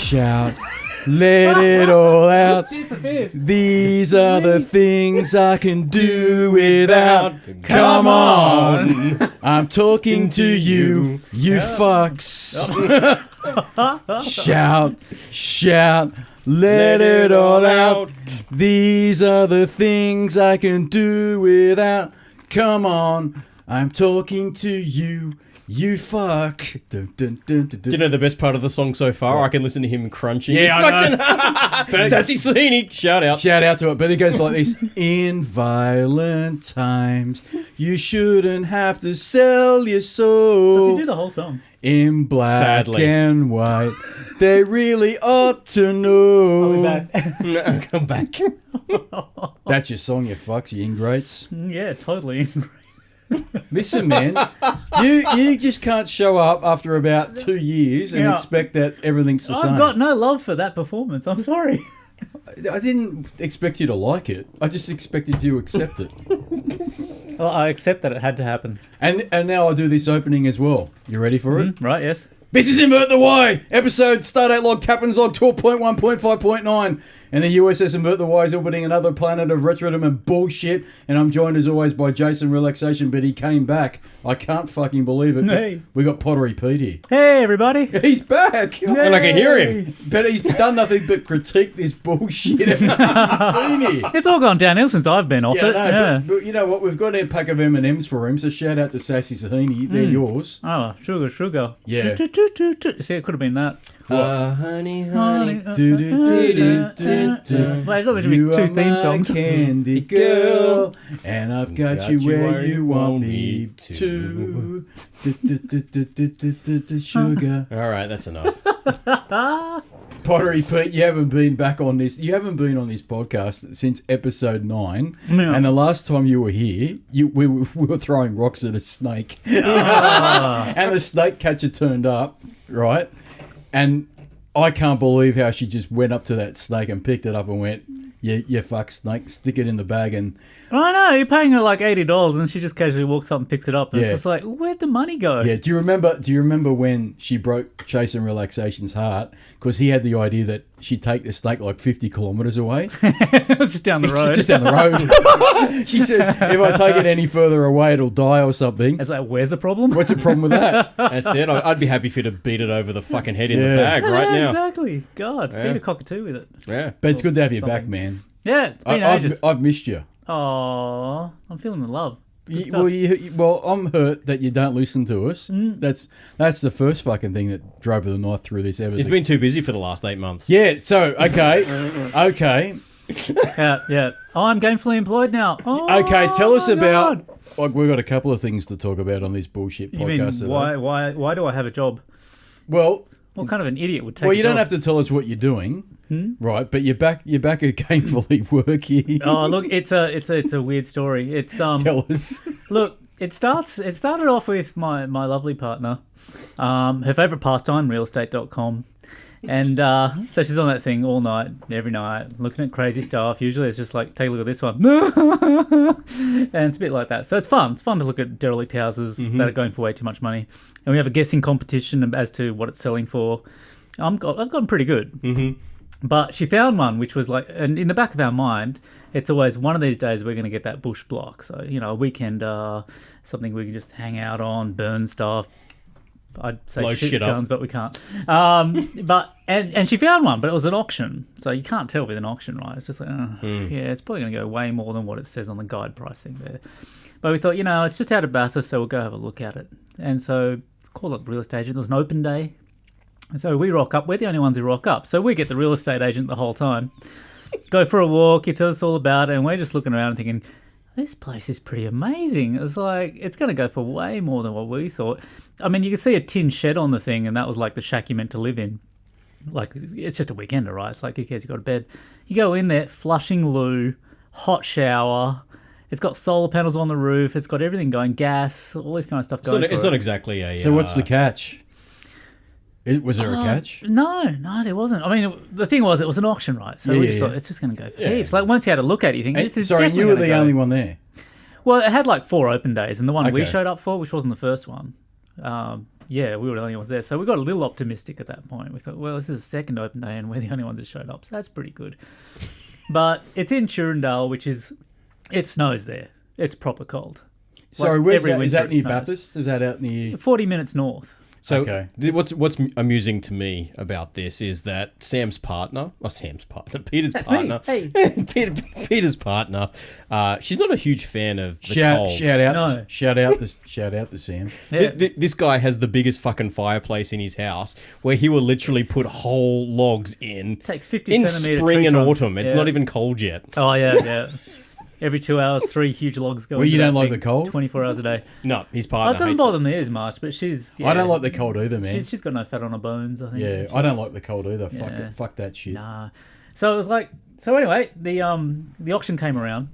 shout, let it all out. These are the things I can do without. Come on, I'm talking to you, you fucks. Shout, let it all out. These are the things I can do without. Come on, I'm talking to you, you fuck. Dun, dun, dun, dun, dun. Do you know the best part of the song so far? I can listen to him crunching. Yeah, I know. Sassy Sweeney, shout out. Shout out to it. But it goes like this. In violent times, you shouldn't have to sell your soul. Does he do the whole song? In black Sadly. and white, they really ought to know. Come back. That's your song, you fucks, you ingrates. Yeah, totally. Listen, man, you just can't show up after about 2 years and expect that everything's the same. I've got no love for that performance. I'm sorry. I didn't expect you to like it. I just expected you to accept it. Well, I accept that it had to happen. And now I'll do this opening as well. You ready for it? Right, yes. This is Invert the Why, episode Stardate Log, Tappins Log 12.1.5.9. And the USS Invert the Why is orbiting another planet of retrodom and bullshit. And I'm joined as always by Jason Relaxation, but he came back. I can't fucking believe it. Hey. We got Pottery Pete here. Hey, everybody. He's back. And I can hear him. But he's done nothing but critique this bullshit ever since he's been here. It's all gone downhill since I've been off it. But you know what? We've got a pack of M&Ms for him, so shout out to Sassy Sahini. They're yours. Oh, sugar. Yeah. See, it could have been that. Honey. Do-do-do-do-do-do. Well, it's not meant to be You two are theme my songs. candy girl, and I've got you where you want me to. Sugar. All right, that's enough. Pottery Pete, you haven't been back on this. You haven't been on this podcast since episode 9. No. And the last time you were here, we were throwing rocks at a snake, and the snake catcher turned up, right? And I can't believe how she just went up to that snake and picked it up and went, "You fuck snake, stick it in the bag." And I know, you're paying her like $80 and she just casually walks up and picks it up. And Yeah. it's just like, where'd the money go? yeah, do you remember when she broke Chase and Relaxation's heart because he had the idea that she'd take the snake like 50 kilometres away? It was just down the road. Just down the road. She says, if I take it any further away, it'll die or something. It's like, where's the problem? What's the problem with that? That's it. I'd be happy for you to beat it over the fucking head in the Yeah. bag right Yeah, now. exactly. God, feed a cockatoo with it. Yeah. But it's good to have you back, man. Yeah, it's been ages. I've missed you. Oh, I'm feeling the love. Good stuff. Well, I'm hurt that you don't listen to us. That's the first fucking thing that drove the knife through this ever. He's been too busy for the last 8 months. Yeah, so, okay. Yeah. Oh, I'm gainfully employed now. Oh, Okay, tell us my about... God. Like, we've got a couple of things to talk about on this bullshit You mean, podcast today. why do I have a job? Well, What kind of an idiot would take you don't have to tell us what you're doing, right? But you're back at gainfully working. Oh, look, it's a weird story. It's Tell us. Look, it started off with my lovely partner, her favourite pastime, realestate.com. And so she's on that thing all night, every night, looking at crazy stuff. Usually it's just like, take a look at this one. And it's a bit like that. So it's fun. It's fun to look at derelict houses that are going for way too much money. And we have a guessing competition as to what it's selling for. I've gotten pretty good. Mm-hmm. But she found one which was like, and in the back of our mind, it's always one of these days we're going to get that bush block. So, a weekend, something we can just hang out on, burn stuff. I'd say Blow shoot shit up. guns, but we can't. And she found one, but it was an auction. So you can't tell with an auction, right? It's just like, yeah, it's probably going to go way more than what it says on the guide price thing there. But we thought, it's just out of Bathurst, so we'll go have a look at it. And so call up the real estate agent. There's an open day. And so we rock up. We're the only ones who rock up. So we get the real estate agent the whole time. Go for a walk. He tells us all about it. And we're just looking around and thinking, this place is pretty amazing. It's like, it's going to go for way more than what we thought. I mean, you can see a tin shed on the thing, and that was like the shack you meant to live in. Like, it's just a weekender, right? It's like, who cares? You got a bed. You go in there, flushing loo, hot shower. It's got solar panels on the roof. It's got everything going, gas, all this kind of stuff going. It's not exactly a. So what's the catch? Was there a catch? No, there wasn't. I mean, the thing was, it was an auction, right? So we just thought, it's just going to go for heaps. Like, once you had a look at it, you think, this is definitely you were gonna the go. only one there. Well, it had like 4 open days, and the one we Okay. showed up for, which wasn't the first one, yeah, we were the only ones there. So we got a little optimistic at that point. We thought, well, this is the second open day and we're the only ones that showed up. So that's pretty good. But it's in Turndale, it snows there. It's proper cold. Sorry, Like, where's every that? Is winter that it near snows. Bathurst? Is that out near... 40 minutes north. So Okay. what's amusing to me about this is that Peter's That's partner, me. Hey. Peter's partner, she's not a huge fan of the cold. Shout out No. shout out to Sam. Yeah. This guy has the biggest fucking fireplace in his house where he will literally put whole logs in Takes 50 in centimetre spring tree and trunks. autumn. It's Yeah. not even cold yet. Oh, yeah. Every 2 hours, 3 huge logs go. Well, you into don't that like thing the cold? 24 hours a day. No, his Oh, partner it doesn't hates bother me as much, but she's... I don't like the cold either, man. She's got no fat on her bones, I think. Yeah, I don't like the cold either. Fuck Yeah. it. Fuck that shit. Nah. So it was like... So anyway, the auction came around.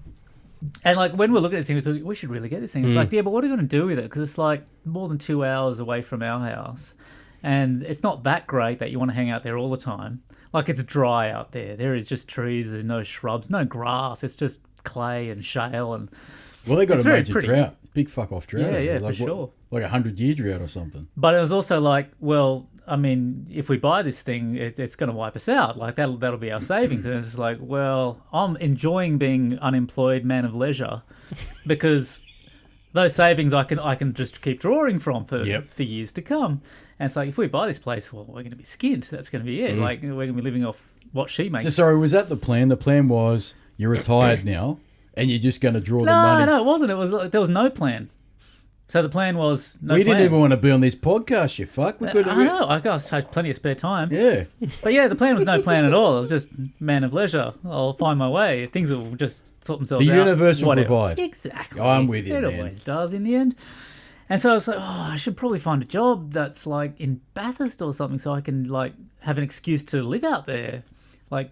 And like when we're looking at this thing, we thought, we should really get this thing. It's like, yeah, but what are we going to do with it? Because it's like more than 2 hours away from our house. And it's not that great that you want to hang out there all the time. Like, it's dry out there. There is just trees. There's no shrubs, no grass. It's just clay and shale. And Well, they got It's a very major pretty. drought. Big fuck off drought. Yeah, over yeah, there. for Like, sure. Like 100-year drought or something. But it was also like, well, I mean, if we buy this thing, it's going to wipe us out. Like, that'll be our savings. And it's just like, well, I'm enjoying being unemployed man of leisure because those savings I can just keep drawing from for years to come. And it's like, if we buy this place, well, we're going to be skint. That's going to be it. Like, we're going to be living off what she makes. So, sorry, was that the plan? The plan was you're retired now and you're just going to draw the money. No, it wasn't. It was there was no plan. So the plan was no We plan. didn't even want to be on this podcast, you fuck. We could I know. I got plenty of spare time. Yeah. But yeah, the plan was no plan at all. It was just man of leisure. I'll find my way. Things will just sort themselves The out. universe will Whatever. provide. Exactly. I'm with you, It man. always does in the end. And so I was like, I should probably find a job that's like in Bathurst or something so I can like have an excuse to live out there. Like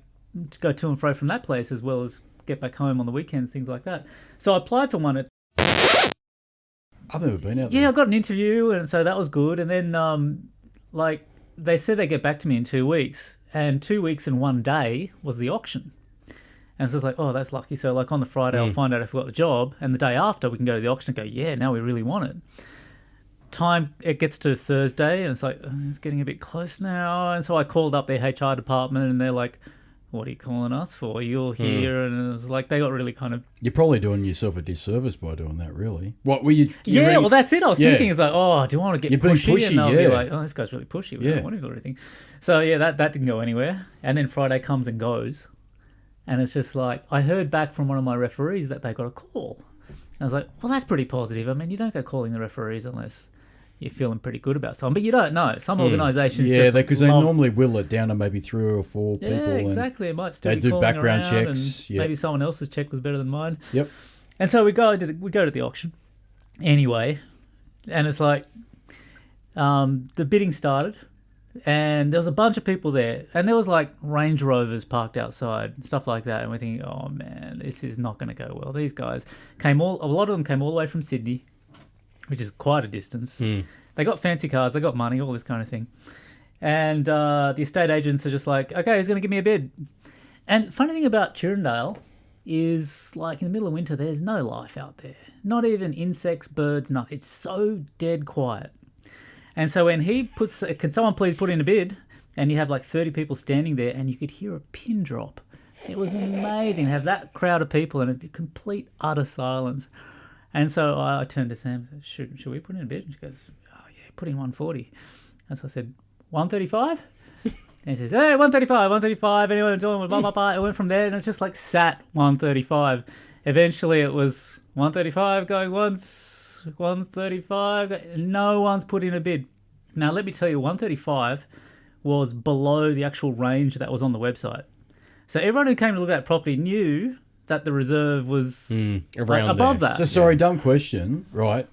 to go to and fro from that place as well as get back home on the weekends, things like that. So I applied for one at I've never been out there. Yeah, I got an interview, and so that was good. And then, like, they said they'd get back to me in 2 weeks, and 2 weeks and 1 day was the auction. And so it's like, oh, that's lucky. So, like, on the Friday, I'll find out if we got the job, and the day after, we can go to the auction and go, yeah, now we really want it. Time, it gets to Thursday, and it's like, it's getting a bit close now. And so I called up their HR department, and they're like, what are you calling us for? You're here. And it was like, they got really kind of... You're probably doing yourself a disservice by doing that, really. What were you... Yeah, well, that's it. I was thinking, it's like, oh, do you want to get You're being pushy? pushy, And they'll yeah. be like, oh, this guy's really pushy. We don't want him or anything. So, yeah, that didn't go anywhere. And then Friday comes and goes. And it's just like, I heard back from one of my referees that they got a call. And I was like, well, that's pretty positive. I mean, you don't go calling the referees unless you're feeling pretty good about something. But you don't know. Some organisations Yeah, just because they love- normally whittle it down to maybe 3 or 4 people. Yeah, exactly. It might still they be do calling background around checks, and yeah. maybe someone else's check was better than mine. Yep. And so we go to the auction anyway, and it's like the bidding started, and there was a bunch of people there, and there was like Range Rovers parked outside, stuff like that, and we're thinking, oh man, this is not going to go well. These guys a lot of them came all the way from Sydney, which is quite a distance. They got fancy cars, they got money, all this kind of thing. And the estate agents are just like, okay, who's going to give me a bid? And funny thing about Turndale is, like, in the middle of winter, there's no life out there. Not even insects, birds, nothing. It's so dead quiet. And so when he puts, can someone please put in a bid? And you have like 30 people standing there and you could hear a pin drop. It was amazing to have that crowd of people and a complete, utter silence. And so I turned to Sam and said, should we put in a bid? And she goes, oh yeah, put in 140. And so I said, 135? And he says, hey, 135, anyone doing blah, blah, blah. It went from there and it's just like sat 135. Eventually it was 135 going once, 135. No one's put in a bid. Now, let me tell you, 135 was below the actual range that was on the website. So everyone who came to look at that property knew that the reserve was like above that. So, sorry, dumb question, right?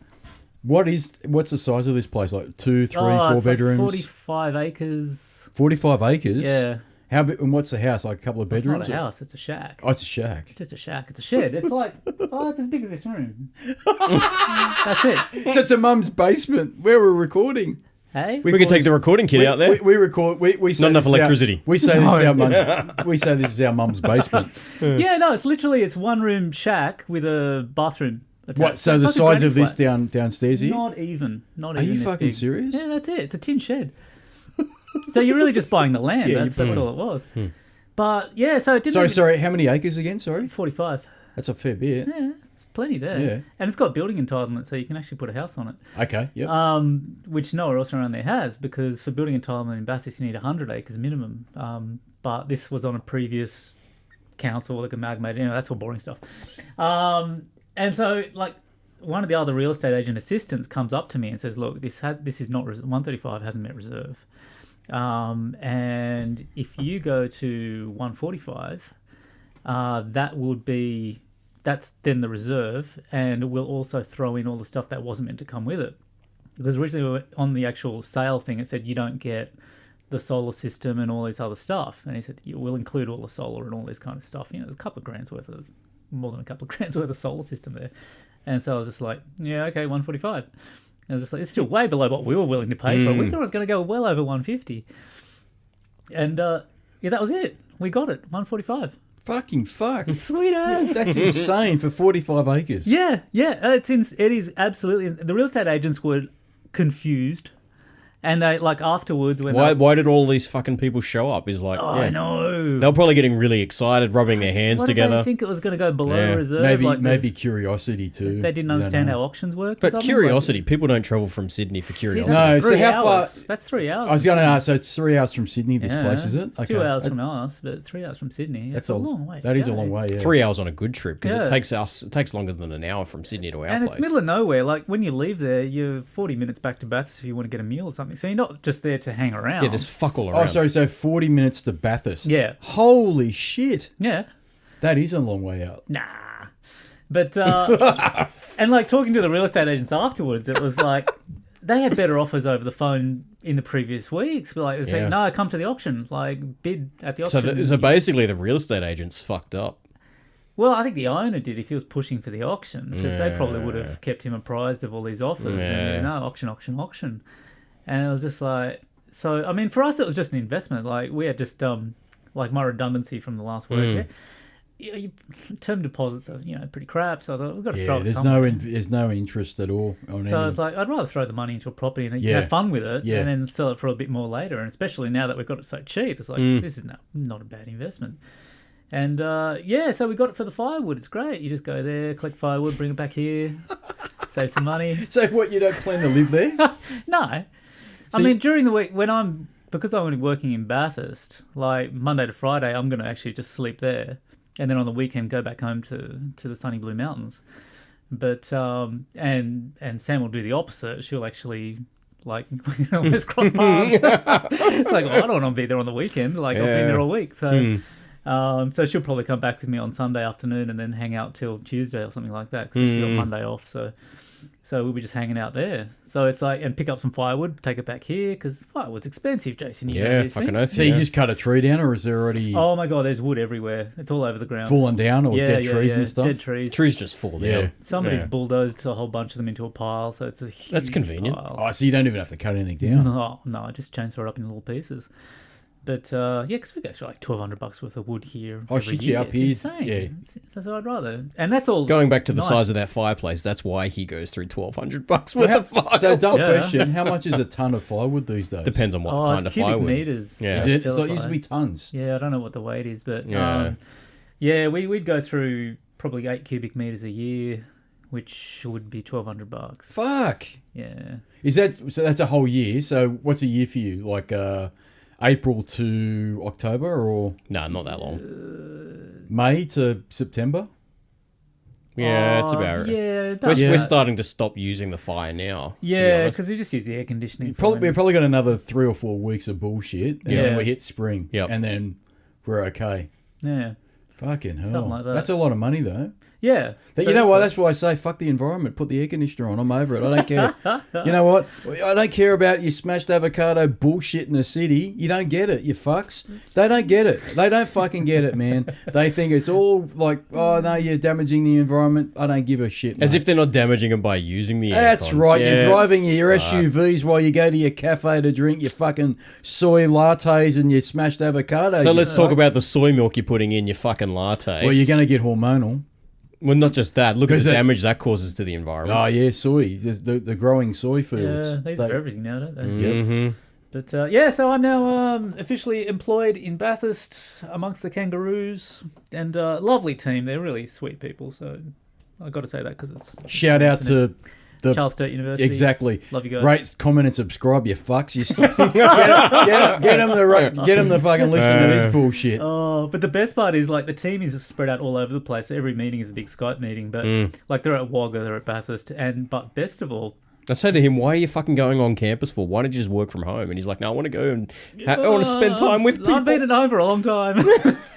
What's the size of this place? Like 2, 3, 4 it's bedrooms? Like 45 acres. 45 acres? Yeah. How big, and what's the house? Like a couple of bedrooms? It's not a house, it's a shack. Oh, it's a shack. It's just a shack. It's a shed. It's like, it's as big as this room. That's it. So it's a mum's basement where we're recording. Hey? We could take the recording kit out there. We record. We say Not enough this is our- electricity. we say this is our mum's. We say this is our mum's basement. Yeah, no, it's one room shack with a bathroom attached. What? So It's the like a size granny of this flat. downstairs here? Not even. Are you this fucking big. serious? Yeah, that's it. It's a tin shed. So you're really just buying the land. Yeah, That's all it was. But yeah, so it didn't. Sorry. How many acres again? Sorry. 45. That's a fair bit. Yeah, it's plenty there. Yeah. And it's got building entitlement, so you can actually put a house on it. Okay. Yep. Which nowhere else around there has, because for building entitlement in Bathurst you need 100 acres minimum. But this was on a previous council, like amalgamated. That's all boring stuff. And so like one of the other real estate agent assistants comes up to me and says, "Look, this is not 135 hasn't met reserve, and if you go to 145, that's then the reserve, and we'll also throw in all the stuff that wasn't meant to come with it, because originally on the actual sale thing it said you don't get the solar system and all this other stuff, and he said we'll include all the solar and all this kind of stuff. There's a couple of grand's worth of more than a couple of grand's worth of solar system there." And so I was just like, yeah, okay, 145. And I was just like, it's still way below what we were willing to pay for it. We thought it was going to go well over 150. And yeah, that was it. We got it, 145. Fucking fuck. Sweet ass. That's insane for 45 acres. Yeah. It is absolutely. The real estate agents were confused. And they, like, afterwards when Why did all these fucking people show up? Is like, I know. They were probably getting really excited, rubbing their hands What together. Did they think it was going to go below reserve? Maybe curiosity too. They didn't understand how auctions work. But curiosity, people don't travel from Sydney for curiosity. No, so how far? That's 3 hours. I was going to ask. So it's 3 hours from Sydney. This place, is it? It's 2 hours from us, but 3 hours from Sydney. That's a long way. That is a long way. Yeah. 3 hours on a good trip, because it takes longer than an hour from Sydney to our place. And it's middle of nowhere. Like when you leave there, you're 40 minutes back to Bathurst if you want to get a meal or something. So you're not just there to hang around. Yeah, there's fuck all around. Oh, sorry. So 40 minutes to Bathurst. Yeah. Holy shit. Yeah. That is a long way out. Nah. But, and like talking to the real estate agents afterwards, it was like they had better offers over the phone in the previous weeks. But like, they said, no, come to the auction, like bid at the auction. So basically the real estate agents fucked up. Well, I think the owner did if he was pushing for the auction, because they probably would have kept him apprised of all these offers. And no, auction. And it was just like, so, I mean, for us, it was just an investment. Like, we had just, like, my redundancy from the last work. Term deposits are, pretty crap. So I thought, we've got to throw it somewhere. There's no interest at all on So I was like, I'd rather throw the money into a property and have fun with it and then sell it for a bit more later. And especially now that we've got it so cheap, it's like, this is not a bad investment. And, so we got it for the firewood. It's great. You just go there, collect firewood, bring it back here, save some money. So what, you don't plan to live there? No. So I mean, during the week, because I'm only working in Bathurst, like Monday to Friday, I'm going to actually just sleep there. And then on the weekend, go back home to the sunny Blue Mountains. But, and Sam will do the opposite. She'll actually, like, almost cross paths. It's like, well, I don't want to be there on the weekend. Like, I've been there all week. So, so she'll probably come back with me on Sunday afternoon and then hang out till Tuesday or something like that, because she's got Monday off. So we'll be just hanging out there. So it's like, and pick up some firewood, take it back here, because firewood's expensive, Jason. You know these fucking things. oath. So you just cut a tree down, or is there already Oh my God, there's wood everywhere. It's all over the ground. fallen down, or dead trees and stuff? Dead trees. Trees just fall down. Somebody's bulldozed a whole bunch of them into a pile, so it's a huge That's convenient. pile. Oh, so you don't even have to cut anything down. No, I just chainsaw it up in little pieces. But because we go through like $1,200 worth of wood here. Oh, every shit, year. up It's here. insane. So I'd rather, and that's all. Going back to the nice. size of that fireplace, that's why he goes through $1,200 worth of firewood. So dumb question, how much is a ton of firewood these days? Depends on what kind it's of cubic firewood. meters. Yeah. Is it? So it used to be tons. Yeah, I don't know what the weight is, but Yeah. we'd go through probably 8 cubic meters a year, which would be $1,200. Fuck. Yeah. Is that so? That's a whole year. So what's a year for you? Like April to October, or No, not that long. May to September? Yeah, it's about right. Yeah, We're starting to stop using the fire now. Yeah, because we just use the air conditioning. We've probably got another 3 or 4 weeks of bullshit, and then we hit spring, and then we're okay. Yeah. Fucking hell. Something like that. That's a lot of money, though. Yeah. You know what? That's why I say fuck the environment. Put the air conditioner on. I'm over it. I don't care. You know what? I don't care about your smashed avocado bullshit in the city. You don't get it, you fucks. They don't get it. They don't fucking get it, man. They think it's all like, oh, no, you're damaging the environment. I don't give a shit, mate. As if they're not damaging them by using the aircon. That's right. Yeah. You're driving your SUVs while you go to your cafe to drink your fucking soy lattes and your smashed avocados. So let's talk about the soy milk you're putting in your fucking latte. Well, you're going to get hormonal. Well, not just that. Look at 'Cause the it- damage that causes to the environment. Oh yeah, soy. There's the growing soy fields. Yeah, they use it for everything now, don't they? Mm-hmm. But yeah, so I'm now officially employed in Bathurst amongst the kangaroos, and lovely team. They're really sweet people. So I got to say that because it's Shout out to the Charles State University. exactly. Love you guys. Rate, comment, and subscribe. You fucks. You get them to fucking listen to this bullshit. Oh, but the best part is like the team is spread out all over the place. Every meeting is a big Skype meeting, but like they're at Wagga, they're at Bathurst, but best of all, I said to him, "Why are you fucking going on campus for? Why don't you just work from home?" And he's like, "No, I want to go and I want to spend time with people." I've been at home for a long time.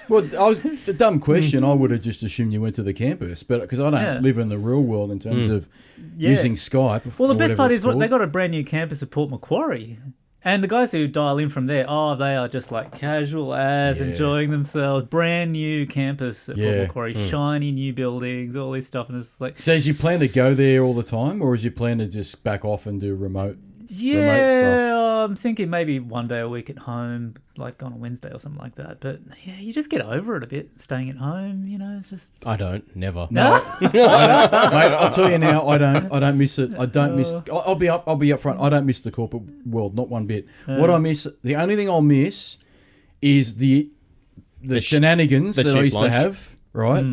Well, the dumb question. I would have just assumed you went to the campus, but because I don't live in the real world in terms of using Skype. Well, the or best whatever part it's is what called. they got a brand new campus at Port Macquarie. And the guys who dial in from there, they are just like casual as, enjoying themselves. Brand new campus at Port Macquarie, shiny new buildings, all this stuff. And it's like... So is you plan to go there all the time, or is you plan to just back off and do remote stuff? I'm thinking maybe one day a week at home, like on a Wednesday or something like that. But yeah, you just get over it a bit, staying at home, it's just... I don't. Never. No, I don't, mate. I'll tell you now. I don't miss it. I don't miss. I'll be up front. I don't miss the corporate world, not one bit. What I miss, the only thing I'll miss, is the shenanigans that I cheap used lunch. to have. Right,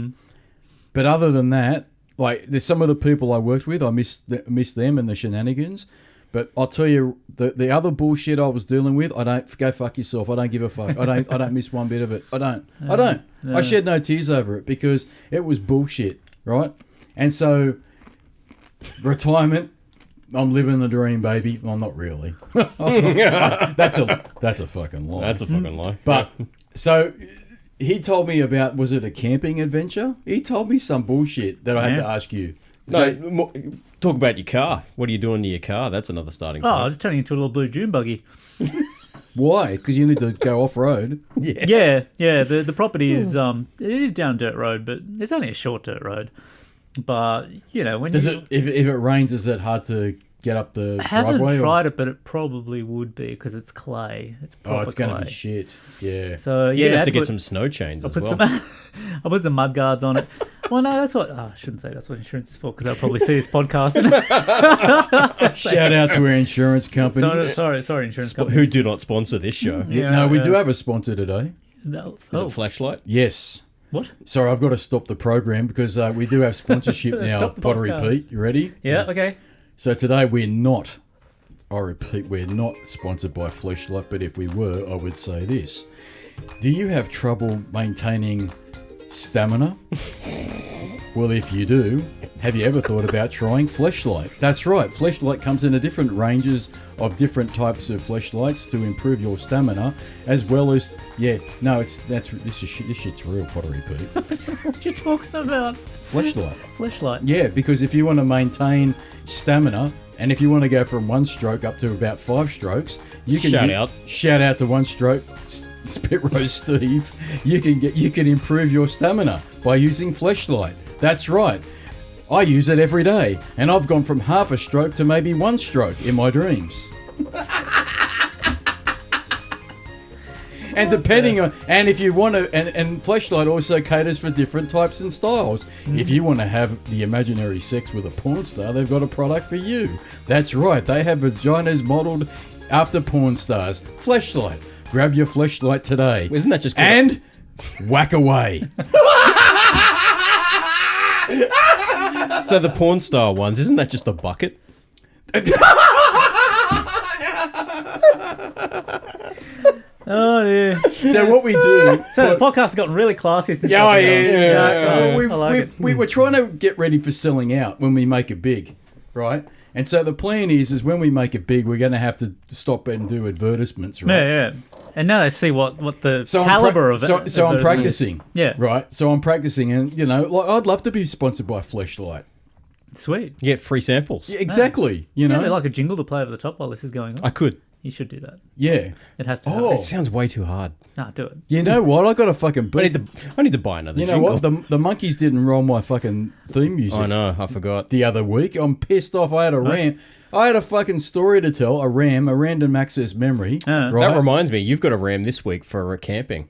but other than that, like there's some of the people I worked with, I miss them and the shenanigans. But I'll tell you, the other bullshit I was dealing with, I don't go fuck yourself. I don't give a fuck. I don't miss one bit of it. I don't. I shed no tears over it because it was bullshit, right? And so, retirement, I'm living the dream, baby. Well, not really. That's a fucking lie. That's a fucking lie. But so he told me about, was it a camping adventure? He told me some bullshit that I had to ask you. No, talk about your car. What are you doing to your car? That's another starting I point. was turning into a little blue June buggy. Why? Because you need to go off road. Yeah. The property is it is down dirt road, but it's only a short dirt road. But when Does it if it rains, is it hard to get up the I haven't driveway? tried it, but it probably would be because it's clay. It's proper It's going to clay. be shit. Yeah. So You'd have to get put- some snow chains I'll as put well. I'll put some mud guards on it. Well, no, that's what... I shouldn't say that's what insurance is for because they'll probably see this podcast. Shout out to our insurance companies. sorry, insurance Who companies. do not sponsor this show. We do have a sponsor today. No, Is it Flashlight? Yes. what? Sorry, I've got to stop the program because we do have sponsorship now. Stop the Pottery podcast. Pete, you ready? Yeah, okay. So today we're not, I repeat, we're not sponsored by Fleshlight, but if we were, I would say this. Do you have trouble maintaining stamina? Well, if you do, have you ever thought about trying Fleshlight? That's right, Fleshlight comes in a different ranges of different types of fleshlights to improve your stamina, as well as this shit's real, Pottery Pete. What you talking about? Fleshlight. Fleshlight. Yeah, because if you want to maintain stamina, and if you want to go from one stroke up to about 5 strokes, you can shout out to One Stroke Spit Roast Steve. You can improve your stamina by using Fleshlight. That's right. I use it every day, and I've gone from half a stroke to maybe 1 stroke in my dreams. And depending on, and if you want to, and Fleshlight also caters for different types and styles. If you want to have the imaginary sex with a porn star, they've got a product for you. That's right, they have vaginas modelled after porn stars. Fleshlight. Grab your Fleshlight today. Isn't that just called and whack away. So the porn star ones, isn't that just a bucket? Oh, yeah. So what we do... So the podcast has gotten really classy since Yeah, I've been on. we I like it. we're trying to get ready for selling out when we make it big, right? And so the plan is when we make it big, we're going to have to stop and do advertisements, right? Yeah. And now they see what the So caliber of it. So I'm practicing. Yeah. Right. So I'm practicing, and I'd love to be sponsored by Fleshlight. Sweet. You get free samples. Yeah, exactly. You know. Yeah, like a jingle to play over the top while this is going on. I could. You should do that. Yeah. It has to. Oh. It sounds way too hard. Nah, do it. You know what? I got a fucking beat. I need to buy another You know jingle. what? The monkeys didn't roll my fucking theme music. I know. I forgot. The other week, I'm pissed off. I had a rant. I had a fucking story to tell. A random access memory. Yeah. Right? That reminds me, you've got a RAM this week for camping.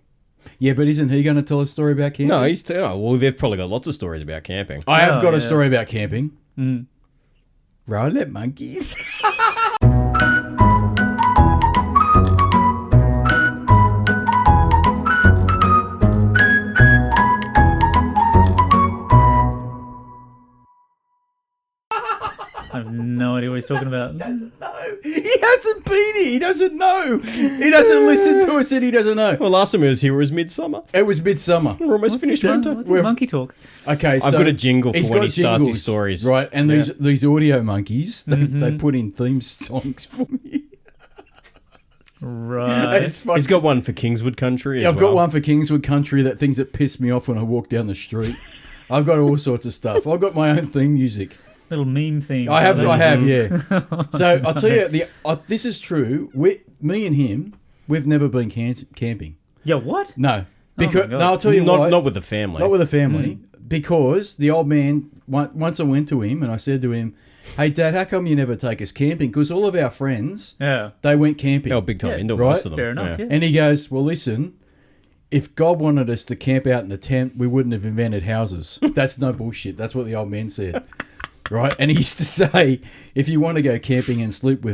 Yeah, but isn't he going to tell a story about camping? No, well, they've probably got lots of stories about camping. I have got a yeah. story about camping. Roll it, monkeys. I have no idea what he's talking about. No, he hasn't been here. He doesn't know. He doesn't listen to us and he doesn't know. Well, last time he was here was midsummer. It was midsummer. We're almost finished winter. What's his monkey talk? Okay, so I've got a jingle for he's when got he starts his jingles, stories. Right, and these audio monkeys, they put in theme songs for me. Right. It's fun. He's got one for Kingswood Country as I've well. got one for Kingswood Country, that things that piss me off when I walk down the street. I've got all sorts of stuff. I've got my own theme music. Little meme theme. I have, yeah. So I'll tell you, this is true. Me and him, we've never been camping. Yeah, what? No, because God. no, I'll tell you why. Not with the family. Not with the family, because the old man. Once I went to him and I said to him, "Hey, Dad, how come you never take us camping?" Because all of our friends, Yeah. they went camping. Oh, big time indoor, right? most of them. Fair enough, yeah. And he goes, "Well, listen, if God wanted us to camp out in the tent, we wouldn't have invented houses." That's no bullshit. That's what the old man said. Right? And he used to say, if you want to go camping and sleep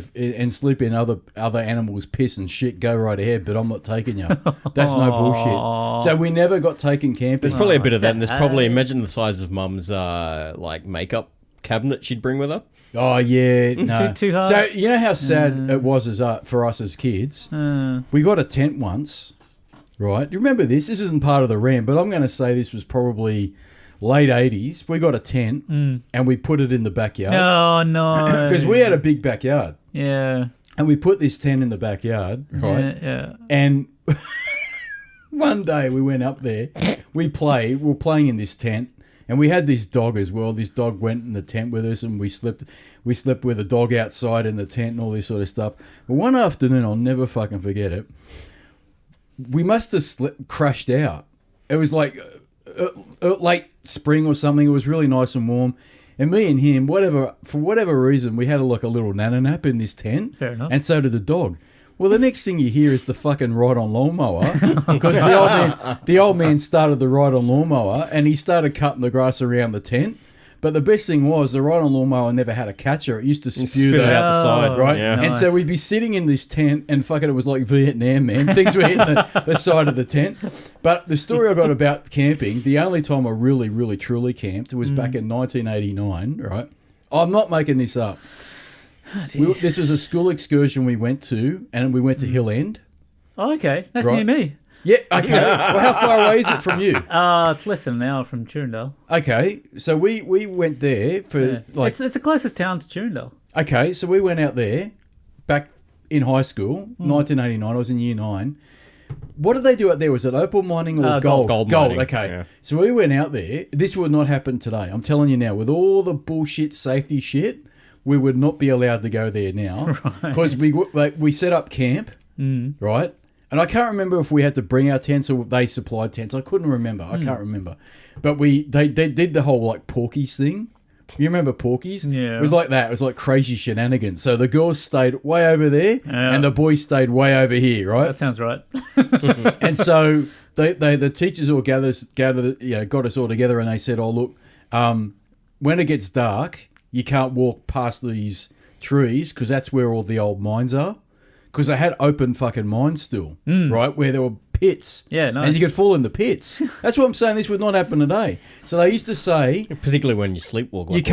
in other animals' piss and shit, go right ahead, but I'm not taking you. That's no bullshit. So we never got taken camping. There's probably a bit of that, and there's probably, imagine the size of Mum's like makeup cabinet she'd bring with her. Oh yeah, no. Too hard? So you know how sad it was for us as kids. We got a tent once, right? You remember this? This isn't part of the RAM, but I'm going to say this was probably late 80s. We got a tent and we put it in the backyard. Oh, no. Because we had a big backyard. Yeah. And we put this tent in the backyard, right? Yeah. And one day we went up there. We were playing in this tent. And we had this dog as well. This dog went in the tent with us, and we slept with a dog outside in the tent and all this sort of stuff. But one afternoon, I'll never fucking forget it. We must have crashed out. It was like late spring or something. It was really nice and warm. And me and him, for whatever reason, we had a little nana nap in this tent. Fair enough. And so did the dog. Well, the next thing you hear is the fucking ride-on lawnmower, because the old man started the ride-on lawnmower and he started cutting the grass around the tent. But the best thing was the ride-on lawnmower never had a catcher. It used to spew it out the side, right? Yeah. And so we'd be sitting in this tent and fucking it was like Vietnam, man. Things were hitting the side of the tent. But the story I got about camping, the only time I really, really, truly camped was back in 1989, right? I'm not making this up. This was a school excursion we went to, and we went to Hill End. Oh, okay. That's Right. near me. Yeah, okay. Well, how far away is it from you? It's less than an hour from Turndale. Okay, so we went there for It's the closest town to Turndale. Okay, so we went out there back in high school, 1989. I was in year 9. What did they do out there? Was it opal mining or gold? Gold mining, Okay. yeah. So we went out there. This would not happen today. I'm telling you now, with all the bullshit safety shit, we would not be allowed to go there now because we set up camp, right? And I can't remember if we had to bring our tents or they supplied tents. I couldn't remember. I can't remember. But they did the whole like Porky's thing. You remember Porky's? Yeah. It was like that. It was like crazy shenanigans. So the girls stayed way over there and the boys stayed way over here, right? That sounds right. And so the teachers all got us all together and they said, "Oh look, when it gets dark, you can't walk past these trees because that's where all the old mines are." Because they had open fucking mines still, right, where there were pits. Yeah, nice. And you could fall in the pits. That's what I'm saying. This would not happen today. So they used to say, Particularly when you sleepwalk. Like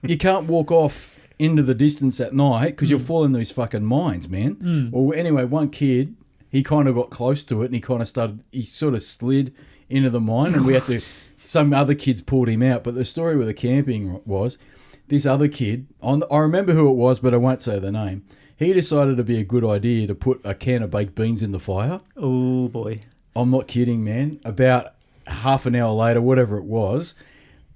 you can't walk off into the distance at night because you'll fall in these fucking mines, man. Well, anyway, one kid, he kind of got close to it and he sort of slid into the mine and we had to, some other kids pulled him out. But the story with the camping was this other kid, I remember who it was, but I won't say the name. He decided it'd be a good idea to put a can of baked beans in the fire. Oh, boy. I'm not kidding, man. About half an hour later, whatever it was,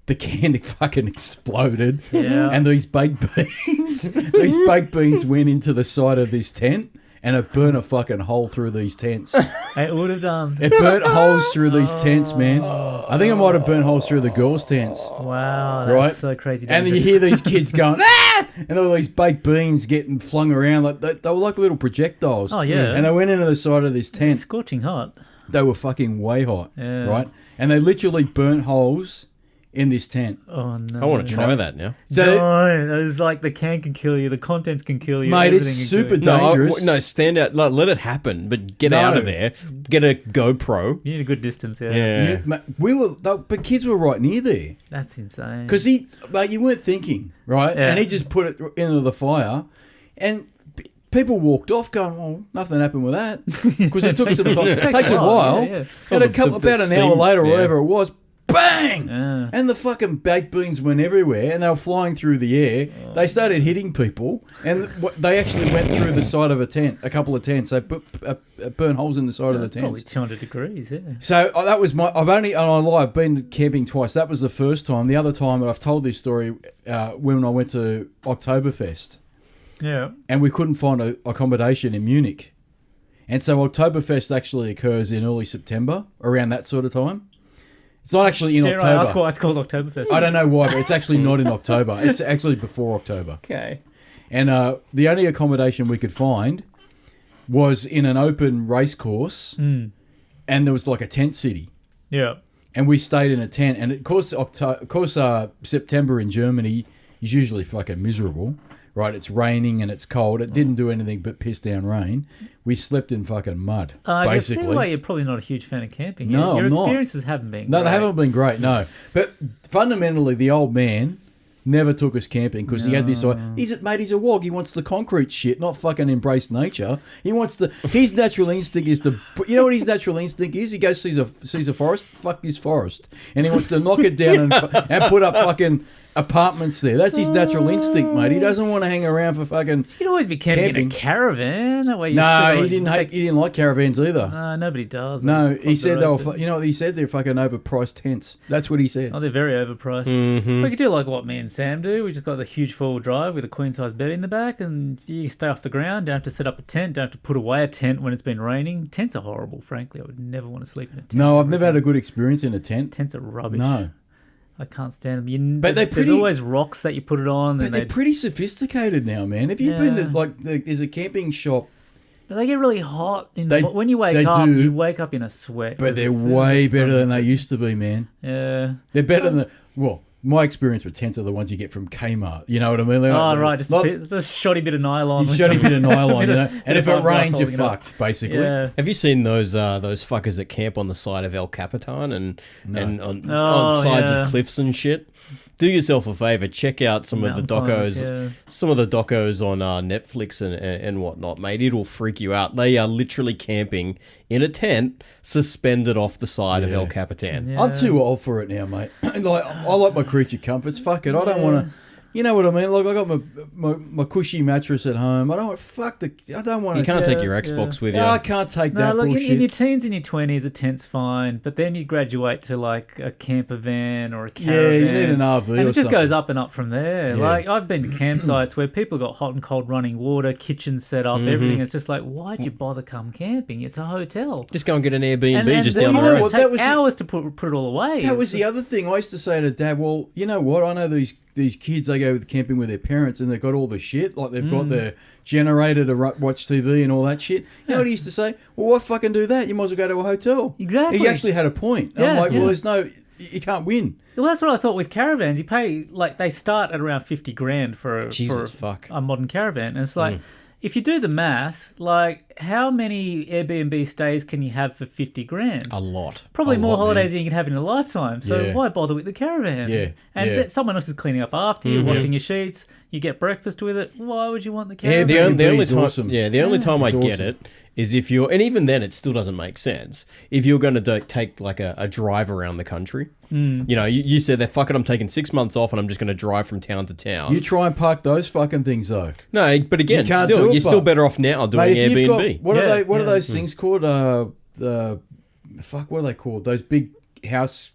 the can fucking exploded. Yeah. And these baked beans went into the side of this tent and it burnt a fucking hole through these tents. It would have done. It burnt holes through these tents, man. I think it might have burnt holes through the girls' tents. Wow, that's Right? so crazy. And you dangerous. hear these kids going, ah! And all these baked beans getting flung around. Like they were like little projectiles. Oh, yeah. And they went into the side of this It's tent. scorching hot. They were fucking way hot, Yeah. right? And they literally burnt holes in this tent. Oh no! I want to try that now. So, No, it was like the can kill you, the contents can kill you. mate, it's everything can super kill you. dangerous. No, stand out. Let it happen, but get out of there. Get a GoPro. You need a good distance. Yeah, Yeah. But kids were right near there. that's insane. Because mate, you weren't thinking, right? Yeah. And he just put it into the fire, and people walked off going, "Oh, nothing happened with that," because it took some time. It takes a while. Yeah. And about an hour later, or whatever it was, bang! Yeah. And the fucking baked beans went everywhere, and they were flying through the air. They started hitting people, and they actually went through the side of a tent, a couple of tents. They burnt holes in the side of the Probably tents. 200 degrees. Yeah. So that was I've been camping twice. That was the first time. The other time that I've told this story when I went to Oktoberfest. Yeah. And we couldn't find accommodation in Munich. And so Oktoberfest actually occurs in early September, around that sort of time. It's not actually in October. That's why it's called Oktoberfest. I don't know why, but it's actually not in October. It's actually before October. Okay. And the only accommodation we could find was in an open race course, and there was like a tent city. Yeah. And we stayed in a tent. And of course, September in Germany is usually fucking miserable. Right, it's raining and it's cold. It didn't do anything but piss down rain. We slept in fucking mud, I see basically. why you're probably not a huge fan of camping. No, Your I'm not. experiences haven't been No, great. they haven't been great, no. But fundamentally, the old man never took us camping because he had this... He's a wog. He wants the concrete shit, not fucking embrace nature. He wants to... His natural instinct is to... You know what his natural instinct is? He goes, sees a forest, fuck this forest. And he wants to knock it down and put up fucking... apartments there. That's his natural instinct, mate. He doesn't want to hang around for fucking. You could always be camping in a caravan. That way you No, still he didn't like caravans either. nobody does. No, he said they were. roasted. You know what he said? They're fucking overpriced tents. That's what he said. Oh, they're very overpriced. Mm-hmm. We could do like what me and Sam do. We just got the huge four-wheel drive with a queen-size bed in the back, and you stay off the ground. Don't have to set up a tent. Don't have to put away a tent when it's been raining. Tents are horrible, frankly. I would never want to sleep in a tent. No, I've never had a good experience in a tent. Tents are rubbish. No, I can't stand them. But they're pretty- There's always rocks that you put it on. but And they're pretty sophisticated now, man. Have you been to Yeah. there's a camping shop, they get really hot. They- When you wake they up, do. you wake up in a sweat. but they're There's way so- better than they used to be, man. Yeah. They're better than my experience with tents are the ones you get from Kmart. You know what I mean? Oh, right. Just a shoddy bit of nylon. You shoddy bit of nylon, you know. And if it Glass rains, you're holding it up. fucked, basically. Yeah. Have you seen those fuckers that camp on the side of El Capitan and on Oh, sides yeah. of cliffs and shit? Do yourself a favor, check out some of the Mountain climbers, docos, yeah. some of the docos on Netflix and whatnot, mate. It'll freak you out. They are literally camping in a tent suspended off the side of Yeah. El Capitan. Yeah. I'm too old for it now, mate. Like I like my creature comforts. Fuck it. I don't want to. You know what I mean? Like I got my cushy mattress at home. I don't want You to. can't take your Yeah, Xbox with you. I can't take No, that look, bullshit. in your teens and your 20s, a tent's fine, but then you graduate to like a camper van or a caravan. you need an RV and or it just something. goes up and up from there. Yeah. Like, I've been to campsites where people got hot and cold running water, kitchens set up, everything. It's just like, why'd you bother come camping? It's a hotel. Just go and get an Airbnb And just then down the you know road. what? Take That was- hours to put it all away. That was the other thing. I used to say to Dad, well, you know what? I know these kids, they go camping with their parents and they've got all the shit. Like they've got their generator to watch TV and all that shit. You know what he used to say? Well, why fucking do that? You might as well go to a hotel. Exactly. He actually had a point. And I'm Yeah, like, yeah. well, there's no... You can't win. Well, that's what I thought with caravans. You pay, like, they start at around 50 grand for Jesus, fuck. a modern caravan. And it's like, if you do the math, like, how many Airbnb stays can you have for 50 grand? A lot. Probably A more lot, holidays man. than you can have in a lifetime. So Yeah. why bother with the caravan? Yeah, And yeah. someone else is cleaning up after you, washing your sheets. You get breakfast with it. Why would you want the caravan? Airbnb The only is time, awesome. the only time I It's get awesome. it is if you're, and even then, it still doesn't make sense. If you're going to take like a drive around the country, you know, you said that fuck it, I'm taking 6 months off and I'm just going to drive from town to town. You try and park those fucking things, though. No, but again, You can't still, do it, you're still but- better off now doing Mate, if you've Airbnb. got... What Yeah, are they? What are yeah. those things called? The... Fuck, what are they called? Those big house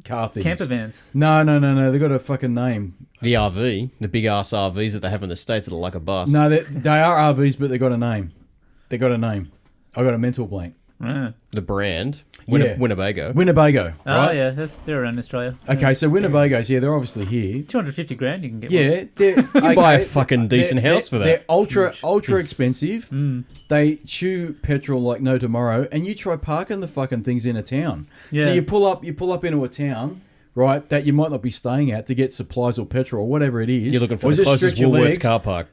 car things. Camper vans. No. They got a fucking name. The RV, the big ass RVs that they have in the States that are like a bus. No, they are RVs, but they got a name. They got a name. I got a mental blank. Yeah. The brand. Winnebago. Winnebago, Oh right? yeah, they're around Australia. Okay, so Winnebagos, they're obviously here. 250 grand you can get. Yeah, one. you buy a fucking decent house for that. They're ultra expensive. They chew petrol like no tomorrow, and you try parking the fucking things in a town. Yeah. So you pull up into a town, right, that you might not be staying at to get supplies or petrol or whatever it is. You're looking for or the just closest stretch your Woolworths legs. car park.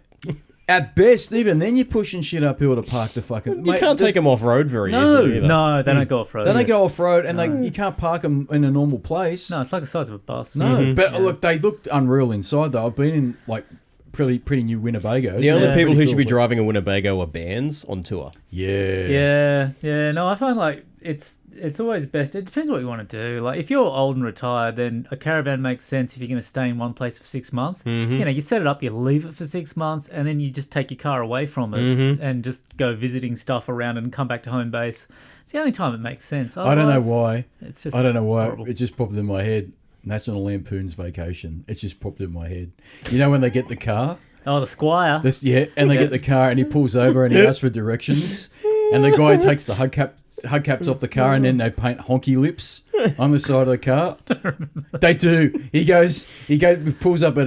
At best, even then, you're pushing shit uphill to park the fucking. You can't take them off road very No. easily either. No, they don't go off road. They don't go off road, and you can't park them in a normal place. No, it's like the size of a bus. No, but look, they looked unreal inside though. I've been in like pretty new Winnebagos. The only Yeah. people who Pretty should be cool. driving a Winnebago are bands on tour. Yeah. Yeah. No, I find like it's always best. It depends what you want to do. Like if you're old and retired, then a caravan makes sense if you're going to stay in one place for 6 months. You know, you set it up, you leave it for 6 months, and then you just take your car away from it and just go visiting stuff around and come back to home base. It's the only time it makes sense. I don't know Otherwise, why. It's just I don't know why. horrible. It just popped in my head. National Lampoon's Vacation. It's just popped in my head. You know when they get the car? Oh, the Squire. And they get the car and he pulls over and he asks for directions. And the guy takes the hubcaps off the car and then they paint honky lips on the side of the car. They do. He pulls up at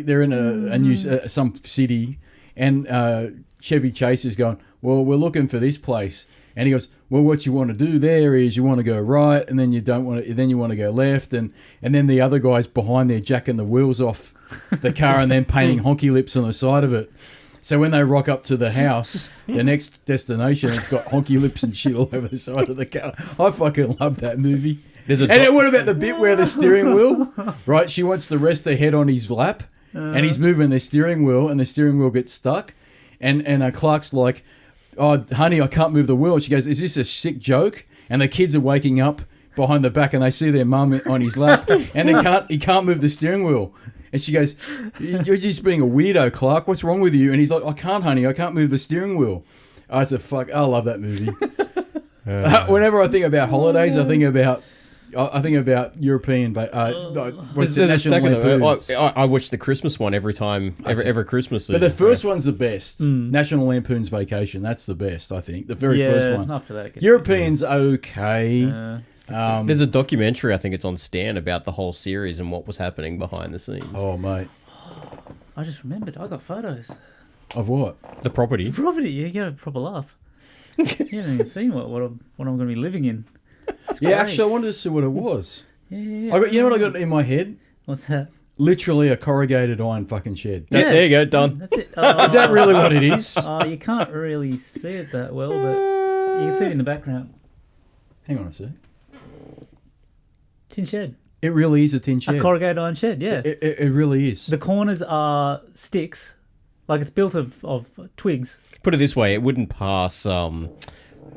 they're in a new some city, and Chevy Chase is going, well, we're looking for this place. And he goes, well, what you want to do there is you want to go right, and then you don't want to. Then you want to go left, and then the other guy's behind there jacking the wheels off the car and then painting honky lips on the side of it. So when they rock up to the house, the next destination, it's got honky lips and shit all over the side of the car. I fucking love that movie. What about the bit where the steering wheel, right? She wants to rest her head on his lap, and he's moving the steering wheel, and the steering wheel gets stuck, and Clark's like, oh, honey, I can't move the wheel. She goes, is this a sick joke? And the kids are waking up behind the back and they see their mum on his lap and he can't move the steering wheel. And she goes, you're just being a weirdo, Clark. What's wrong with you? And he's like, I can't, honey. I can't move the steering wheel. I said, fuck, I love that movie. Whenever I think about holidays, I think about European. There's a second of it. I watch the Christmas one every time, every Christmas. But the first one's the best. National Lampoon's Vacation. That's the best, I think. The very first one. After that, it gets European's okay. There's a documentary, I think it's on Stan, about the whole series and what was happening behind the scenes. Oh, mate. I just remembered. I got photos. Of what? The property. Property. You get a proper laugh. You haven't even seen what I'm going to be living in. Yeah, actually, I wanted to see what it was. Yeah. You know what I got in my head? What's that? Literally a corrugated iron fucking shed. Yeah. There you go, done. That's it. Is that really what it is? Oh, you can't really see it that well, but you can see it in the background. Hang on a sec. Tin shed. It really is a tin shed. A corrugated iron shed, yeah. It really is. The corners are sticks. Like it's built of twigs. Put it this way, it wouldn't pass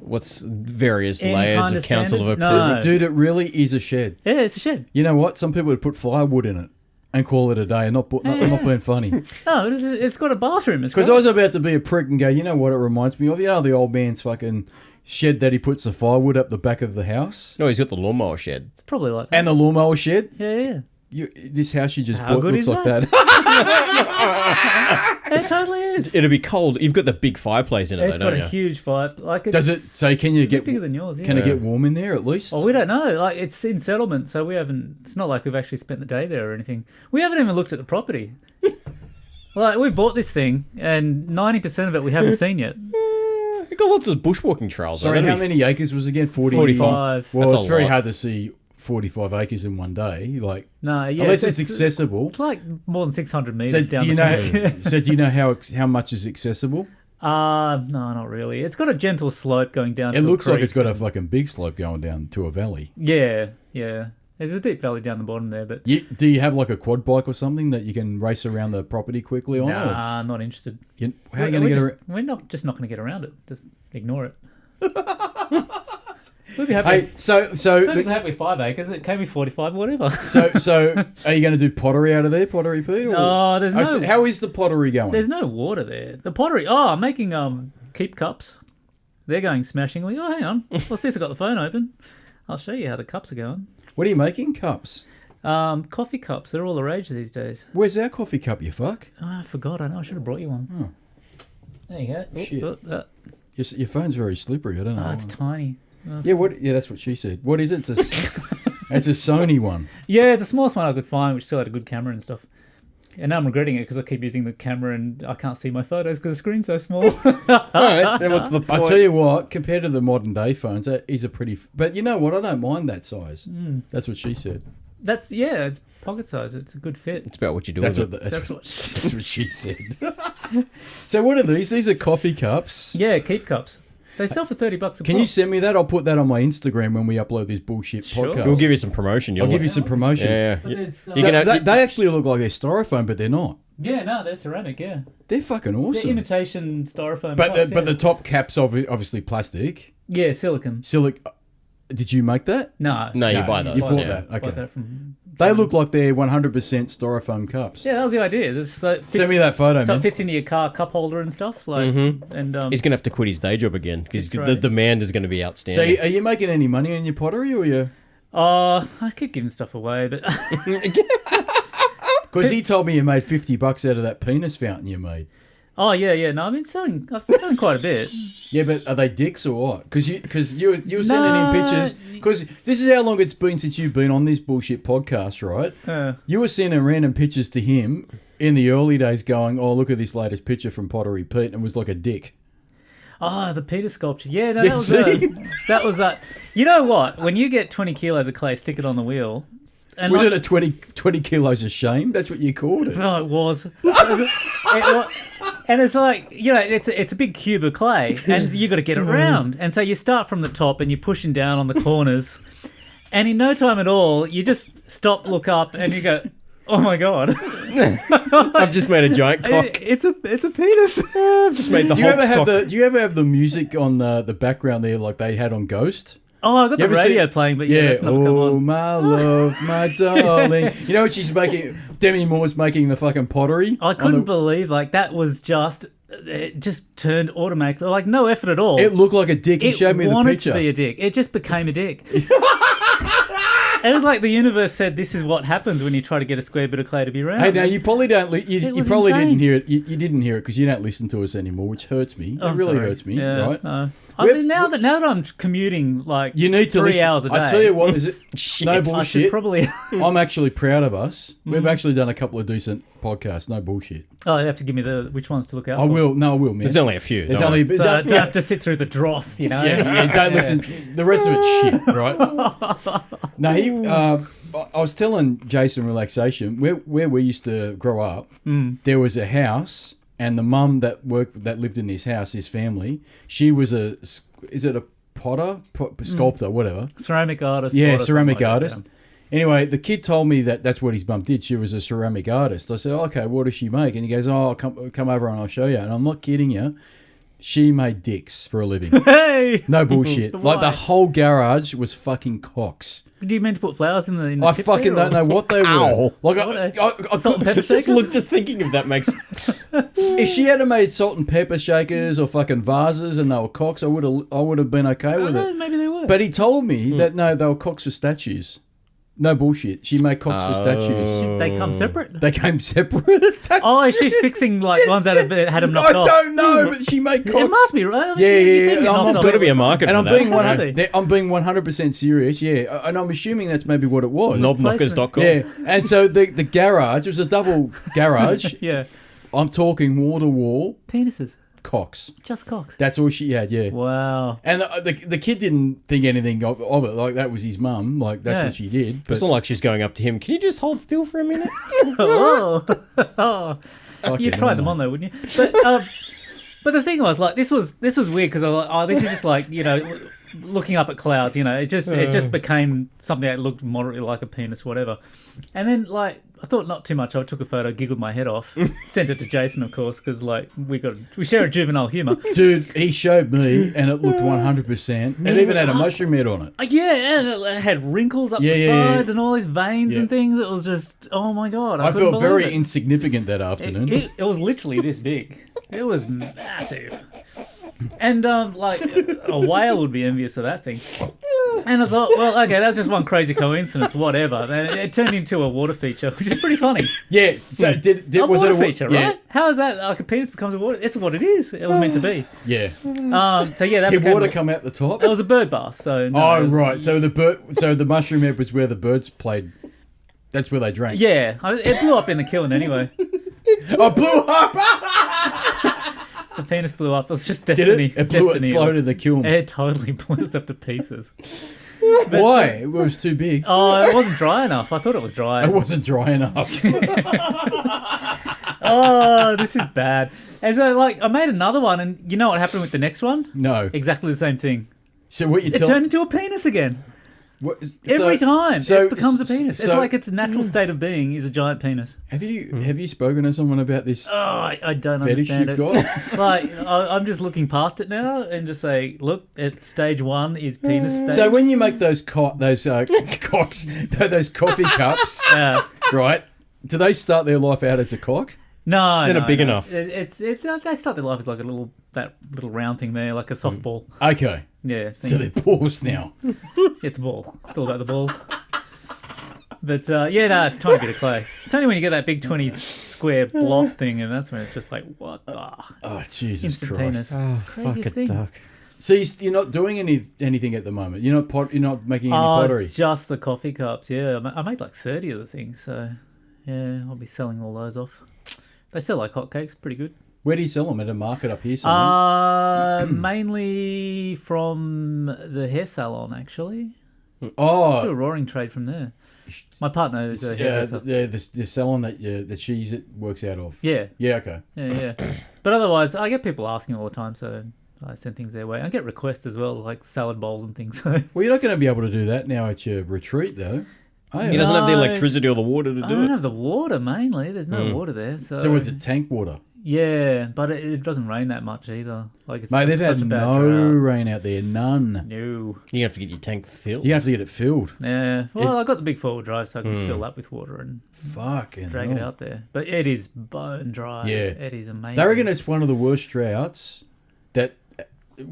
what's various Any layers kind of of council of standard? approval. No. Dude, it really is a shed. Yeah, it's a shed. You know what? Some people would put firewood in it and call it a day and not being funny. No, it's got a bathroom. It's Because I was about to be a prick and go, you know what it reminds me of? You know the old man's fucking shed that he puts the firewood up the back of the house? No, he's got the lawnmower shed. It's probably like that. And the lawnmower shed? Yeah. This house you just How bought good looks is like that? that. It totally is. It'll be cold. You've got the big fireplace in it, It's though, got don't a you? huge fire. Like it's Does it? So can you get bigger than yours? Yeah. Can it get warm in there at least? Well, we don't know. Like it's in settlement, so we haven't. It's not like we've actually spent the day there or anything. We haven't even looked at the property. Like we bought this thing, and 90% of it we haven't seen yet. You've got lots of bushwalking trails. Sorry, though. how many acres was it again? 45. Well, That's it's a very lot. hard to see 45 acres in one day. Like No, yeah, unless it's accessible. It's like more than 600 meters So down do you the know? fence. So do you know how much is accessible? No, not really. It's got a gentle slope going down. It to looks a like creek. it's got a fucking big slope going down to a valley. Yeah. There's a deep valley down the bottom there, but Do you have like a quad bike or something that you can race around the property quickly on? nah, not interested. How are you going to get around? We're not going to get around it. Just ignore it. We'd be happy. Hey, so We'd be happy with 5 acres. It can be 45, whatever. so are you going to do pottery out of there, Pottery Pete? Or? Oh, there's no. So how is the pottery going? There's no water there. The pottery. Oh, I'm making keep cups. They're going smashingly. Oh, hang on. Well, since I got the phone open, I'll show you how the cups are going. What are you making? Cups? Coffee cups. They're all the rage these days. Where's our coffee cup, you fuck? Oh, I forgot. I know. I should have brought you one. Oh. There you go. Shit. Oop. Your phone's very slippery. I don't know. Oh, it's tiny. Yeah, that's what she said. What is it? It's a Sony one. Yeah, it's the smallest one I could find, which still had a good camera and stuff. And now I'm regretting it because I keep using the camera and I can't see my photos because the screen's so small. All right, then what's the point? I tell you what, compared to the modern day phones, that is a pretty. But you know what? I don't mind that size. That's what she said. It's pocket size. It's a good fit. It's about what you do That's with what. it. That's what she said. So what are these? These are coffee cups. Yeah, keep cups. They sell for $30 a pop. Can you send me that? I'll put that on my Instagram when we upload this bullshit Sure. podcast. We'll give you some promotion. I'll give you some promotion. Yeah. But there's, So You can- they actually look like they're styrofoam, but they're not. yeah, no, they're ceramic, yeah. They're fucking They're awesome. imitation styrofoam But cups, the top cap's obviously plastic. yeah, silicon. Did you make that? No. No, you buy those. You bought yeah. that. Bought Okay. that from... They look like they're 100% styrofoam cups. Yeah, that was the idea. Send me that photo, So man. it fits into your car cup holder and stuff. Like, and He's going to have to quit his day job again because That's the right. demand is going to be So outstanding. are you making any money on your pottery, or you? I keep giving stuff away, but Because he told me you made $50 out of that penis fountain you made. oh yeah. No, I've selling quite a bit. Yeah, but are they dicks or what? Because you were sending No. in pictures. Because this is how long it's been since you've been on this bullshit podcast, right? You were sending random pictures to him in the early days, going, "Oh, look at this latest picture from Pottery Pete," and it was like a dick. Oh, the Peter sculpture. Yeah, no, Yeah, that was you know what? When you get 20 kilos of clay, stick it on the wheel. And Was it a 20 kilos of shame? That's what you called it. Oh, it was. And it's like, you know, it's a big cube of clay, and you got to get it round. And so you start from the top, and you're pushing down on the corners, and in no time at all, you just stop, look up, and you go, "Oh my god, I've just made a giant cock. it's a penis." I've just made the Do you Hulk's cock. do you ever have the music on the background there like they had on Ghost? Oh, I got You the ever radio seen- playing, but yeah, that's not come oh on. my love, my darling. You know what she's making? Demi Moore's making the fucking pottery. I couldn't believe that was just. It just turned automatically, like no effort at all. It looked like a dick. He showed me the wanted picture. to be a dick. It just became a dick. It was like the universe said, "This is what happens when you try to get a square bit of clay to be round." Hey, now you probably don't. You was probably insane. didn't hear it. You didn't hear it because you don't listen to us anymore, which hurts me. Oh, It really sorry. hurts me, Yeah, right? I We're- mean, now that I'm commuting like You need to 3 listen. hours a day, I tell you what, is it no I should bullshit? probably. I'm actually proud of us. We've Mm-hmm. actually done a couple of decent podcasts. No bullshit. Oh, you have to give me which ones to look out I for. will. No, I will, man. There's only a few. There's don't only. worry. So I don't have to sit through the dross, you know. Yeah, don't listen. The rest of it's shit, right? No, I was telling Jason Relaxation where we used to grow up. There was a house, and the mum that lived in this house, his family. She was is it a potter, sculptor, whatever. Ceramic artist. Yeah, potter, ceramic something like artist. that, Anyway, the kid told me that's what his mum did. She was a ceramic artist. I said, okay, what does she make? And he goes, oh, come over and I'll show you. And I'm not kidding you. She made dicks for a living. yeah. Hey, No bullshit. Like the Why? whole garage was fucking cocks. do you mean to put flowers in the I tip fucking there, don't or- know what they were. Ow. Like I Salt and pepper Just shakers? just thinking of that makes. if she had made salt and pepper shakers or fucking vases and they were cocks, I would have been okay with Oh, it. maybe they were. But he told me that no, they were cocks for statues. No bullshit. She made cocks for statues. They come separate. They came separate. Oh, is she fixing like ones that had them I knocked off? don't know, but she made cocks. It must be right. Yeah, You yeah, said yeah. you knocked There's off. gotta be a market And for I'm that. being Exactly. I'm being 100% serious. Yeah, and I'm assuming that's maybe what it was. Knobknockers.com. Yeah, and so the garage, it was a double garage. Yeah, I'm talking wall to wall penises, cocks. just cocks. That's all she had. Yeah. Wow. And the kid didn't think anything of it. Like that was his mum. Like that's Yeah. what she did. It's not like she's going up to him. Can you just hold still for a minute? Oh, oh. Fucking You'd try hell, them mate. on though, wouldn't you? But the thing was, like, this was weird because I was like, oh, this is just like, you know, looking up at clouds. You know, it just became something that looked moderately like a penis, whatever. And then like I thought not too much. I took a photo, giggled my head off, sent it to Jason, of course, because like we share a juvenile humour. Dude, he showed me, and it looked 100%. It even had a mushroom head on it. Yeah, and it had wrinkles up Yeah, the yeah, yeah. sides and all these veins Yeah. and things. It was just, oh my god! I couldn't felt believe very it. insignificant that afternoon. It was literally this big. It was massive. And like a whale would be envious of that thing. And I thought, well, okay, that's just one crazy coincidence, whatever. And it turned into a water feature, which is pretty funny. Yeah. So was water it a feature, yeah. right? How is that? Like a penis becomes a water? It's what it is. It was meant to be. Yeah. So yeah, that Did became, water come out the top? It was a bird bath. So no, Oh it was- right. So the mushroom head was where the birds played. That's where they drank. Yeah, it blew up in the kiln anyway. Oh, blew up! The penis blew up. It was just Did destiny. it? It blew it Destiny. slowed in the kiln. It totally blew us up to pieces. Why? It was too big. Oh, it wasn't dry enough. I thought it was dry. It wasn't dry enough. Oh, this is bad. And so, like, I made another one, and you know what happened with the next one? No. Exactly the same thing. So what you It turned into a penis again. Every time it becomes a penis. It's like its natural state of being is a giant penis. Have you spoken to someone about this Oh, I don't fetish understand you've it. got? Like, I'm just looking past it now and just say, look, at stage 1 is penis stage. So when you make those those coffee cups, right? Do they start their life out as a cock? No, They're no, not big no. enough. They start their life as like that little round thing there, like a softball. Okay. Yeah. So they're balls now. It's a ball. It's all about the balls. But yeah, no, it's a tiny bit of clay. It's only when you get that big 20 square block thing, and that's when it's just like, what the? Oh, Jesus Instant Christ. penis. Oh, Craziest fuck a thing. duck. So you're not doing anything at the moment? You're not making any pottery? Just the coffee cups, yeah. I made like 30 of the things, so yeah, I'll be selling all those off. They sell like hotcakes, pretty good. Where do you sell them? At a market up here somewhere? Mainly from the hair salon, actually. Do a Oh, roaring trade from there. My partner is a hairdresser. the salon that she works out of. Yeah, Yeah, okay. yeah. But otherwise, I get people asking all the time, so I send things their way. I get requests as well, like salad bowls and things. So Well, you're not going to be able to do that now at your retreat, though. Oh, He yeah. doesn't have the No. electricity or the water to I do don't it. have the water mainly. There's no water there, so So was it tank water? yeah, but it doesn't rain that much either. Like it's Mate, they've such had a bad no drought. rain out there. None. No. You have to get your tank filled. You have to get it filled. Yeah. Well, I got the big 4-wheel drive, so I can fill that with water and Fucking drag hell. it out there. But it is bone dry. Yeah. It is amazing. They reckon it's one of the worst droughts that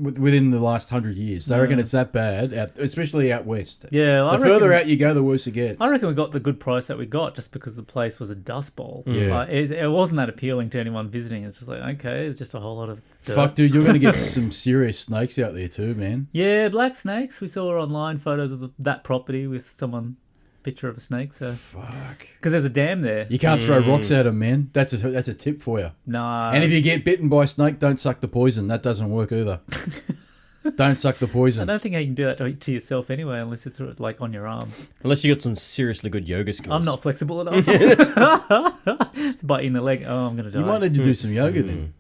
within the last 100 years. They reckon it's that bad, especially out west. Yeah, I The further out you go, the worse it gets. I reckon we got the good price that we got just because the place was a dust bowl. Yeah. Like, it wasn't that appealing to anyone visiting. It's just like, okay, it's just a whole lot of dirt. Fuck, dude, you're going to get some serious snakes out there too, man. Yeah, black snakes. We saw online photos of that property with someone picture of a snake. So Fuck. because there's a dam there. You can't throw rocks at them, man. That's a tip for you. Nah. And if you get bitten by a snake, don't suck the poison. That doesn't work either. Don't suck the I poison. don't think you can do that to yourself anyway, unless it's sort of like on your arm. Unless you got some seriously good yoga skills. I'm not flexible enough. To bite you in the leg. Oh, I'm going to die. You might need to do some yoga then.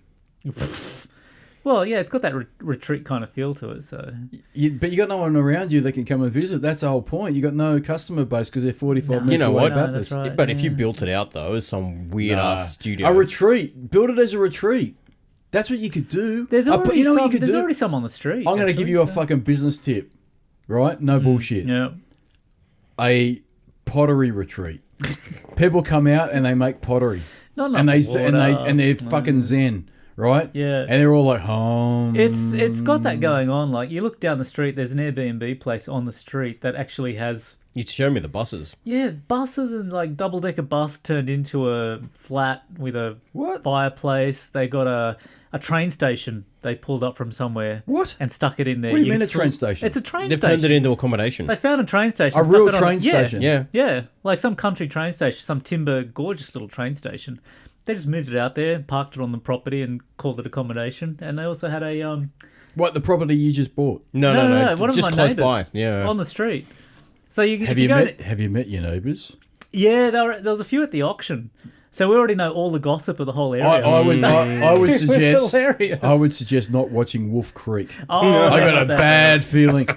Well, yeah, it's got that retreat kind of feel to it. So But you got no one around you that can come and visit. That's the whole point. You got no customer base because they're 45 minutes You know away what? Bathurst. No, that's right. But if you built it out though, as some weird ass studio, A retreat. Build it as a retreat. That's what you could do. there's already you know what some. you could There's do? already some on the street. I'm going to give actually, you a so- fucking business tip. Right? No bullshit. Yeah. A pottery retreat. People come out and they make pottery. Not And enough water. they're fucking zen, right? Yeah. And they're all like, home. It's got that going on. Like you look down the street, there's an Airbnb place on the street that actually has you'd show me the buses. buses and like double decker bus turned into a flat with a What? fireplace. They got a train station they pulled up from somewhere What? and stuck it in there. What do you can mean a train station? It's a train They've station. turned it into accommodation. They found a train station. A stuck real it on train it. station? Yeah. Yeah, like some country train station, some timber, gorgeous little train station. They just moved it out there, parked it on the property, and called it accommodation. And they also had a What, the property you just bought? No. one of Just my close neighbours by. Yeah. on the street. So you Have if you go met your neighbours? Yeah, there was a few at the auction. So we already know all the gossip of the whole area. I would was suggest hilarious. I would suggest not watching Wolf Creek. Oh, I got a bad feeling.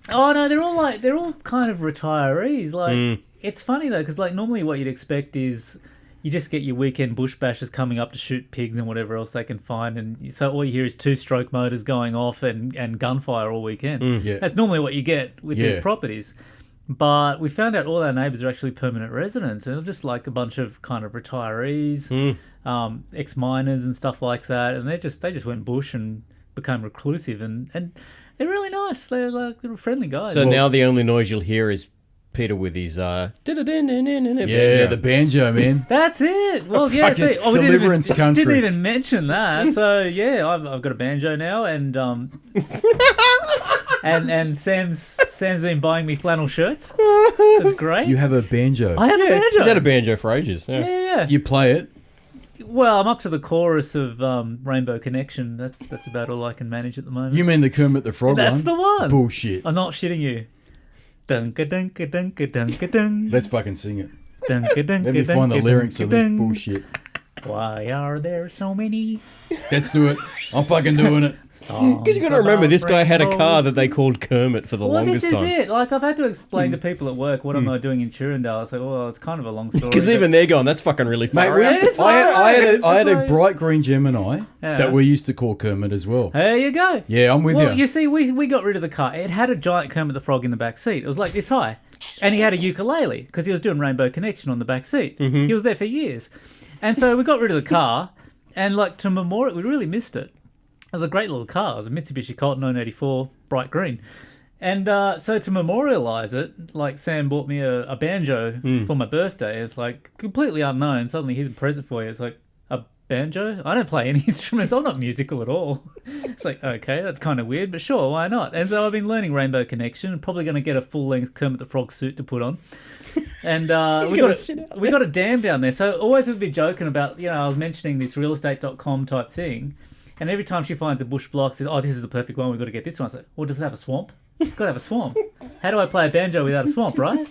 Oh no, they're all kind of retirees. Like it's funny though, because like normally what you'd expect is you just get your weekend bush bashers coming up to shoot pigs and whatever else they can find, and so all you hear is 2-stroke motors going off and gunfire all weekend. Yeah. That's normally what you get with Yeah. these properties. But we found out all our neighbours are actually permanent residents, and they're just like a bunch of kind of retirees, ex-miners and stuff like that, and they just went bush and became reclusive, and They're really nice. They're like little friendly guys. So now the only noise you'll hear is Peter with his Yeah, the banjo, man. That's it. Well, yeah. So, Fucking Deliverance Country. Didn't even mention that. So yeah, I've got a banjo now, and and Sam's been buying me flannel shirts. That's great. You have a banjo. I have a banjo. He's had a banjo for ages. Yeah. You play it. Well, I'm up to the chorus of Rainbow Connection. That's about all I can manage at the moment. You mean the Kermit the Frog That's the one. Bullshit. I'm not shitting you. Dunka dunka dunka dunka dung. Let's fucking sing it. Dunka dunka Let me find the dunka lyrics dunka of this dung. bullshit. Why are there so many? Let's do it. I'm fucking doing it. Because you got to remember, this guy had a car that they called Kermit for the longest time. Well, this is it. Like, I've had to explain to people at work what am I doing in Turandale. It's like, well, it's kind of a long story. Because even they're going, that's fucking really far out. I had a bright green Gemini that we used to call Kermit as well. There you go. Yeah, I'm with Well, you. you see, we got rid of the car. It had a giant Kermit the Frog in the back seat. It was like this high. And he had a ukulele because he was doing Rainbow Connection on the back seat. He was there for years. And so we got rid of the car. And like to memorial, we really missed it. It was a great little car. It was a Mitsubishi Colt 984, bright green. And so to memorialise it, like Sam bought me a banjo for my birthday. It's like completely unknown. Suddenly here's a present for you. It's like, a banjo? I don't play any instruments. I'm not musical at all. It's like, okay, that's kind of weird, but sure, why not? And so I've been learning Rainbow Connection. I'm probably going to get a full-length Kermit the Frog suit to put on. And we got a dam down there. So always we'd be joking about, I was mentioning this realestate.com type thing. And every time she finds a bush block, says, "Oh, this is the perfect one. We've got to get this one." I say, "Well, does it have a swamp? It's got to have a swamp. How do I play a banjo without a swamp, right?"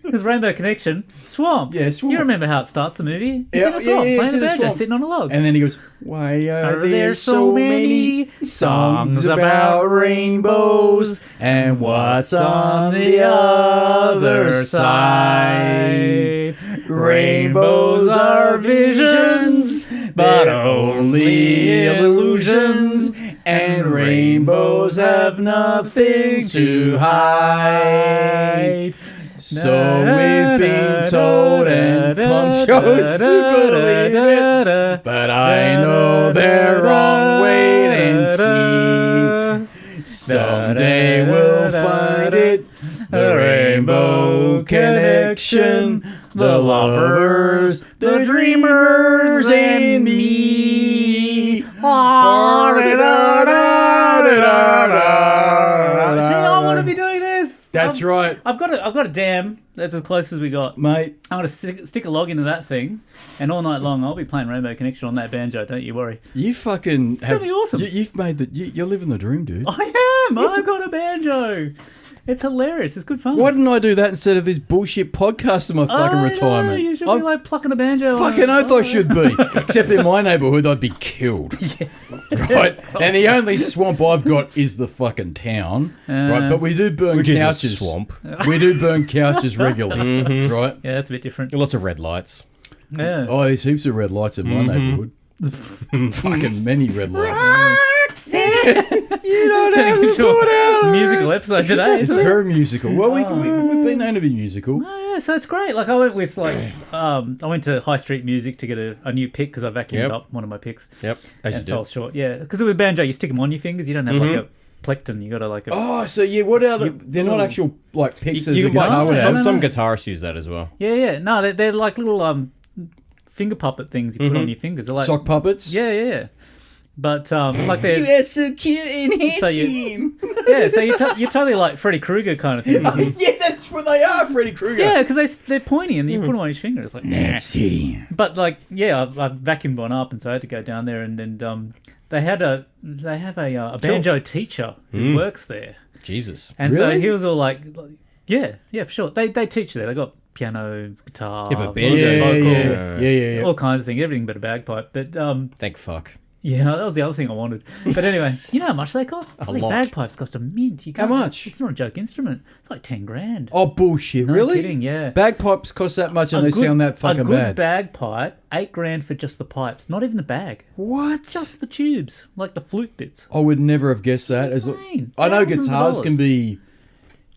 Because Rainbow Connection, swamp. Yeah, swamp. You remember how it starts the movie? It's in a swamp, playing a banjo, sitting on a log. And then he goes, "Why are there so many songs about rainbows? And what's on the other side? Rainbows are visions, but only illusions. And rainbows have nothing to hide." So we've been told, and Plum chose to believe it. But I know they're wrong. Wait and see. Someday we'll find it. The Rainbow Connection. The lovers, the dreamers, and me. See, I want to be doing this. That's right. I've got a dam. That's as close as we got, mate. I'm gonna stick a log into that thing, and all night long I'll be playing Rainbow Connection on that banjo. Don't you worry. You fucking it's gonna be awesome. You've made you're living the dream, dude. I am. I've got a banjo. It's hilarious. It's good fun. Why didn't I do that instead of this bullshit podcast in my fucking retirement? You should be like plucking a banjo. Fucking oath I should be. Except in my neighbourhood, I'd be killed. Yeah. Right? And the only swamp I've got is the fucking town. Right? But we do burn couches. Is a swamp. We do burn couches regularly. Right? Yeah, that's a bit different. Lots of red lights. Yeah. Oh, there's heaps of red lights in my neighbourhood. Fucking many red lights. You don't have to put out musical episode today. It's very musical. Well, we've been known to be musical. Oh, yeah, so it's great. Like I went with I went to High Street Music to get a new pick because I vacuumed up one of my picks. Yep, as you and do. so I was short. Yeah, because with banjo you stick them on your fingers. You don't have like a plecton. You got to like a. Oh, so yeah. What are they're not actual like picks as a You can guitar buy, would have. some guitarists use that as well. Yeah. No, they're like little finger puppet things you put on your fingers. They're like Sock puppets. Yeah. But like they're You are so cute and handsome. so you're totally like Freddy Krueger kind of thing. Yeah, that's what they are, Freddy Krueger. Yeah, because they're pointy and you put them on his finger. It's like Nancy. But like, yeah, I vacuumed one up, and so I had to go down there, and they have a banjo teacher who works there. Jesus. And Really? so he was all like, yeah, for sure. They teach there. They got piano, guitar, Yeah, but banjo, vocal, Yeah. all kinds of things, everything but a bagpipe. But Thank fuck. yeah, that was the other thing I wanted. But anyway, you know how much they cost? A I think lot. bagpipes cost a mint. You can't, How much? It's not a joke instrument. It's like 10 grand. Oh, bullshit. No Really? kidding, yeah. Bagpipes cost that much and they sound that fucking A good bad. bagpipe, 8 grand for just the pipes. Not even the bag. What? Just the tubes, like the flute bits. I would never have guessed that. Insane. I know Thousands of guitars dollars. can be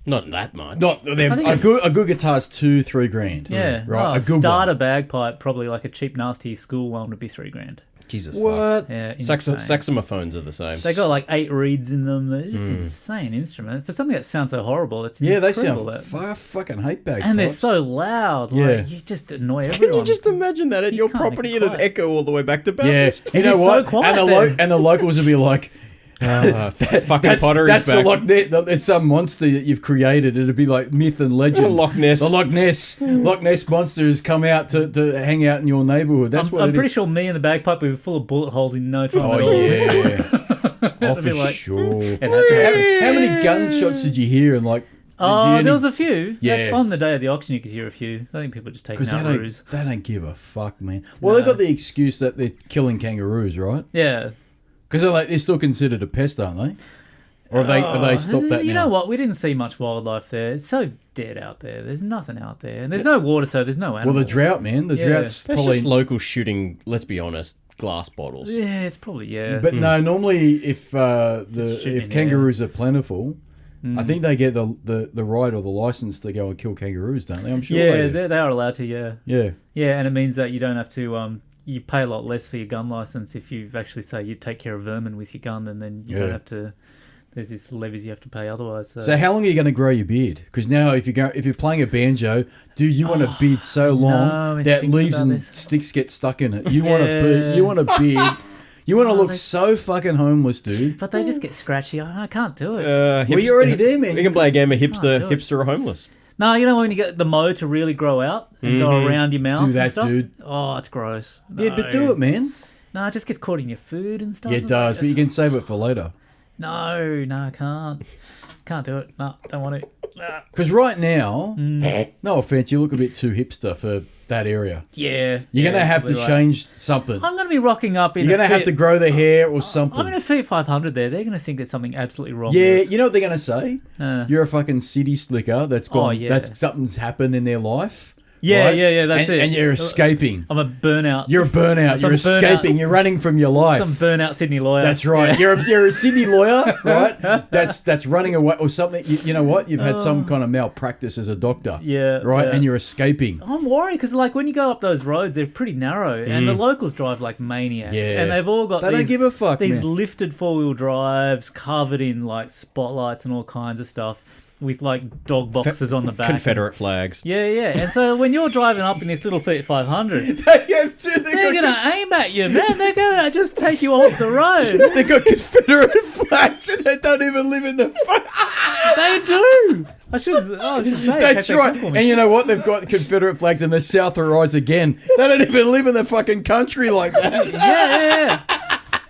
Not that much. not. I They're, think a it's- good guitar's 2-3 grand. Yeah. Right. Oh, a good starter one. bagpipe, probably like a cheap, nasty school one would be 3 grand. Jesus What? fuck. Yeah, insane. Saxophones are the same. They got like 8 reeds in them. They're just insane instrument. For something that sounds so horrible, it's Yeah, they incredible sound that- fucking hate bagpipes. and they're so loud. Yeah. Like, you just annoy everyone. Can you just imagine that at your can't make property it and an quiet. echo all the way back to Yeah, Bathurst? you It know is so what? quiet And the locals will be like, Fucking Pottery's that's back. the Loch Ness. It's some monster that you've created. It'd be like myth and legend. Loch Ness. The Loch Ness monster has come out to hang out in your neighbourhood. That's what I'm it pretty is. sure me and the bagpipe were full of bullet holes in no time Oh at all. yeah. Oh, It'd be for like- sure. And that's How many gunshots did you hear? And like, Oh, there was a few. Yeah. Like, on the day of the auction, you could hear a few. I think people are just taking because out roos. they don't give a fuck, man. Well, No. they got the excuse that they're killing kangaroos, right? Yeah. Because they're still considered a pest, aren't they? Or have they stopped that now? You know what? We didn't see much wildlife there. It's so dead out there. There's nothing out there. And there's no water, so there's no Well, animals. the drought, man. The Yeah. drought's That's probably. just locals shooting, let's be honest, glass bottles. Yeah, it's probably, yeah. But no, normally if Shooting, if kangaroos are plentiful, I think they get the right or the license to go and kill kangaroos, don't they? I'm sure yeah, they do. they are allowed to, yeah. Yeah. Yeah, and it means that you don't have to... you pay a lot less for your gun license if you actually say you take care of vermin with your gun, and then you don't have to... There's this levies you have to pay otherwise. So how long are you going to grow your beard? Because now if you're playing a banjo, do you want a beard so long I that think leaves about and this. sticks get stuck in it? You want a beard. You want to look so fucking homeless, dude. But they just get scratchy. I can't do it. Well, you're already there, man. You can play a game of Can't do it. hipster or homeless. No, you know when you get the mow to really grow out and go around your mouth Do that, and stuff? dude. Oh, it's gross. No. Yeah, but do it, man. No, it just gets caught in your food and stuff. Yeah, it does, but you can save it for later. No, I can't. Can't do it. No, don't want it. Because right now, no offense, you look a bit too hipster for that area. Yeah. You're yeah, going to have to probably right. change something. I'm going to be rocking up in You're going to have Fiat- to grow the hair or I'm something. in a Fiat 500 there. They're going to think there's something absolutely wrong Yeah, with us. you know what they're going to say? Uh, You're a fucking city slicker that's gone. yeah. That's something's happened in their life. Yeah, right? yeah, that's and, it. And you're escaping. I'm a burnout. You're a burnout. Some You're escaping. burnout- You're running from your life. Some burnout Sydney lawyer. That's right. Yeah. You're a Sydney lawyer, right? That's running away or something. You know what? You've had some kind of malpractice as a doctor. Yeah, Right, yeah. and you're escaping. I'm worried because, like, when you go up those roads, they're pretty narrow, and the locals drive like maniacs. Yeah. And they've all got They don't give a fuck, these man. lifted four-wheel drives covered in, like, spotlights and all kinds of stuff with, like, dog boxes on the back. Confederate flags. Yeah. And so when you're driving up in this little Fiat 500, They have to. they're going to aim at you, man. They're going to just take you off the road. They got Confederate flags and they don't even live in the. They do. I should say. That's they right. come for me. And you know what? They've got Confederate flags and the South will rise again. They don't even live in the fucking country like that. Yeah.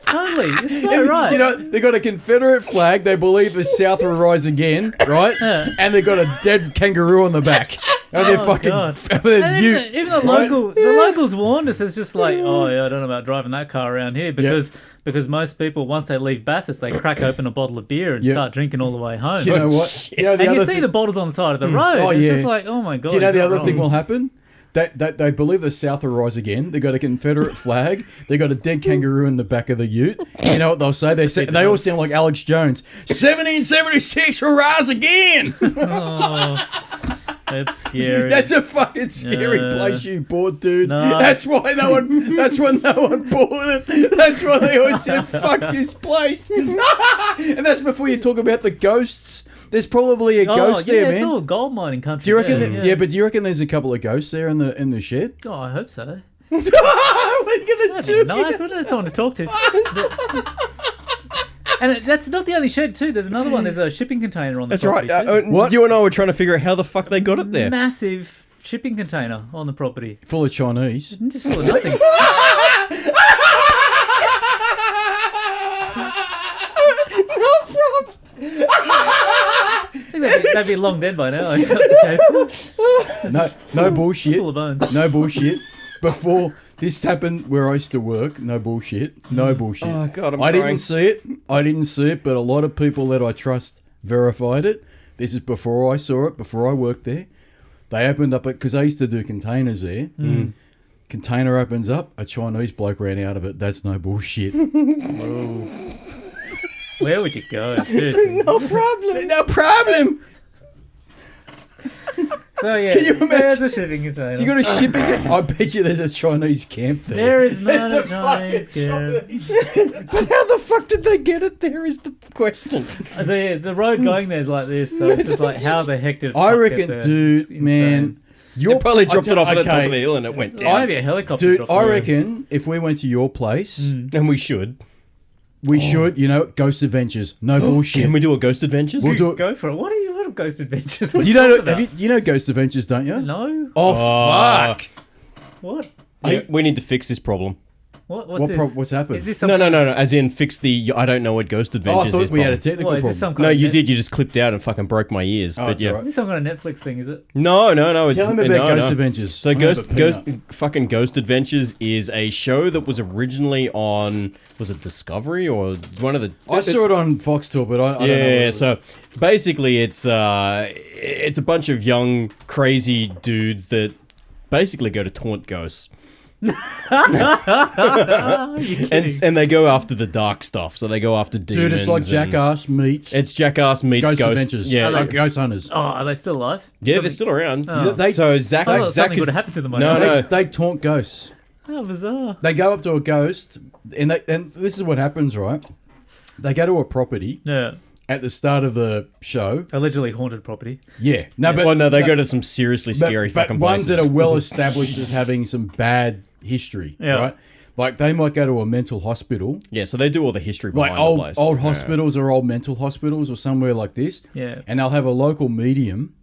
Totally. You're so right. You know, they got a Confederate flag. They believe the South will rise again, right? And they got a dead kangaroo on the back. And they're fucking. God. They're And ute, even the right? locals warned us. It's just like, oh yeah, I don't know about driving that car around here because most people once they leave Bathurst, they crack open a bottle of beer and Yep. start drinking all the way home. Do you know what? You know, the and you other see thing- the bottles on the side of the road. Oh, It's yeah. just like, oh my god. Do you know is the that other thing wrong? will happen? They believe the South will rise again. They got a Confederate flag. They got a dead kangaroo in the back of the ute. You know what they'll say? They all sound like Alex Jones. 1776 will rise again. That's scary. That's a fucking scary Yeah. place you bought, dude. No. That's why no one. That's why no one bought it. That's why they always said fuck this place. And that's before you talk about the ghosts. There's probably a ghost yeah, there, it's man. all gold mining country. Do you reckon? there, Yeah, but do you reckon there's a couple of ghosts there in the shed? Oh, I hope so. What are you gonna That'd do? be nice. We'd have someone to talk to. And that's not the only shed too. There's another one. There's a shipping container on the That's right. property. too. What? You and I were trying to figure out how the fuck they got it there. Massive shipping container on the property. Full of Chinese. Just full of nothing. I think they'd be long dead by now. If that's the case. No bullshit. Full of bones. No bullshit. Before this happened where I used to work, no bullshit. No bullshit. Oh, God, I'm I crying. didn't see it, but a lot of people that I trust verified it. This is before I saw it, before I worked there. They opened up it, because I used to do containers there. Container opens up, a Chinese bloke ran out of it. That's no bullshit. Where would you go? Seriously. No problem. So yeah, Can you imagine? there's a shipping container. So you got a shipping. I bet you there's a Chinese camp there. There is not There's a Chinese camp. But how the fuck did they get it there is the question. The road going there is like this, so it's just like, how the heck did it I fuck reckon, get there? dude, It's man. insane. They probably dropped it off at the top okay. of the hill and it went down. Maybe a helicopter. Dude, dropped I it. reckon if we went to your place, And we should. we should, Ghost Adventures. No bullshit. Can we do a Ghost Adventures? We'll do it. Go for it. What are Ghost Adventures? What You are know, talking about? you know Ghost Adventures, don't you? No. Oh, Oh. fuck. What? Yeah, we need to fix this problem. What's this? What's happened? Is this some? No. As in, fix the I don't know what Ghost Oh, I Adventures thought is. we had a problem. technical What is problem. this? Some kind No, of you net- did. You just clipped out and fucking broke my ears. Oh, but it's yeah. alright. Is this some kind of Netflix thing? Is it? No. It's Tell him about no, Ghost no. Adventures. So I remember Ghost Adventures is a show that was originally on, was it Discovery or one of the? I saw it on Foxtel, but I don't know. Yeah. So basically, it's a bunch of young crazy dudes that basically go to taunt ghosts. Are you kidding? And they go after the dark stuff. So they go after demons. Dude, it's like and- Jackass meets It's Jackass meets Ghost Ghost Adventures. Yeah, Ghost Hunters. Oh, are they still alive? yeah, they're still around. They, So Zach, I thought Zach something is would have happened to them. No, I no. know. they taunt ghosts. How bizarre. They go up to a ghost, and this is what happens, right? They go to a property Yeah. at the start of the show. Allegedly haunted property. Yeah. No, but Well, no, they go to some seriously scary but fucking ones places. that are well established as having some bad history, Yeah. right? Like they might go to a mental hospital, Yeah, so they do all the history like behind the place. old Yeah. hospitals or old mental hospitals or somewhere like this. Yeah. And they'll have a local medium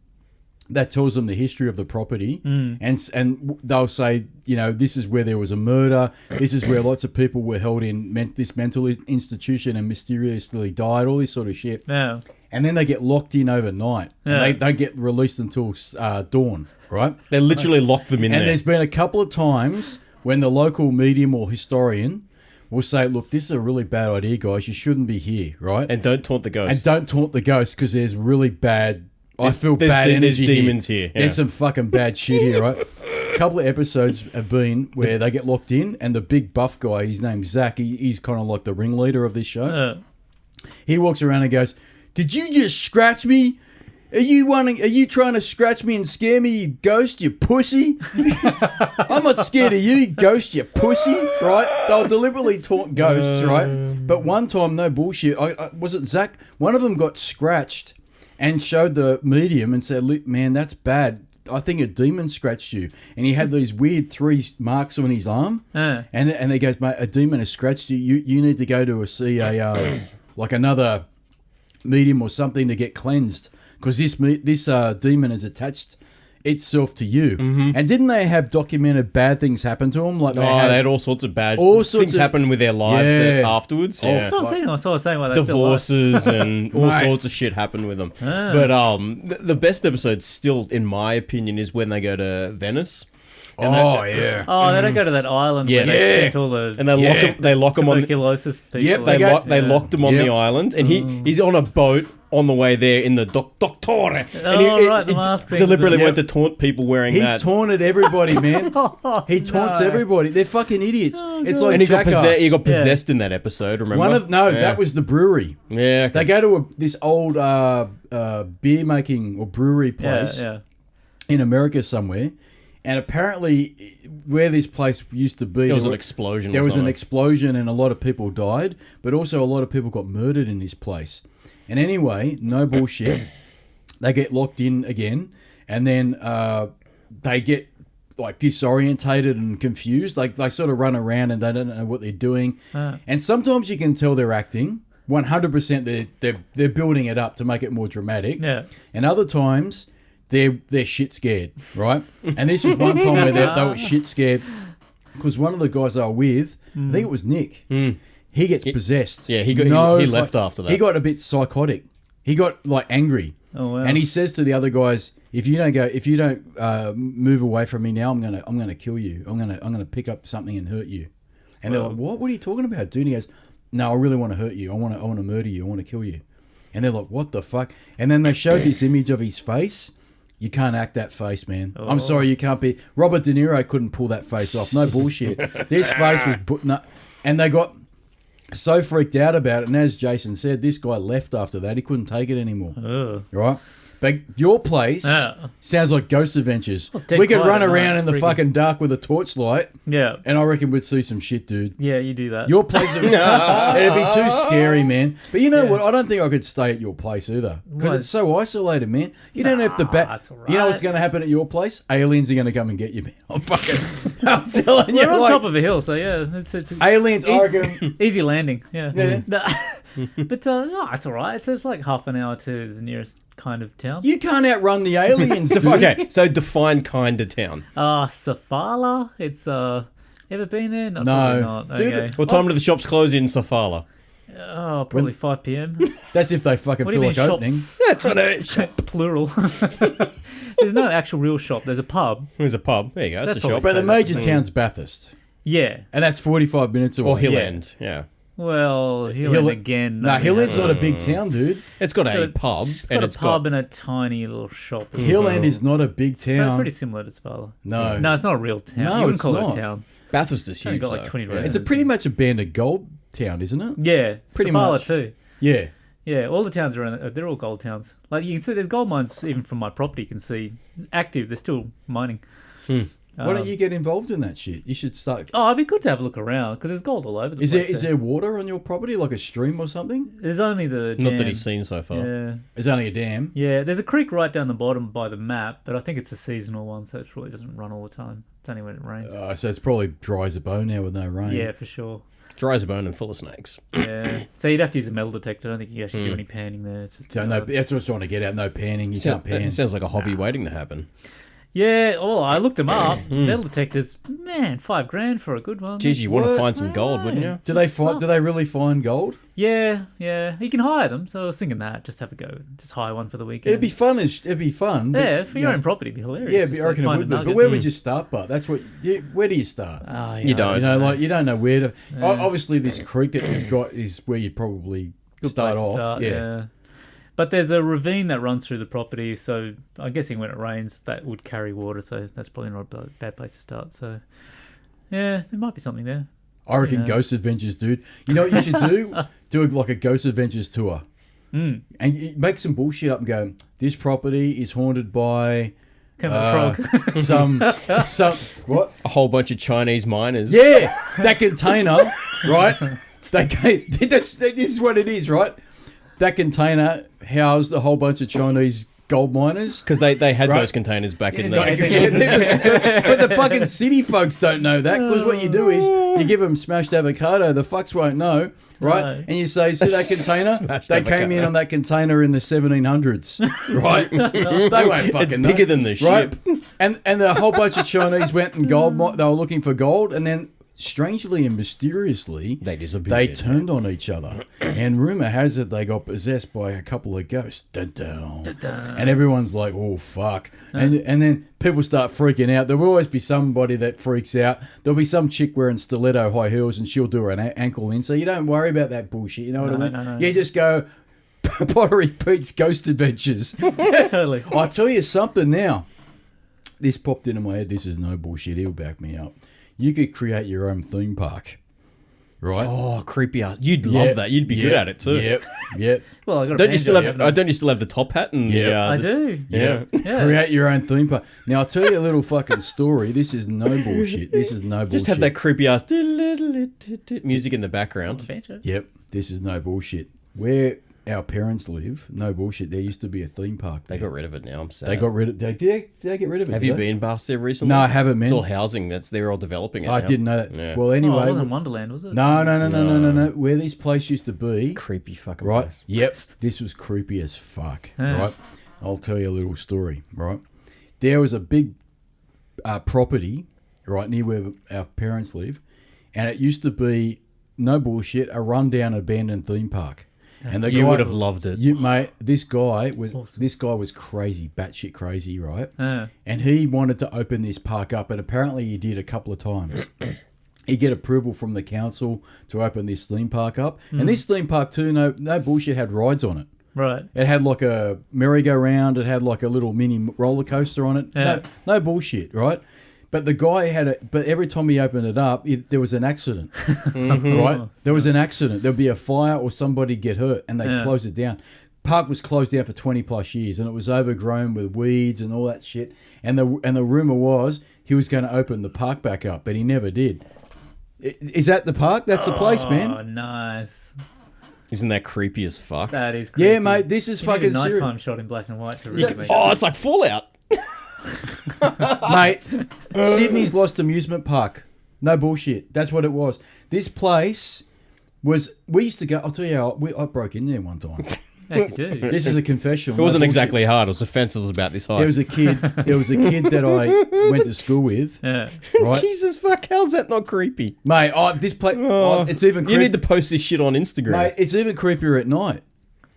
that tells them the history of the property, and they'll say, this is where there was a murder. This is where lots of people were held in this mental institution and mysteriously died. All this sort of shit. Yeah. And then they get locked in overnight, Yeah. and they don't get released until dawn, right? They literally lock them in And there. there's been a couple of times when the local medium or historian will say, look, this is a really bad idea, guys. You shouldn't be here, right? And don't taunt the And ghosts. don't taunt the ghosts because there's really bad... I feel there's bad energy there's demons here. Yeah. There's some fucking bad shit here, right? A couple of episodes have been where they get locked in and the big buff guy, his name's Zach, he's kind of like the ringleader of this show. He walks around and goes, did you just scratch me? Are you trying to scratch me and scare me, you ghost, you pussy? I'm not scared of you, ghost, you pussy, right? They'll deliberately taunt ghosts, right? But one time, no bullshit, was it Zach? One of them got scratched and showed the medium and said, look, man, that's bad. I think a demon scratched you. And he had these weird 3 marks on his arm. And they goes, mate, a demon has scratched you. You need to go to see like another medium or something to get cleansed. Because this demon has attached itself to you. And didn't they have documented bad things happen to them? Like they had all sorts of bad things happen with their lives afterwards. Oh, Yeah. That's what I was saying. Why they're Divorces and all Right. sorts of shit happen with them. But the best episode still, in my opinion, is when they go to Venice. yeah. still alive. Oh, they don't go to that island Yes. where they Yeah. sent all the And they lock him on. tuberculosis people. Yep, They locked him on the island, and he's on a boat on the way there in the Doctore. And right, the mask thing. deliberately Yep. went to taunt people wearing He that. taunted everybody, man. He taunts everybody. They're fucking idiots. It's like And he got, Jackass. he got possessed in that episode, remember? That was the brewery. Yeah. They go to this old beer making or brewery place in America somewhere, and apparently where this place used to be, There was an explosion. There or was an something. explosion and a lot of people died, but also a lot of people got murdered in this place. And anyway, no bullshit, they get locked in again, and then they get like disorientated and confused. Like they sort of run around and they don't know what they're doing. And sometimes you can tell they're acting. 100% they're building it up to make it more dramatic. Yeah. And other times they're shit scared, right? And this was one time where they were shit scared because one of the guys they were with, I think it was Nick. He gets possessed. Yeah, he left after that. He got a bit psychotic. He got like angry. Oh, wow. And he says to the other guys, if you don't move away from me now, I'm gonna kill you. I'm gonna pick up something and hurt you. And they're like, what are you talking about, dude? And he goes, no, I really want to hurt you. I want to murder you. I want to kill you. And they're like, what the fuck? And then they showed this image of his face. You can't act that face, man. I'm sorry, you can't be. Robert De Niro couldn't pull that face off. No bullshit. This face was and they got so freaked out about it. And as Jason said, this guy left after that. He couldn't take it anymore. Right? But your place Yeah. sounds like Ghost Adventures. dead We could quiet run at night, around in the it's fucking dark with a torchlight, Yeah. and I reckon we'd see some shit, dude. Yeah, you do that. Your place, it'd be too scary, man. But you know what? I don't think I could stay at your place either because Why? it's so isolated, man. You don't have the bat. that's all You know what's right. going to happen at your place? Aliens are going to come and get you, man. I'm telling you, We're on like, top of a hill, so yeah, it's aliens. I reckon. easy landing. Yeah. Yeah. No, but no, it's all right. It's like half an hour to the nearest kind of town. You can't outrun the aliens. dude. Okay, so define kind of town. Safala. It's ever been there? No, No. probably not. Dude, Okay. What time do the shops close in Safala? Probably 5 p.m. That's if they fucking What do feel you mean like opening. shops? That's what it. Plural. There's no actual real shop. There's a pub. There's a pub. There you go. That's That's a all shop. we But the say major that. town's Bathurst, Yeah. and that's 45 minutes away. Or Hill End. Yeah. Well, Hill Hill- End again. No, Hill End's not a Mm. big town, dude. It's got a got- pub It's and got it's a pub got. and a tiny little shop. Hill End is not a big So town. pretty similar to Safala. No. No, it's not a real town. No, you wouldn't it's call not. it a town. Bathurst is only huge. got like though. 20 Yeah. residents. It's a pretty much a band of gold town, isn't it? Yeah, Pretty Safala much. too. Yeah. Yeah, all the towns around they're all gold towns. Like you can see, there's gold mines even from my property. You can see active. They're still mining. Why don't you get involved in that shit? You should start. Oh, it'd be good to have a look around because there's gold all over the Is place. there water on your property, like a stream or something? There's only the Not dam. that he's seen so far. Yeah, There's only a dam. yeah. There's a creek right down the bottom by the map, but I think it's a seasonal one, so it probably doesn't run all the time. It's only when it rains. So it's probably dry as a bone now with no rain. Yeah, for sure. Dry as a bone and full of snakes. Yeah. So you'd have to use a metal detector. I don't think you actually do any panning there. It's just So no, that's what I was trying to get at. No panning. You can't pan. It sounds like a hobby waiting to happen. Yeah. Oh, I looked them up. Metal detectors, man, $5,000 for a good one. Geez, you want to What? find some gold, wouldn't you? Do they find? Do they really find gold? Yeah, yeah. You can hire them. So I was thinking that. Just have a go. Just hire one for the weekend. It'd be fun. It'd be fun. but, Yeah, for you your know, own property, it'd be hilarious. Yeah, Just, but I reckon it find would a be. But nugget. where would you start? But that's what. Where do you start? Oh, yeah, You don't. You know, like you don't know where to. Obviously, this creek that you've got is where you probably Good start place to off. start, yeah. But there's a ravine that runs through the property, so I'm guessing when it rains, that would carry water, so that's probably not a bad place to start. So, yeah, there might be something there. I reckon Yeah. Ghost Adventures, dude. You know what you should do? Like a Ghost Adventures tour. And you make some bullshit up and go, this property is haunted by Frog. some what? A whole bunch of Chinese miners. Yeah, that container, right? This is what it is, right? That container housed a whole bunch of Chinese gold miners. Because they had Right. those containers back in Yeah, the... But the fucking city folks don't know that because what you do is you give them smashed avocado. The fucks won't know, right? Right. And you say, see that container? Smashed They came in avocado. on that container in the 1700s, right? They won't fucking It's know. bigger than the Right? ship. And a whole bunch of Chinese went and they were looking for gold, and then strangely and mysteriously They disappeared. they turned on each other. And rumor has it they got possessed by a couple of ghosts. Dun, dun. And everyone's like, oh fuck. And then people start freaking out. There will always be somebody that freaks out. There'll be some chick wearing stiletto high heels and she'll do her ankle in. So you don't worry about that bullshit. You know what I mean? No. You just go Pottery Pete's Ghost Adventures. Totally. I'll tell you something now. This popped into my head. This is no bullshit. He'll back me up. You could create your own theme park, right? Oh, creepy ass. You'd love that. You'd be good at it too. Yep. Well, I got a Don't you still banjo, have? haven't Don't you still have the top hat? And Yeah. I the- do. Yeah. Yeah. Create your own theme park. Now, I'll tell you a little fucking story. This is no bullshit. This is no bullshit. Just have that creepy ass music in the background. Banjo. Yep. This is no bullshit. Where our parents live, no bullshit. There used to be a theme park. They got rid of it now. I'm sad. They got rid of. Did they get rid of it? Have did you they? been past there recently? No, I haven't, man. It's all housing. They're all developing it. I now. didn't know that. Yeah. Well, Oh, anyway. it wasn't Wonderland, was it? No. Where this place used to be. Creepy fucking Right? place. Yep. This was creepy as fuck. Yeah. Right? I'll tell you a little story. Right? There was a big property right near where our parents live, and it used to be no bullshit a rundown abandoned theme park. And the You guy would have loved it. mate. This guy was Awesome. crazy, batshit crazy, right? Yeah. And he wanted to open this park up, and apparently he did a couple of times. He get approval from the council to open this theme park up, and this theme park too, no bullshit, had rides on it. Right. It had like a merry-go-round. It had like a little mini roller coaster on it. Yeah. No bullshit, right? But the guy had it. But every time he opened it up, there was an accident, right? There was an accident. There'd be a fire or somebody get hurt, and they'd Yeah. close it down. park was closed down for 20 plus years, and it was overgrown with weeds and all that shit. And the rumor was he was going to open the park back up, but he never did. Is that the park? That's the place, man. Oh, nice. Isn't that creepy as fuck? That is creepy. Yeah, mate, this is fucking serious. Nighttime shot in black and white to really make Oh, it's like Fallout. Mate, Sydney's lost amusement park. No bullshit. That's what it was. This place was... We used to go... I'll tell you how... I broke in there one time. As you do. This is a confession. It wasn't exactly hard. It was a fence that was about this high. There was a kid that I went to school with. Yeah. Right? Jesus fuck, how's that not creepy? Mate, this place... it's even... You need to post this shit on Instagram. Mate, it's even creepier at night.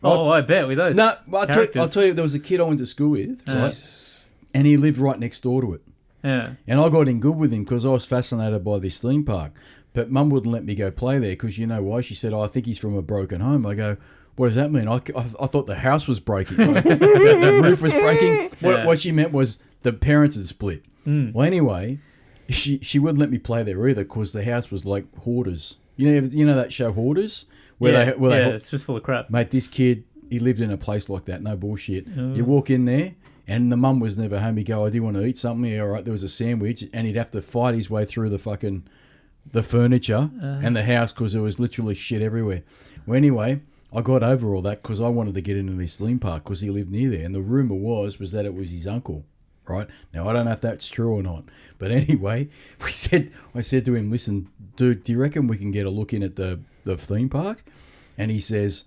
Oh, I bet with those. No, I'll characters. tell you, there was a kid I went to school with, right? And he lived right next door to it. Yeah. And I got in good with him because I was fascinated by this theme park. But Mum wouldn't let me go play there because you know why? She said, I think he's from a broken home. I go, what does that mean? I thought the house was breaking. the roof was breaking. What she meant was the parents had split. Well, anyway, she wouldn't let me play there either because the house was like Hoarders. You know that show Hoarders? It's just full of crap. Mate, this kid, he lived in a place like that. No bullshit. You walk in there, and the mum was never home. He'd go, I do want to eat something. Yeah, all right, there was a sandwich, and he'd have to fight his way through the furniture and the house because there was literally shit everywhere. Well, anyway, I got over all that because I wanted to get into this theme park because he lived near there, and the rumour was that it was his uncle. Right? Now, I don't know if that's true or not. But anyway, I said to him, listen, dude, do you reckon we can get a look in at the theme park? And he says,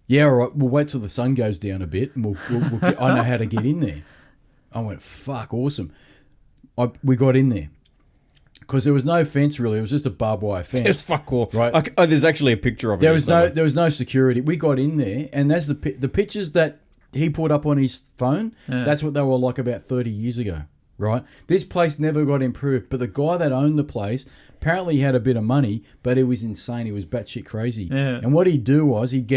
yeah, all right, we'll wait till the sun goes down a bit and we'll I know how to get in there. I went, fuck, awesome. We got in there. Because there was no fence really. It was just a barbed wire fence. It's fuck all. Right? Oh, there's actually a picture of it. There was no security. We got in there, and that's the pictures that he put up on his phone. Yeah. That's what they were like about 30 years ago, right? This place never got improved, but the guy that owned the place apparently he had a bit of money, but he was insane. He was batshit crazy. Yeah. And what he'd do was he'd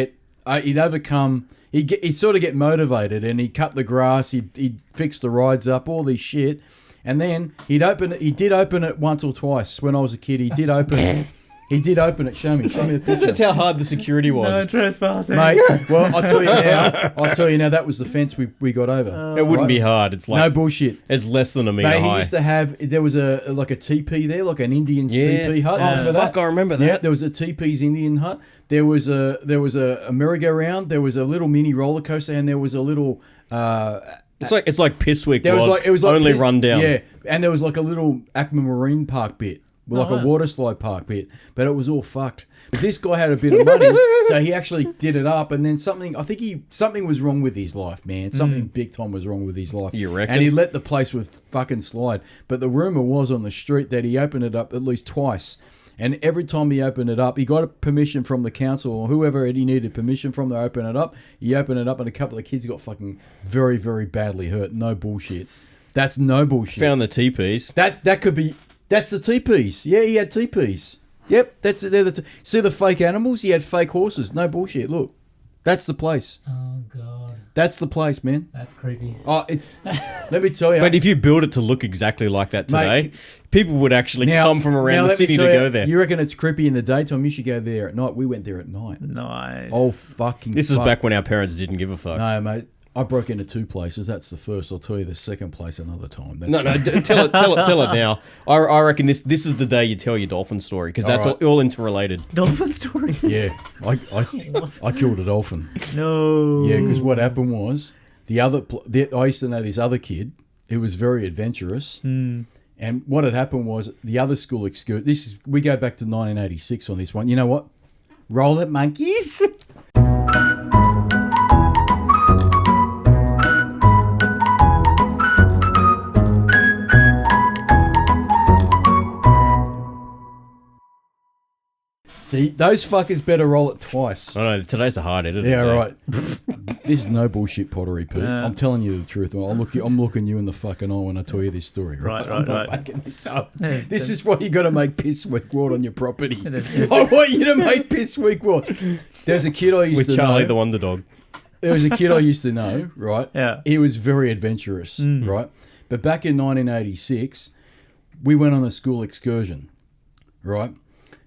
sort of get motivated, and he'd cut the grass, he'd fix the rides up, all this shit. And then he'd open it. He did open it once or twice when I was a kid. He did open it. He did open it. Show me the picture. That's how hard the security was. No trespassing. Mate, well, I'll tell you now, that was the fence we got over. It wouldn't be hard. It's like... No bullshit. It's less than a metre high. He used to have... There was a teepee there, like an Indian's teepee hut. Oh, fuck, I remember that. Yeah, there was a teepee's Indian hut. There was a merry-go-round. There was a little mini roller coaster, and there was a little... It's like Pisswick. It was like only run down. Yeah, and there was like a little Acma Marine Park bit, like a water slide park bit, but it was all fucked. But this guy had a bit of money, so he actually did it up. And then something was wrong with his life, man. Something big time was wrong with his life. You reckon? And he let the place with fucking slide. But the rumor was on the street that he opened it up at least twice. And every time he opened it up, he got permission from the council or whoever he needed permission from to open it up. He opened it up and a couple of kids got fucking very, very badly hurt. No bullshit. That's no bullshit. Found the teepees. That could be... That's the teepees. Yeah, he had teepees. Yep, see the fake animals? He had fake horses. No bullshit. Look. That's the place. Oh, God. That's the place, man. That's creepy. Oh, let me tell you. But if you build it to look exactly like that today, mate, people would actually come from around the city to go there. You reckon it's creepy in the daytime? You should go there at night. We went there at night. Nice. Oh, fucking This is back when our parents didn't give a fuck. No, mate. I broke into two places. That's the first. I'll tell you the second place another time. No, tell it now. I reckon this is the day you tell your dolphin story because that's all interrelated. Dolphin story? Yeah. I killed a dolphin. No. Yeah, because what happened was I used to know this other kid who was very adventurous. And what had happened was the other school excursion. We go back to 1986 on this one. You know what? Roll it, monkeys. See, those fuckers better roll it twice. I know, today's a hard edit. Yeah, right. This is no bullshit, Pottery Pete. I'm telling you the truth. I'm looking you in the fucking eye when I tell you this story. Right. I'm not making this up. This is why you got to make piss week ward on your property. I want you to make piss week ward. There's a kid I used to know. With Charlie the Wonder Dog. There was a kid I used to know, right? Yeah. He was very adventurous, right? But back in 1986, we went on a school excursion, right?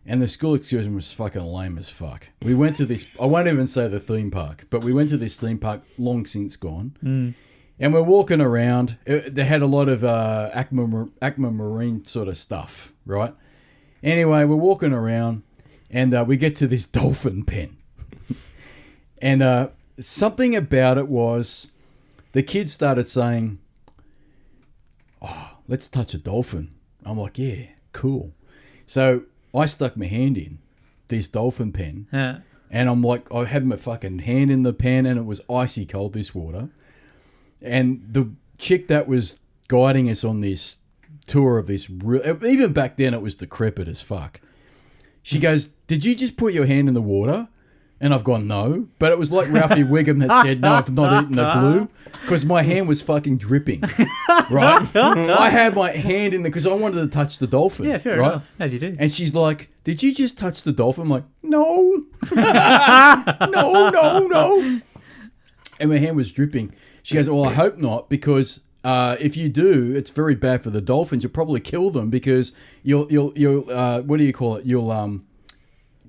And the school excursion was fucking lame as fuck. We went to this, I won't even say the theme park, but we went to this theme park long since gone. And we're walking around. They had a lot of aquamarine sort of stuff, right? Anyway, we're walking around and we get to this dolphin pen. And something about it was the kids started saying, "Oh, let's touch a dolphin." I'm like, "Yeah, cool." So I stuck my hand in this dolphin pen, and I'm like, I had my fucking hand in the pen, and it was icy cold, this water. And the chick that was guiding us on this tour of this, even back then, it was decrepit as fuck. She goes, "Did you just put your hand in the water?" And I've gone, "No." But it was like Ralphie Wiggum had said, "No, I've not eaten the glue," because my hand was fucking dripping, right? I had my hand in there because I wanted to touch the dolphin. Yeah, fair enough, as you do. And she's like, "Did you just touch the dolphin?" I'm like, "No." No. And my hand was dripping. She goes, "Well, I hope not, because if you do, it's very bad for the dolphins. You'll probably kill them because you'll what do you call it? You'll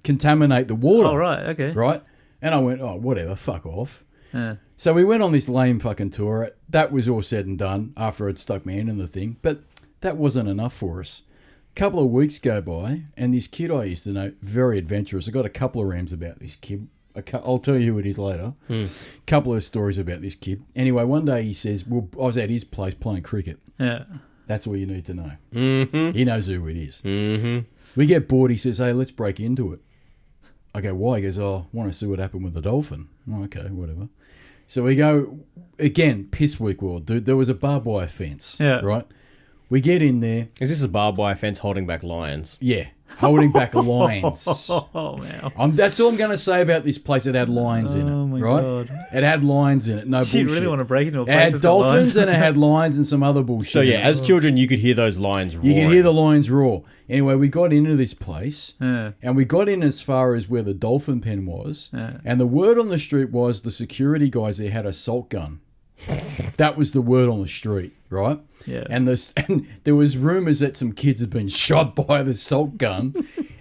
contaminate the water." Oh, right, okay. Right? And I went, "Oh, whatever, fuck off." Yeah. So we went on this lame fucking tour. That was all said and done after I'd stuck my hand in the thing. But that wasn't enough for us. A couple of weeks go by, and this kid I used to know, very adventurous. I got a couple of rams about this kid. I'll tell you who it is later. Couple of stories about this kid. Anyway, one day he says, "Well, I was at his place playing cricket." Yeah. That's all you need to know. Mm-hmm. He knows who it is. Mm-hmm. We get bored. He says, "Hey, let's break into it." I go, "Why?" He goes, "Oh, I want to see what happened with the dolphin." Oh, okay, whatever. So we go, again, piss week world, dude. There was a barbed wire fence, right? We get in there. Is this a barbed wire fence holding back lions? Yeah, holding back lions. Oh, wow. That's all I'm going to say about this place. It had lions in it, Oh, my right? God. It had lions in it, no bullshit. You really want to break into a It place had that's dolphins lions? and it had lions and some other bullshit. So yeah, as children, you could hear those lions roaring. You could hear the lions roar. Anyway, we got into this place, and we got in as far as where the dolphin pen was, and the word on the street was the security guys there had a salt gun. That was the word on the street, right? Yeah. And there was rumours that some kids had been shot by the salt gun,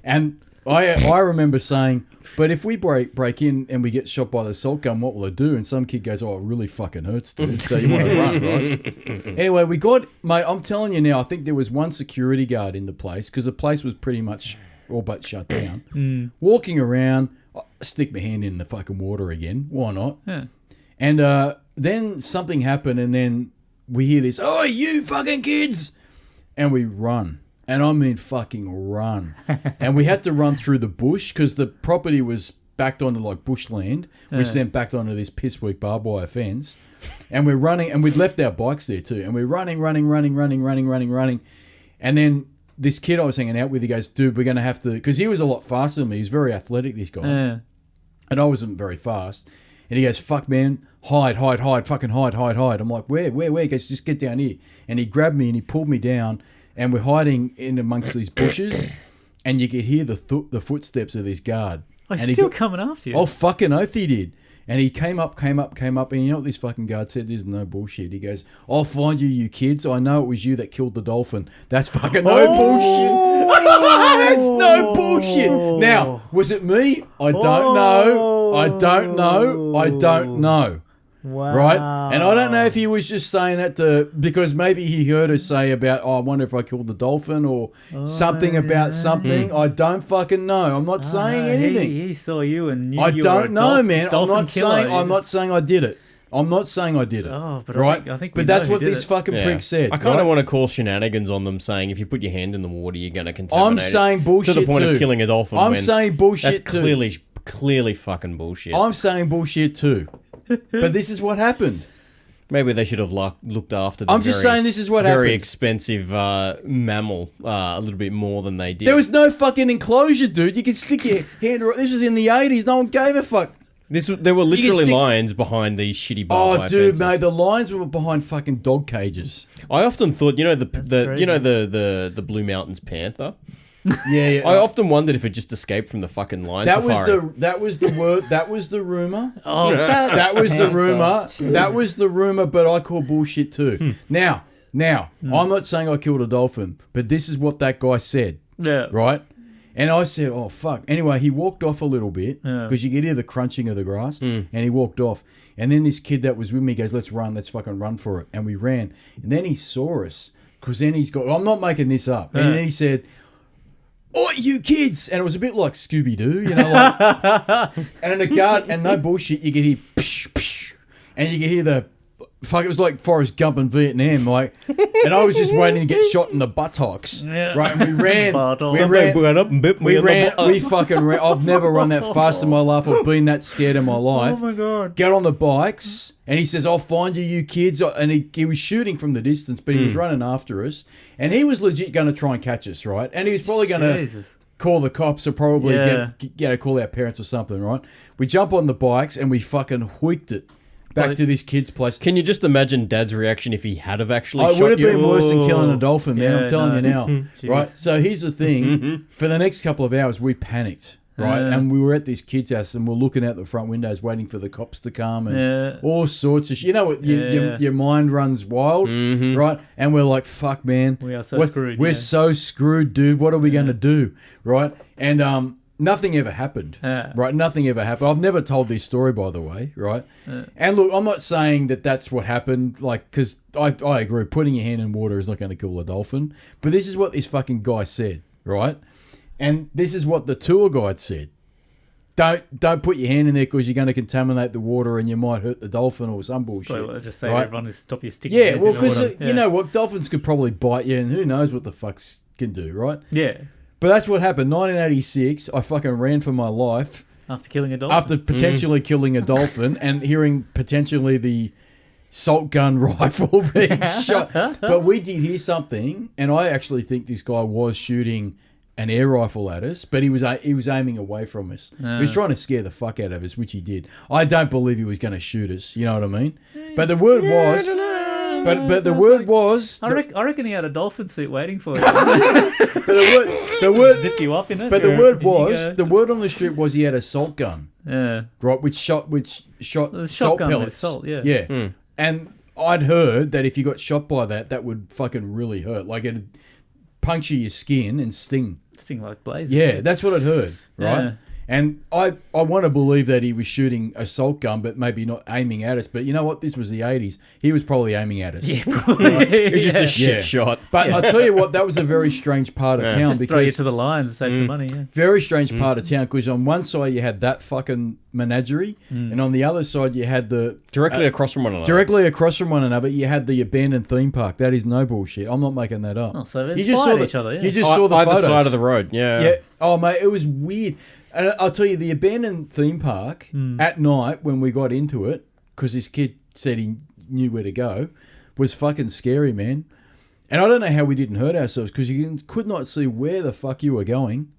and I remember saying, "But if we break in and we get shot by the salt gun, what will it do?" And some kid goes, "Oh, it really fucking hurts, dude. So you want to run, right?" Anyway, we got, mate, I'm telling you now, I think there was one security guard in the place because the place was pretty much all but shut down. Walking around, I stick my hand in the fucking water again. Why not? Yeah. And then something happened, and then we hear this, "Oh, you fucking kids!" And we run. And I mean fucking run. And we had to run through the bush because the property was backed onto like bushland, which then backed onto this piss weak barbed wire fence. And we're running, and we'd left our bikes there too. And we're running. And then this kid I was hanging out with, he goes, "Dude, we're going to have to," because he was a lot faster than me. He was very athletic, this guy. Yeah. And I wasn't very fast. And he goes, "Fuck, man, hide, fucking hide." I'm like, where? He goes, "Just get down here." And he grabbed me and he pulled me down, and we're hiding in amongst these bushes, and you could hear the footsteps of this guard. Oh, and he's still coming after you. Oh, fucking oath he did. And he came up, and you know what this fucking guard said? There's no bullshit. He goes, "I'll find you, you kids. I know it was you that killed the dolphin." That's fucking no bullshit. That's no bullshit. Now, was it me? I don't know. I don't know. Wow. Right? And I don't know if he was just saying that because maybe he heard us say about, "Oh, I wonder if I killed the dolphin," or something about something. I don't fucking know. I'm not saying anything. He saw you and knew I you don't were a know, man. I'm not killer. saying I did it. I'm not saying I did it. Oh, but right? I think we but that's know who what did this it. fucking prick said. I kind of right? want to call shenanigans on them, saying if you put your hand in the water, you're going to contaminate I'm saying bullshit to the point too. of killing a dolphin. I'm saying bullshit that's too. clearly fucking bullshit. I'm saying bullshit too. But this is what happened. Maybe they should have looked after the I'm just saying this is what very happened. expensive mammal a little bit more than they did. There was no fucking enclosure, dude. You could stick your hand. This was in the 80s. No one gave a fuck. There were literally lions behind these shitty barbed wire dude, fences. mate, the lions were behind fucking dog cages. I often thought, you know, the crazy. Blue Mountains panther. Yeah. I often wondered if it just escaped from the fucking lion safari. That was the word. That was the rumor. Oh, That was the rumor. That was the rumor. But I call bullshit too. Now, I'm not saying I killed a dolphin, but this is what that guy said. Yeah. Right. And I said, oh, fuck. Anyway, he walked off a little bit because you could hear the crunching of the grass. And he walked off. And then this kid that was with me goes, let's run. Let's fucking run for it. And we ran. And then he saw us because then he's got, I'm not making this up. And then he said, "Oh, you kids!" And it was a bit like Scooby-Doo, you know, like, and in the guard, and no bullshit, you could hear psh, psh, and you could hear the fuck. It was like Forrest Gump in Vietnam, like, and I was just waiting to get shot in the buttocks, right? And we ran, we fucking ran. I've never run that fast in my life or been that scared in my life. Oh my god! Get on the bikes. And he says, "I'll find you, you kids." And he was shooting from the distance, but he was running after us. And he was legit going to try and catch us, right? And he was probably going to call the cops or probably call our parents or something, right? We jump on the bikes and we fucking hoiked it back to this kid's place. Can you just imagine Dad's reaction if he had have actually shot you? It would have been worse than killing a dolphin, man. I'm telling you now. Right? So here's the thing. For the next couple of hours, we panicked. Right, and we were at this kid's house and we're looking out the front windows waiting for the cops to come and all sorts of shit. You know what? Your mind runs wild, right? And we're like, fuck, man. We are so screwed. We're so screwed, dude. What are we going to do? Right? And nothing ever happened, right? Nothing ever happened. I've never told this story, by the way, right? And look, I'm not saying that that's what happened, like, because I agree, putting your hand in water is not going to kill a dolphin. But this is what this fucking guy said, right? And this is what the tour guide said. Don't put your hand in there because you're going to contaminate the water and you might hurt the dolphin or some bullshit. Well, just say to everyone to stop your stick. Yeah, well, because you know what? Dolphins could probably bite you and who knows what the fucks can do, right? Yeah. But that's what happened. 1986, I fucking ran for my life. After killing a dolphin? After potentially killing a dolphin and hearing potentially the salt gun rifle being shot. But we did hear something, and I actually think this guy was shooting an air rifle at us, but he was aiming away from us. He was trying to scare the fuck out of us, which he did. I don't believe he was going to shoot us. You know what I mean? But the word was... But the word was... I reckon he had a dolphin suit waiting for you. But the word zip you up in it. But the word was... The word on the strip was he had a salt gun. Yeah. Right, which shot salt pellets. Salt, yeah. Yeah. And I'd heard that if you got shot by that would fucking really hurt. Like it'd puncture your skin and sting. Sting like blazes. Yeah, that's what I'd heard, right? Yeah. And I want to believe that he was shooting a salt gun, but maybe not aiming at us. But you know what? This was the 80s. He was probably aiming at us. Yeah, probably. Right? It was just a shit shot. But I'll tell you what, that was a very strange part of town. Just because throw you to the lions and save some money, yeah. Very strange part of town because on one side you had that fucking menagerie and on the other side you had the... Directly across from one another. Directly across from one another you had the abandoned theme park. That is no bullshit. I'm not making that up. Oh, so they you just saw each other, yeah. You just saw the either photos. side of the road, yeah. Yeah. Oh, mate, it was weird. And I'll tell you, the abandoned theme park at night when we got into it, because this kid said he knew where to go, was fucking scary, man. And I don't know how we didn't hurt ourselves because you could not see where the fuck you were going.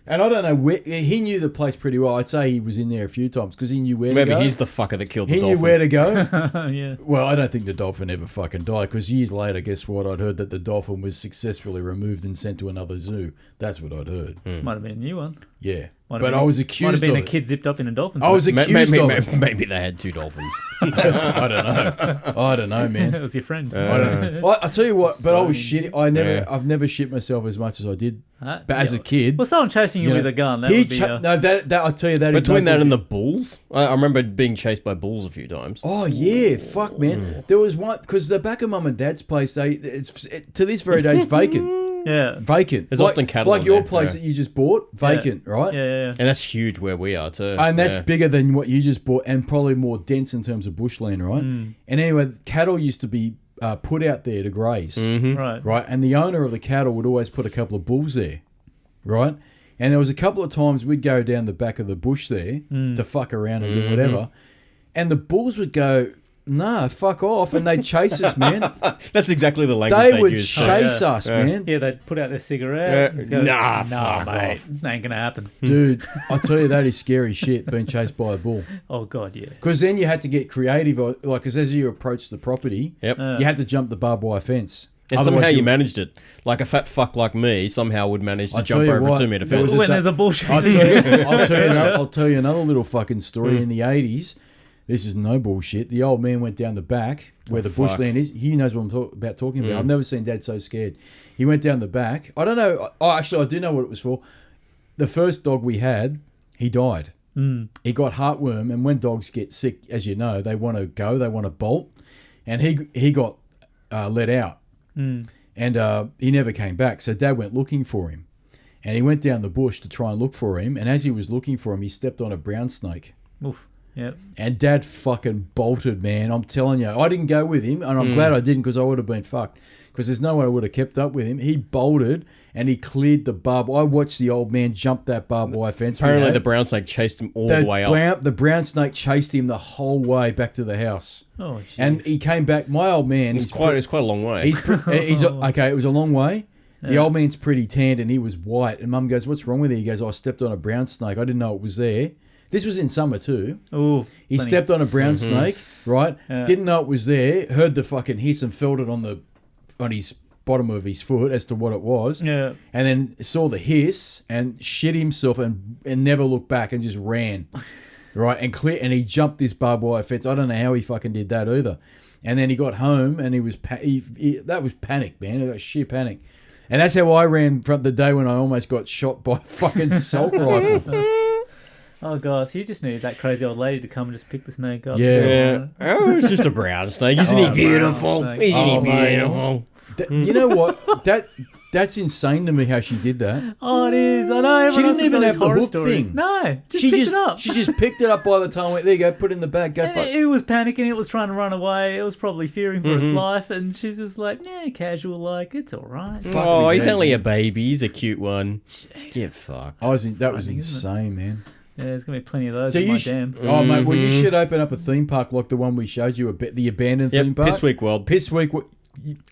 And I don't know where... He knew the place pretty well. I'd say he was in there a few times because he knew where to go. Maybe he's the fucker that killed the dolphin. He knew where to go. Yeah. Well, I don't think the dolphin ever fucking died because years later, guess what? I'd heard that the dolphin was successfully removed and sent to another zoo. That's what I'd heard. Might have been a new one. Yeah. But I was accused of it. Might have been a kid zipped up in a dolphin. I was accused of it. Maybe they had two dolphins. I don't know, man. It was your friend. I don't know. Well, I'll tell you what, but I was shit. I've never shit myself as much as I did. But as a kid, well, someone chasing you with a gun. That would be. That I'll tell you that. Between that and the bulls, I remember being chased by bulls a few times. Oh yeah, fuck man. There was one because the back of mum and dad's place. It's to this very day it's vacant. Yeah, vacant. There's often cattle like your place that you just bought, vacant, right? Yeah. And that's huge where we are too. And that's bigger than what you just bought, and probably more dense in terms of bushland, right? And anyway, cattle used to be put out there to graze, right? And the owner of the cattle would always put a couple of bulls there, right? And there was a couple of times we'd go down the back of the bush there to fuck around and do whatever, and the bulls would go, "Nah, fuck off," and they'd chase us, man. That's exactly the language they would use. chase us, man. Yeah, they'd put out their cigarette. Go, nah, fuck mate. off. Ain't gonna happen. Dude, I tell you, that is scary shit, being chased by a bull. Oh, God, yeah. Because then you had to get creative, like, because as you approach the property, you had to jump the barbed wire fence. And somehow you managed it. Like a fat fuck like me somehow would manage to jump over a 2 meter fence. When there's a bullshit. I'll tell you another little fucking story. In the 80s, this is no bullshit. The old man went down the back where the bushland is. He knows what I'm talking about. I've never seen Dad so scared. He went down the back. I don't know. Oh, actually, I do know what it was for. the first dog we had, he died. He got heartworm, and when dogs get sick, as you know, they want to go, they want to bolt, and he got let out, and he never came back. So Dad went looking for him, and he went down the bush to try and look for him, and as he was looking for him, he stepped on a brown snake. Oof. Yep. And Dad fucking bolted, man. I'm telling you. I didn't go with him, and I'm glad I didn't, because I would have been fucked. Because there's no way I would have kept up with him. He bolted, and he cleared the barb. I watched the old man jump that barbed wire fence. Apparently the brown snake chased him all the way up. The brown snake chased him the whole way back to the house. Oh, geez. And he came back. My old man... It's quite a long way. Okay, it was a long way. The old man's pretty tanned, and he was white. And Mum goes, what's wrong with you? He goes, I stepped on a brown snake. I didn't know it was there. This was in summer too. Ooh, he stepped on a brown snake, right? Yeah. Didn't know it was there. Heard the fucking hiss and felt it on his bottom of his foot as to what it was. Yeah. And then saw the hiss and shit himself and never looked back and just ran, right? And he jumped this barbed wire fence. I don't know how he fucking did that either. And then he got home and he was that was panic, man. It was sheer panic. And that's how I ran from the day when I almost got shot by a fucking assault rifle. Oh, God, so you just need that crazy old lady to come and just pick the snake up. Yeah. Oh, it's just a brown snake. Isn't he beautiful? Isn't he beautiful? You know what? That's insane to me how she did that. Oh, it is. I know. She didn't even have the hook stories. thing. No, she picked it up. She just picked it up by the time, there you go, put it in the bag, go fuck. It was panicking. It was trying to run away. It was probably fearing for its life. And she's just like, casual, like, it's all right. Oh, he's only a baby. He's a cute one. Get fucked. That was insane, man. Yeah, there's going to be plenty of those in my dam. Oh, mate, well, you should open up a theme park like the one we showed you, the abandoned theme park. Piss Week World. Piss Week.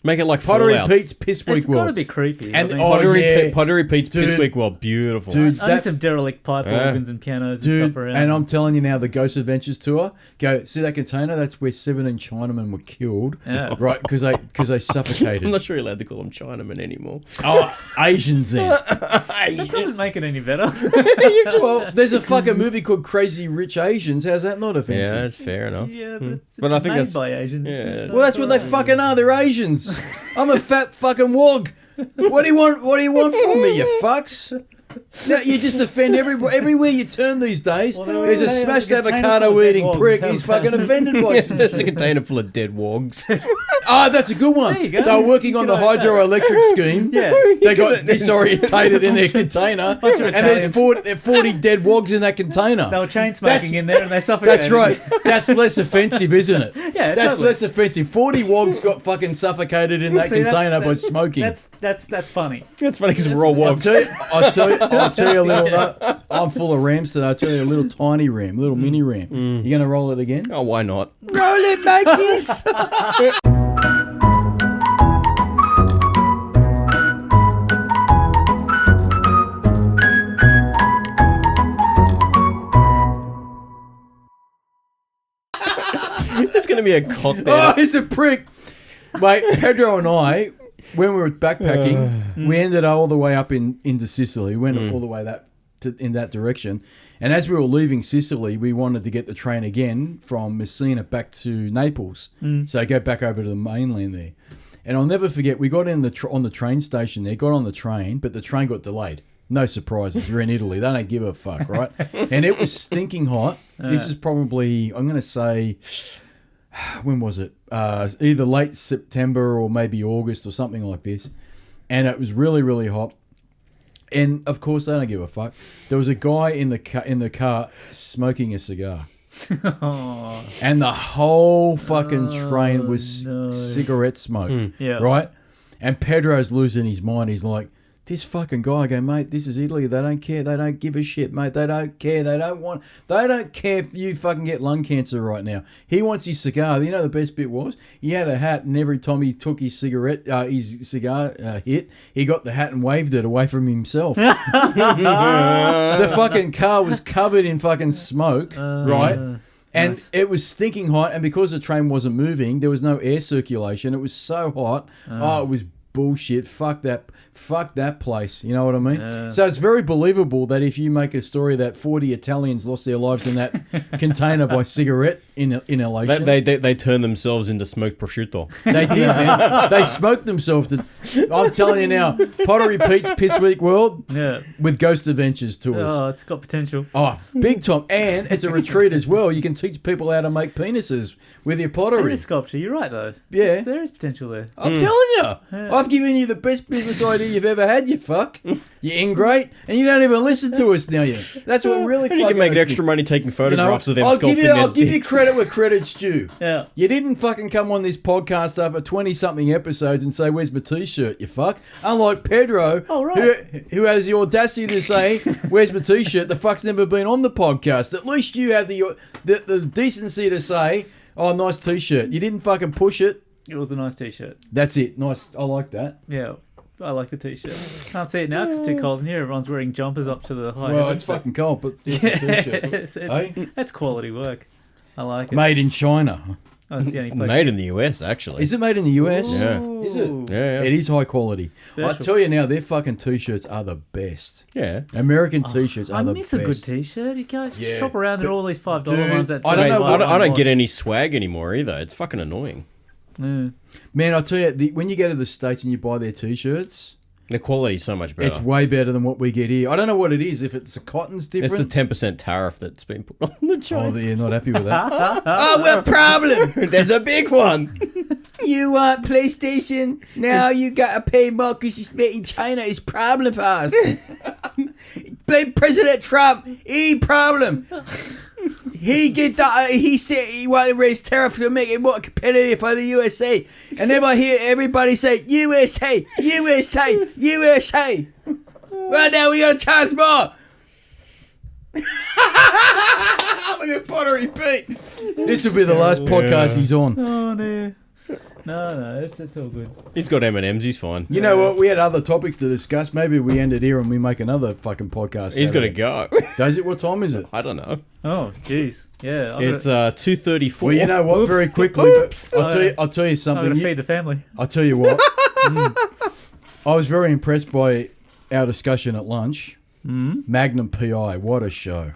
Make it like Pottery Fallout. Pete's Piss Week It's World. got to be creepy. And Pottery Pete's Piss Week World. Beautiful. Dude, I need some derelict pipe organs and pianos and stuff around. And I'm telling you now, the Ghost Adventures tour, go, see that container? That's where 17 Chinamen were killed, right? Because they suffocated. I'm not sure you're allowed to call them Chinamen anymore. Oh, Asians then. That doesn't make it any better. Well, there's a fucking movie called Crazy Rich Asians. How's that not offensive? Yeah, that's fair enough. Yeah, but But I think made that's by Asians. Yeah. Well, that's what they fucking are. They're Asians. I'm a fat fucking wog. What do you want? What do you want from me, you fucks? No, you just offend everywhere you turn these days. Well, there's a smashed avocado eating prick. He's fucking offended by it. It's a container full of dead wogs. Oh, that's a good one. There you go. They were working on the hydroelectric scheme. Yeah. They got disorientated in their container, and there's 40 dead wogs in that container. They were chain smoking in there, and they suffocated. That's right. That's less offensive, isn't it? Yeah, that's totally. less offensive. 40 wogs got fucking suffocated in that container by smoking. That's funny. That's funny because we're all wogs. I'll tell you a little. I'm full of rams today. I'll tell you a little tiny ram, little mini ram. You gonna roll it again? Oh, why not? Roll it, monkeys. It's gonna be a cocktail. Oh, he's a prick. Mate, Pedro and I, when we were backpacking, we ended all the way up into Sicily. We went all the way in that direction. And as we were leaving Sicily, we wanted to get the train again from Messina back to Naples. So go back over to the mainland there. And I'll never forget, we got in on the train station there, got on the train, but the train got delayed. No surprises. You're in Italy. They don't give a fuck, right? And it was stinking hot. This is probably, I'm going to say, when was it? Either late September or maybe August or something like this. And it was really, really hot. And of course, they don't give a fuck. There was a guy in the car smoking a cigar. And the whole fucking train was cigarette smoke. Right? And Pedro's losing his mind. He's like, this fucking guy, I go, mate, this is Italy. They don't care. They don't give a shit, mate. They don't care. They don't care if you fucking get lung cancer right now. He wants his cigar. You know the best bit was? He had a hat, and every time he took his cigar hit, he got the hat and waved it away from himself. The fucking car was covered in fucking smoke, right? And it was stinking hot, and because the train wasn't moving, there was no air circulation. It was so hot. It was bullshit. Fuck that place. You know what I mean? So it's very believable that if you make a story that 40 Italians lost their lives in that container by cigarette inhalation. They turn themselves into smoked prosciutto. They did, man. They smoked themselves to... I'm telling you now, Pottery Pete's Piss Week World with Ghost Adventures tours. Oh, it's got potential. Oh, big time. And it's a retreat as well. You can teach people how to make penises with your pottery. Penis sculpture, you're right, though. Yeah. There is potential there. I'm telling you. I've given you the best business idea you've ever had, you fuck. You ingrate, and you don't even listen to us now. That's what really fucking... You can make extra money taking photographs of them sculpting I'll give you credit where credit's due. Yeah. You didn't fucking come on this podcast over 20-something episodes and say, where's my T-shirt, you fuck? Unlike Pedro, who has the audacity to say, where's my T-shirt? The fuck's never been on the podcast. At least you had the decency to say, oh, nice T-shirt. You didn't fucking push it. It was a nice T-shirt. That's it. Nice. I like that. Yeah. I like the T-shirt. Can't see it now because it's too cold in here. Everyone's wearing jumpers up to the high. Well, it's fucking cold, but it's a T-shirt. That's quality work. I like it. Made in China. Oh, that's the only place. Made in the US, actually. Is it made in the US? Ooh. Yeah. Is it? Yeah. It is high quality. Special. I tell you now, their fucking T-shirts are the best. Yeah. American T-shirts are the best. I miss a good T-shirt. You go Yeah, shop around and all these $5 dude, ones. That I don't know I don't get any swag anymore either. It's fucking annoying. Man, I tell you, when you go to the States and you buy their T-shirts, the quality's so much better. it's way better than what we get here. I don't know what it is. If it's the cotton's different. It's the 10% tariff that's been put on the China. Oh, you're not happy with that? Oh, well, problem. There's a big one. You want PlayStation? Now you got to pay more because it's made in China. It's problem for us. Blame President Trump. He problem. He said he wanted to raise tariff to make it more competitive for the USA. And then I hear everybody say, USA, USA, USA. Right now we got to charge more. Look at Pottery Pete. This will be the last podcast he's on. Oh, no. No, it's all good. He's got M&Ms, he's fine. You know what? We had other topics to discuss. Maybe we end it here and we make another fucking podcast. He's got to go. Does it? What time is it? I don't know. Oh, jeez. Yeah. It's 2:34. Well, you know what? Oops. Very quickly, but I'll tell you I'm something. going to feed the family. I'll tell you what. I was very impressed by our discussion at lunch. Magnum PI. What a show.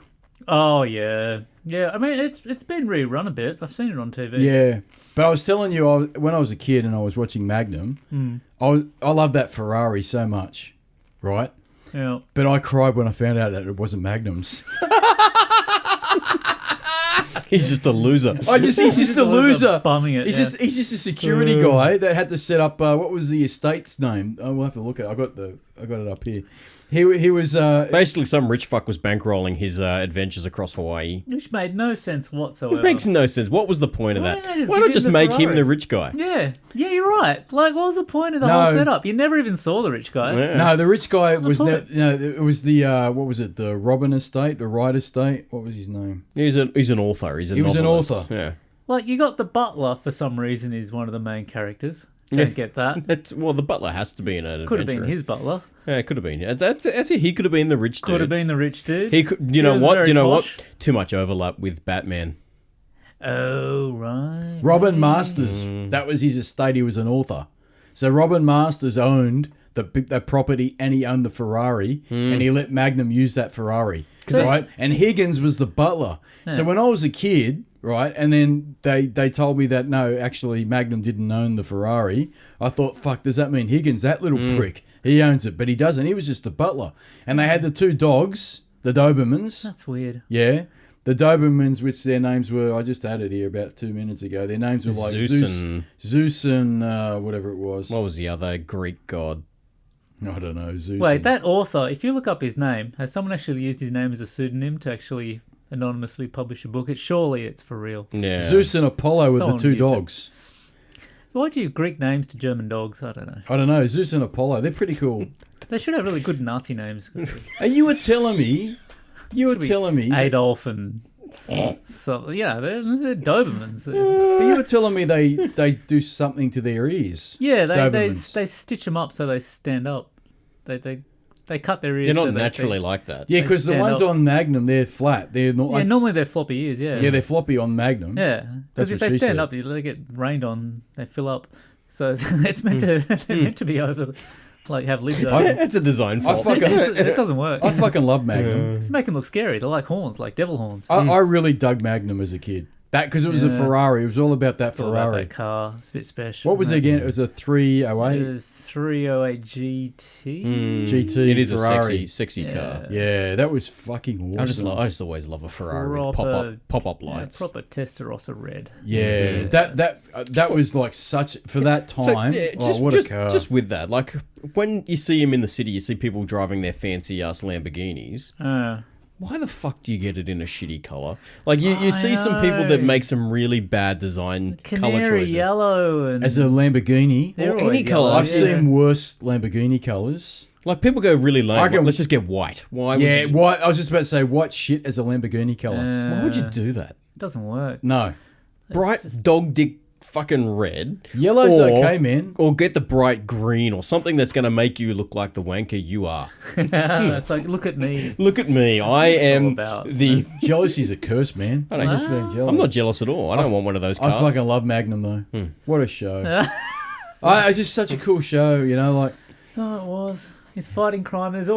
Oh, yeah. Yeah, I mean, it's been rerun a bit. I've seen it on TV. Yeah. But I was telling you, when I was a kid and I was watching Magnum, I love that Ferrari so much, right? Yeah. But I cried when I found out that it wasn't Magnum's. He's just a loser. He's just a loser. Bumming it. He's just a security guy that had to set up. What was the estate's name? We'll have to look at it. I got it up here. He was basically some rich fuck was bankrolling his adventures across Hawaii. Which made no sense whatsoever. It makes no sense. What was the point of Why that? didn't they just Why give not him just the make him Ferrari? the rich guy? Yeah, you're right. Like, what was the point of the whole setup? You never even saw the rich guy. Yeah. No, the rich guy was the point? it was the what was it? The Robin estate, the Wright estate. What was his name? He's an author. He was an novelist. author. Yeah. Like, you got the butler for some reason is one of the main characters. Don't get that. The butler has to be in an Could adventure. have been his butler. Yeah, it could have been. That's it. He could have been the rich dude. Could have been the rich dude. He could. You He know was what? very You know posh. what? Too much overlap with Batman. Oh, right. Robin Masters. That was his estate. He was an author. So Robin Masters owned the property and he owned the Ferrari and he let Magnum use that Ferrari. Right? And Higgins was the butler. Yeah. So when I was a kid, right, and then they told me that, no, actually Magnum didn't own the Ferrari, I thought, fuck, does that mean Higgins, that little prick, he owns it? But he doesn't. He was just a butler. And they had the two dogs, the Dobermans. That's weird. Yeah. The Dobermans, which their names were, I just had it here about 2 minutes ago. Their names were like Zeus and whatever it was. What was the other Greek god? I don't know. Zeus. Wait, that author, if you look up his name, has someone actually used his name as a pseudonym to actually anonymously publish a book? Surely it's for real. Yeah. Zeus and Apollo were the Someone two used it. dogs. Why do you Greek names to German dogs? I don't know. I don't know. Zeus and Apollo. They're pretty cool. They should have really good Nazi names. And you were telling me. Adolf and... So, yeah, they're Dobermans. But you were telling me they do something to their ears. Yeah, they Dobermans. stitch them up so they stand up. They cut their ears. They're so not they- naturally like that. Yeah, because the stand ones up. on Magnum, they're flat. They're not. Yeah, Like, normally they're floppy ears. Yeah. yeah, they're floppy on Magnum. Yeah, That's because if what they she stand said. up, they get rained on. They fill up. So it's meant to they're meant to be over, like have lids over. It's a design fault. It doesn't work. I fucking love Magnum. Just make them look scary. They're like horns, like devil horns. I really dug Magnum as a kid. That because it was a Ferrari. It was all about that It's all Ferrari. about that car. It's a bit special. What was it again? It was a 308 308 GT. GT. It is Ferrari. a sexy car. Yeah, that was fucking awesome. I just always love a Ferrari with pop up lights. Proper Testarossa red. Yeah, that was like such for that time. What a car! Just with that, like when you see him in the city, you see people driving their fancy ass Lamborghinis. Why the fuck do you get it in a shitty color? Like you see some people that make some really bad design color choices. Yellow and As a Lamborghini, They're or always any colour. yellow, I've seen worse Lamborghini colors. Like people go really lame. I can- Let's just get white. Why? Yeah, Would you, white. I was just about to say white shit as a Lamborghini color. why would you do that? It doesn't work. No, Bright dog dick fucking red. yellow's Or- okay, man. Or get the bright green or something that's going to make you look like the wanker you are. It's like, look at me. Look at me. I am about. the... Jealousy's a curse, man. I don't- Just being jealous. I'm not jealous at all. I don't want one of those I cars. fucking love Magnum though. What a show! It's just such a cool show. You know, like Oh, it was. He's fighting crime. There's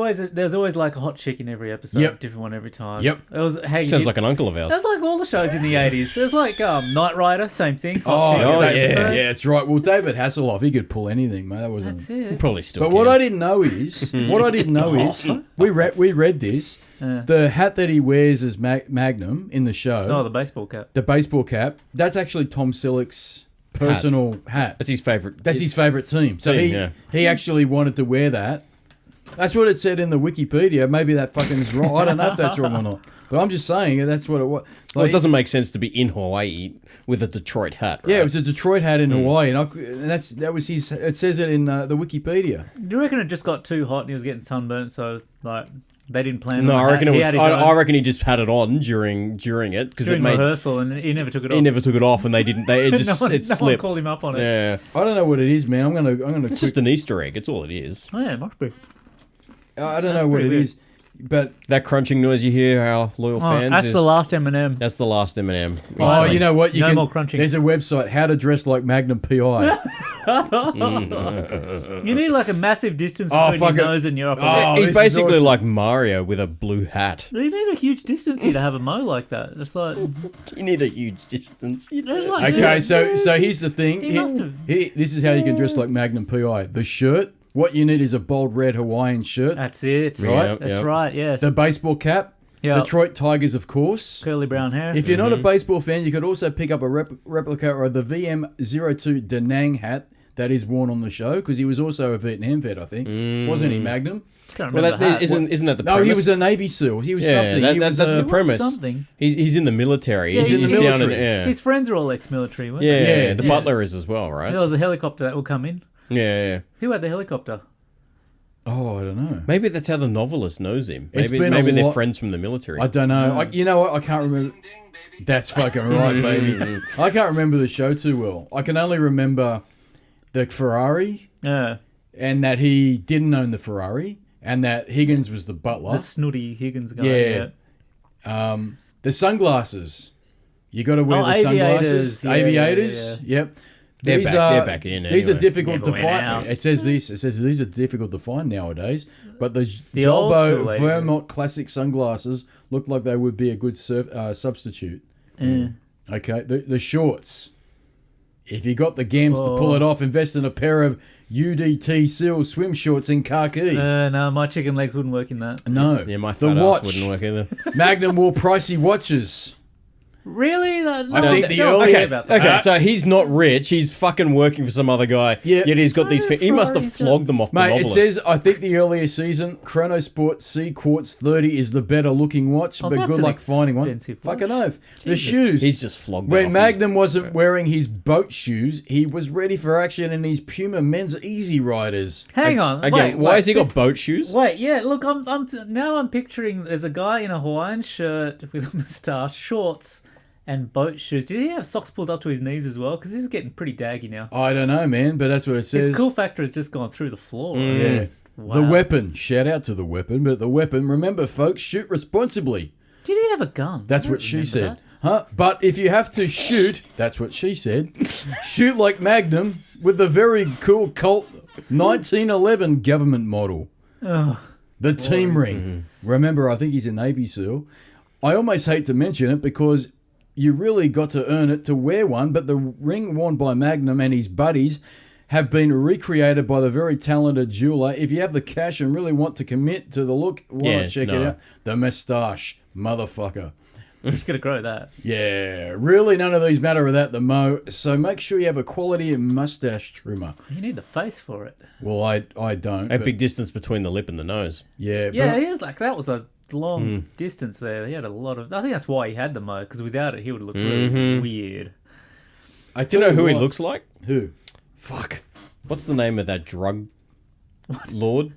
always like a hot chick in every episode. Yep. Different one every time. Yep. It was. Hey, Sounds like an uncle of ours. That's like all the shows in the 80s. There's like Knight Rider, same thing. Hot chick oh, every yeah. episode. yeah, it's right. Well, David Hasselhoff, he could pull anything, mate. That wasn't. That's it. Probably still But can. what I didn't know is, we read this. The hat that he wears as Magnum in the show, Oh, the baseball cap. the baseball cap, that's actually Tom Selleck's personal hat. That's his favourite. That's his favourite team. So he actually wanted to wear that. That's what it said in the Wikipedia. Maybe that fucking is wrong. I don't know if that's wrong or not. But I'm just saying that's what it was. Well, it doesn't make sense to be in Hawaii with a Detroit hat, right? Yeah, it was a Detroit hat in Hawaii, and that was his. It says it in the Wikipedia. Do you reckon it just got too hot and he was getting sunburnt, so like they didn't plan? No, on I the reckon hat? it He was. had his I own reckon he just had it on during it because it during made. rehearsal, and he never took it off. He never took it off, and they didn't. It just no one slipped. called him up on it. Yeah, I don't know what it is, man. I'm gonna. it's just an Easter egg. It's all it is. Oh yeah, it must be. I don't know what it pretty is, but That crunching noise you hear, our loyal fans. That's is, the last M&M. That's the last M&M. you know what? You No can. more crunching. There's a website, how to dress like Magnum PI. You need like a massive distance Oh, between fuck your it. nose and your upper Oh, lip. He's this is basically awesome. like Mario with a blue hat. You need a huge distance here to have a mo like that. It's like You need a huge distance. You do. like- Okay, so here's the thing. He must have. This is how you can dress like Magnum PI. The shirt. What you need is a bold red Hawaiian shirt. That's it. Right? That's Yep. right. Yes. The baseball cap. Yeah. Detroit Tigers, of course. Curly brown hair. If you're not a baseball fan, you could also pick up a replica or the VM02 Da Nang hat that is worn on the show because he was also a Vietnam vet, I think. Wasn't he, Magnum? Can't Well, remember the hat. isn't that the No, premise? he was a Navy SEAL. He was something. He was that's the a- premise. something. He's in the military. Yeah, he's he's in the down in military. yeah. His friends are all ex-military, weren't Yeah, they? Yeah, the yeah. butler is as well, right? There was a helicopter that would come in. Yeah. Who had the helicopter? Oh, I don't know. Maybe that's how the novelist knows him. It's Maybe been a they're lot- friends from the military. I don't know. You know what? I can't remember. That's fucking right, baby. I can't remember the show too well. I can only remember the Ferrari Yeah. and that he didn't own the Ferrari and that Higgins was the butler. The snooty Higgins guy. Yeah. The sunglasses. You got to wear Oh, the sunglasses. aviators. Yeah, Aviators. yeah, Yep. They're back in These are anyway. difficult to Never went out. find. It says these are difficult to find nowadays. But the old Jolbo school aviators. Vermont classic sunglasses look like they would be a good substitute. Okay, the shorts. If you got the gams to pull it off, invest in a pair of UDT Seal swim shorts in khaki. No, my chicken legs wouldn't work in that. No. Yeah, my the fat ass watch. wouldn't work either. Magnum wore pricey watches. Really? No, I think the no, earlier- okay about that. Okay, so he's not rich. He's fucking working for some other guy. Yeah. Yet he's got these. He must have flogged them off the Mate, it novelist. says, I think the earlier season, Chronosport C Quartz 30 is the better looking watch, Oh, but that's good an luck finding one. expensive watch. Fucking oath. The shoes. He's just flogged them When off Magnum wasn't wearing his boat shoes, he was ready for action in his Puma men's Easy Riders. Hang on. Again, wait, why has he got this- boat shoes? Wait, yeah. Look, I'm picturing there's a guy in a Hawaiian shirt with a moustache, shorts, and boat shoes. Did he have socks pulled up to his knees as well? Because this is getting pretty daggy now. I don't know, man, but that's what it says. His cool factor has just gone through the floor. Yeah. Wow. The weapon. Shout out to the weapon, but the weapon, remember, folks, shoot responsibly. Did he have a gun? That's I what don't she remember said. that. Huh? But if you have to shoot, that's what she said, shoot like Magnum with the very cool Colt 1911 government model. The team ring. Remember, I think he's a Navy SEAL. I almost hate to mention it because you really got to earn it to wear one, but the ring worn by Magnum and his buddies have been recreated by the very talented jeweler. If you have the cash and really want to commit to the look, why not check it out? The moustache, motherfucker. Just gotta grow that. Yeah, really none of these matter without the mo. So make sure you have a quality mustache trimmer. You need the face for it. Well, I don't. A big distance between the lip and the nose. Yeah, Yeah, he was like, that was a long distance there. He had a lot of... I think that's why he had the mo, because without it, he would look really weird. Do you know who he looks like? Who? Fuck. What's the name of that drug lord?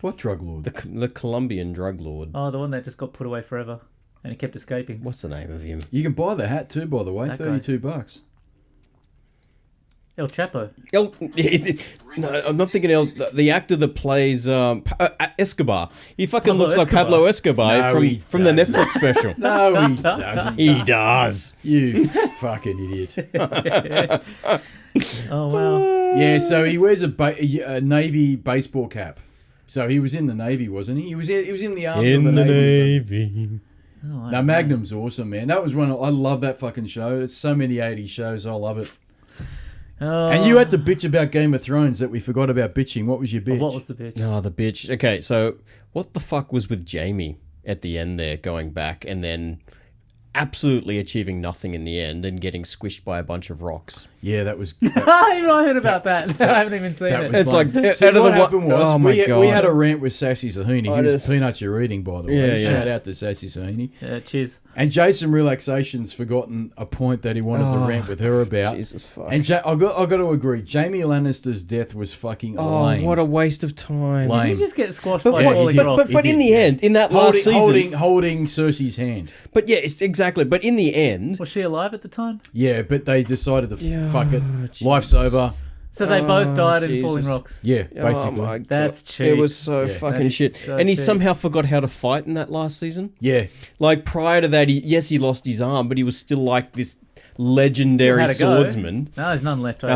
What drug lord? The Colombian drug lord. Oh, the one that just got put away forever. And he kept escaping. What's the name of him? You can buy the hat too, by the way. That guy. $32. El Chapo. No, I'm not thinking the actor that plays Escobar. He fucking Pablo looks like Escobar. Pablo Escobar No, from the doesn't. Netflix special. No, he doesn't. He does. You fucking idiot. Oh, wow. Yeah, so he wears a Navy baseball cap. So he was in the Navy, wasn't he? He was in the army of the Navy. Oh, Now, Magnum's awesome, man. That was I love that fucking show. There's so many 80s shows. I love it. Oh. And you had to bitch about Game of Thrones that we forgot about bitching. What was your bitch? What was the bitch? Oh, the bitch. Okay, so what the fuck was with Jamie at the end there, going back and then absolutely achieving nothing in the end and getting squished by a bunch of rocks? Yeah, that was... I heard about that. I haven't even seen That it. was It's fun. like, See, out of what the happened was oh my we God. had a rant with Sassy Sahini. I He was just- Peanuts You're Eating, by the way. Yeah, yeah. Shout out to Sassy Sahini. Yeah, cheers. And Jason Relaxation's forgotten a point that he wanted to rant with her about. Jesus fuck. And I got to agree, Jamie Lannister's death was fucking lame. what a waste of time. Lame. Did he just get squashed But, by Yeah, falling he did. rocks? but in did, the end, in that last season... holding Cersei's hand. But yeah, it's exactly. But in the end... Was she alive at the time? Yeah, but they decided to fuck it. Jesus. Life's over. So they both died in Jesus. falling rocks. Yeah, Oh basically. my God. That's cheap. It was so Yeah. fucking That is shit. so And he cheap. somehow forgot how to fight in that last season. Yeah. Like prior to that, he lost his arm, but he was still like this legendary Still had a go. swordsman. No, there's none left over.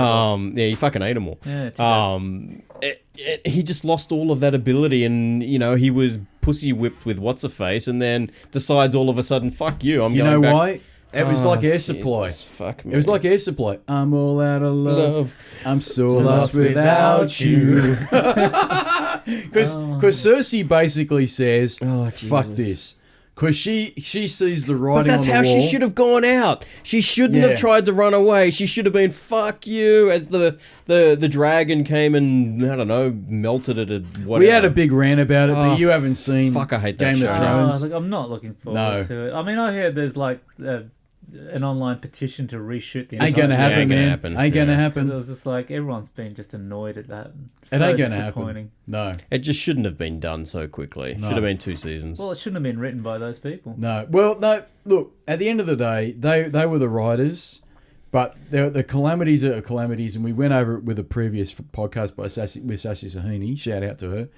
Yeah, he fucking ate them all. Yeah, too bad. He just lost all of that ability, and he was pussy whipped with what's a face, and then decides all of a sudden, fuck you, I'm You going know back. why? It was like air Jesus, supply. fuck me. It was like air supply. I'm all out of love. I'm so So lost without you. Because Cersei basically says, Oh, fuck Jesus. this. Because she sees the But writing that's on the how wall. she should have gone out. She shouldn't Yeah. have tried to run away. She should have been "fuck you" as the dragon came and I don't know melted it. Whatever. We had a big rant about it, Oh, but you haven't seen fuck, I hate that Game show. of Oh, Thrones. look, I'm not looking forward No. to it. I mean, I heard there's like an online petition to reshoot the Ain't gonna entire happen, ain't gonna man. happen. Ain't gonna Yeah. happen. It was just like everyone's been just annoyed at that. It So ain't gonna disappointing. happen. No. It just shouldn't have been done so quickly. No. Should have been 2 seasons. Well, it shouldn't have been written by those people. No. Well, no. Look, at the end of the day, they were the writers, but the calamities are calamities, and we went over it with a previous podcast with Sassy Sahini. Shout out to her.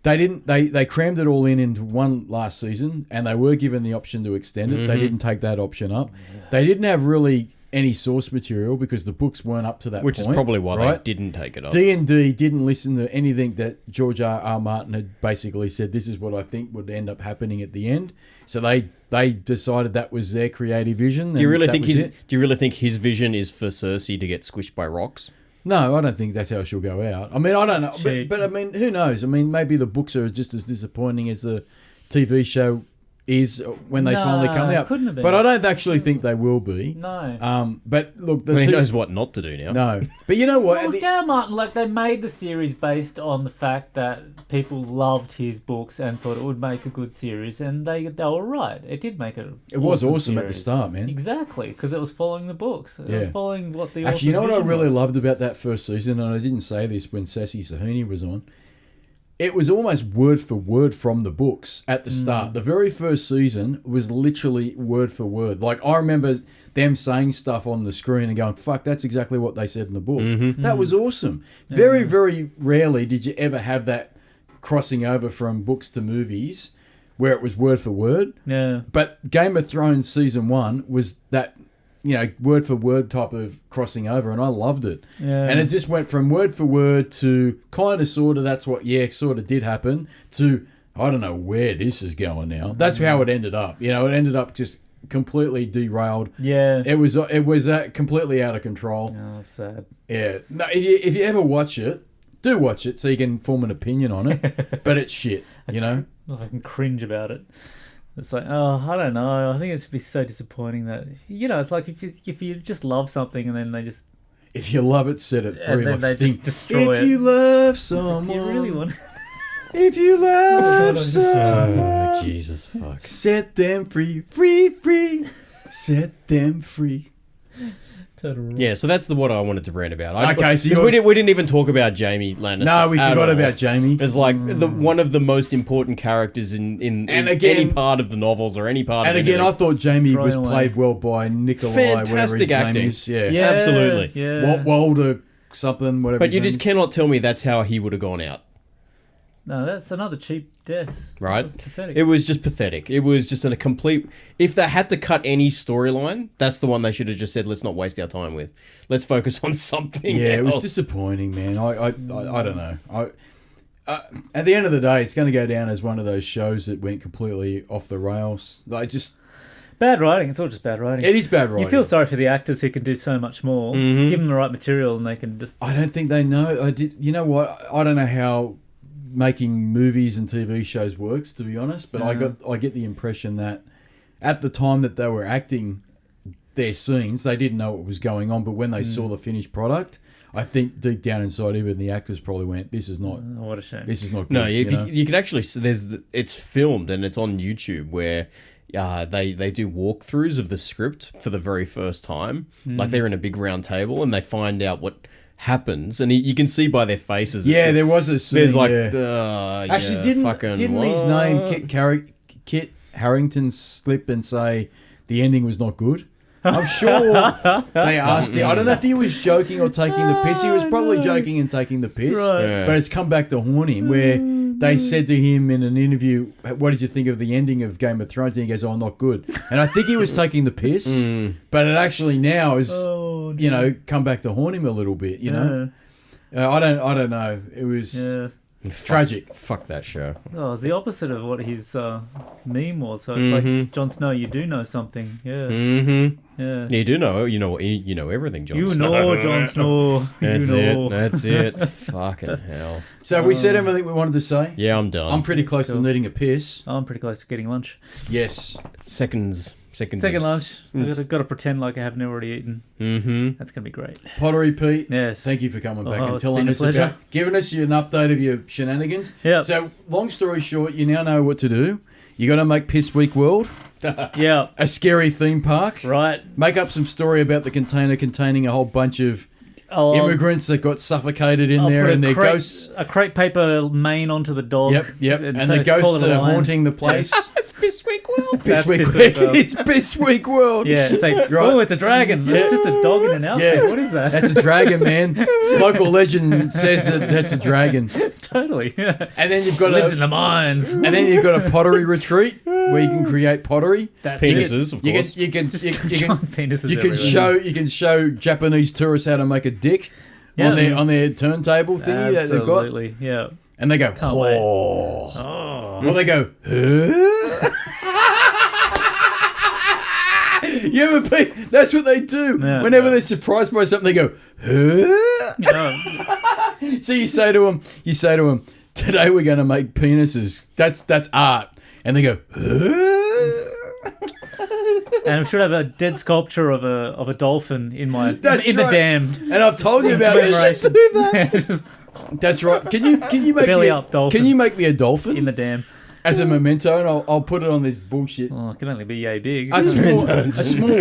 They crammed it all into one last season, and they were given the option to extend it. They didn't take that option up. They didn't have really any source material because the books weren't up to that Which point. is probably why right? they didn't take it up. D&D didn't listen to anything that George R. Martin had basically said, this is what I think would end up happening at the end. So they decided that was their creative vision. Do you really think his? Do you really think his vision is for Cersei to get squished by rocks? No, I don't think that's how she'll go out. I mean, I don't know. cheap. But I mean, who knows? I mean, maybe the books are just as disappointing as the TV show is when they No, finally come out. couldn't have been. But I don't actually think they will be. No. But look, the Well, he two- knows what not to do now. No. But you know what? Well, Dan Martin, like, they made the series based on the fact that people loved his books and thought it would make a good series, and they were right. It did make it. It was awesome at the start, man. Exactly, because it was following the books. It was Yeah. following what the Actually, you know author's what I vision really was. loved about that first season, and I didn't say this when Sassy Sahini was on. It was almost word for word from the books at the start. The very first season was literally word for word. Like, I remember them saying stuff on the screen and going, fuck, that's exactly what they said in the book. That was awesome. Very, very rarely did you ever have that crossing over from books to movies where it was word for word. Yeah. But Game of Thrones season 1 was that, word for word type of crossing over, and I loved it. Yeah. And it just went from word for word to kind of sort of that's what sort of did happen to I don't know where this is going now. That's how it ended up. It ended up just completely derailed. Yeah. It was completely out of control. Oh, sad. Yeah. No, if you ever watch it, do watch it so you can form an opinion on it. But it's shit, I can cringe about it. It's like, I don't know. I think it'd be so disappointing that it's like if you just love something and then they just if you love it, set it free. and then Like they Sting. just destroy If it. you love someone, You really want. if you love someone, Oh, Jesus fuck. set them free, free, set them free. Yeah, so that's what I wanted to rant about. Okay, so because we didn't even talk about Jamie Lannister. No, we at forgot all. about Jamie. It's like one of the most important characters in again- any part of the novels or any part And of again, I anything. thought Jamie was Thrown away. played well by Nikolai, whatever Fantastic his acting. name is. Yeah. Yeah, Absolutely. Yeah. Walder something, whatever. But you his just name cannot tell me that's how he would have gone out, No, that's another cheap death. right? That's pathetic. It was just pathetic. It was just a complete... If they had to cut any storyline, that's the one they should have just said, let's not waste our time with. Let's focus on something Yeah, it was else. disappointing, man. I don't know. At the end of the day, it's going to go down as one of those shows that went completely off the rails. Bad writing. It's all just bad writing. It is bad writing. You feel sorry for the actors who can do so much more. Mm-hmm. Give them the right material and they can just... I don't think they know. You know what? I don't know how making movies and TV shows works, to be honest. But I get the impression that at the time that they were acting their scenes, they didn't know what was going on. But when they saw the finished product, I think deep down inside, even the actors probably went, "This is not. Oh, what a shame. This is not good." No, know? you can actually... It's filmed and it's on YouTube where... they do walkthroughs of the script for the very first time. Like they're in a big round table and they find out what happens, and you can see by their faces. Yeah, there was a scene. There's like, Actually, didn't his name Kit Harington slip and say the ending was not good? I'm sure they asked him. I don't know if he was joking or taking the piss. He was probably joking and taking the piss. Right. Yeah. But it's come back to haunt him, where they said to him in an interview, "What did you think of the ending of Game of Thrones?" And he goes, "Oh, not good." And I think he was taking the piss, but it actually now is, come back to haunt him a little bit. I don't know. It was tragic. Fuck that show. Oh, it's the opposite of what his meme was. So it's like, Jon Snow, you do know something. Yeah. Mm-hmm. Yeah. You do know. You know everything, Jon You Snow. know, Jon Snow. That's you know. it. That's it. Fucking hell. So have we said everything we wanted to say? Yeah, I'm done. I'm pretty close to needing a piss. I'm pretty close to getting lunch. Yes. Seconds. Second lunch. I've got to pretend like I haven't already eaten. Mm-hmm. That's going to be great. Pottery Pete. Yes. Thank you for coming back and it's telling been a us pleasure. about, giving us an update of your shenanigans. Yeah. So, long story short, you now know what to do. You got to make Piss Week World Yeah. a scary theme park. Right. Make up some story about the container containing a whole bunch of immigrants that got suffocated in there, put and their ghosts. a crepe paper mane onto the dog. Yep. And so the to call ghosts it a are lion. haunting the place. It's Piss Week World. Piss That's Week Piss Week World. It's Piss Week World. Yeah, it's like, Right. oh, it's a dragon. It's just a dog in an outfit. Yeah. What is that? That's a dragon, man. Local legend says that that's a dragon. Totally. Yeah. And then you've got Lives in the mines. and then you've got a pottery retreat where you can create pottery. That's Penises, it. of course. You can Giant penises you can everywhere. show Japanese tourists how to make a dick Yeah. on their turntable thingy that they've got, Absolutely. Yeah. and they go, wait. oh. Oh. Well, they go, huh? You ever been? That's what they do. Yeah, Whenever they're surprised by something, they go, huh? Yeah. So you say to them, today we're going to make penises. That's art. And they go, huh? And I should have a dead sculpture of a dolphin in my That's in the right. dam. And I've told you about this. Commemoration. That's right. Can you make Belly me up dolphin. Can you make me a dolphin in the dam. as a memento, and I'll put it on this bullshit. Oh, it can only be yay big. A small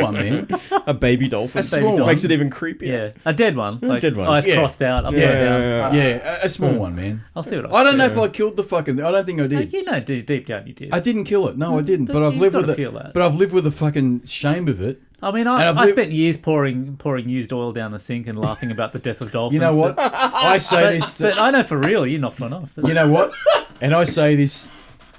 one, man. A baby dolphin. A small one. Makes it even creepier. Yeah, a dead one. Like, dead one. Eyes Yeah. crossed out, upside down. Yeah, a small one, man. I'll see what I don't know if I killed the fucking. I don't think I did. You know, deep down you did. I didn't kill it. No, I didn't. But I've you've lived gotta with feel it. that. But I've lived with the fucking shame of it. I mean, And I've I li- spent years pouring used oil down the sink and laughing about the death of dolphins. You know what? I say this. But I know for real, you knocked one off. You know what? And I say this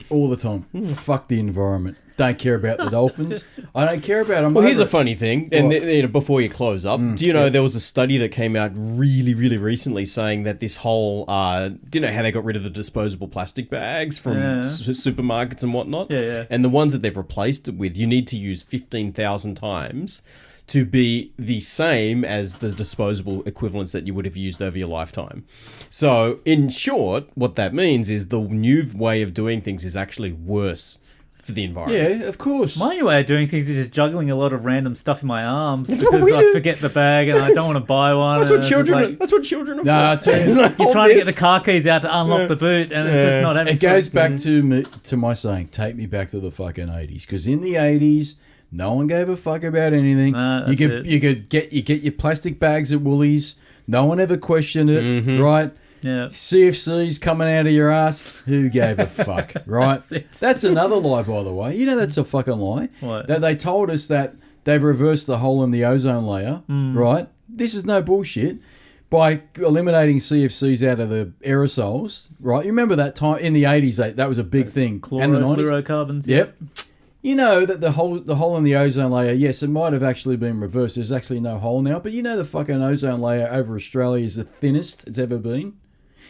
All the time. Fuck the environment. Don't care about the dolphins. I don't care about them. Well, here's a funny thing, and before you close up, do you know there was a study that came out really, really recently saying that this whole, do you know how they got rid of the disposable plastic bags from supermarkets and whatnot? Yeah. And the ones that they've replaced it with, you need to use 15,000 times to be the same as the disposable equivalents that you would have used over your lifetime. So, in short, what that means is the new way of doing things is actually worse for the environment. Yeah, of course. My new way of doing things is just juggling a lot of random stuff in my arms That's what because we I do. forget the bag and I don't want to buy one. That's and what it's children. just like, That's what children are for. Nah, I tell you, you're trying to get the car keys out to unlock the boot, and it's just not having. it goes back to my saying, take me back to the fucking 80s. Because in the 80s, no one gave a fuck about anything. No, you could get your plastic bags at Woolies. No one ever questioned it, right? Yeah. CFCs coming out of your ass. Who gave a fuck, right? That's another lie, by the way. You know that's a fucking lie. What? That they told us that they've reversed the hole in the ozone layer, right? This is no bullshit. By eliminating CFCs out of the aerosols, right? You remember that time in the 80s, that was a big thing. And the 90s. Chlorofluorocarbons. Yep. You know that the hole in the ozone layer, yes, it might have actually been reversed. There's actually no hole now. But you know the fucking ozone layer over Australia is the thinnest it's ever been.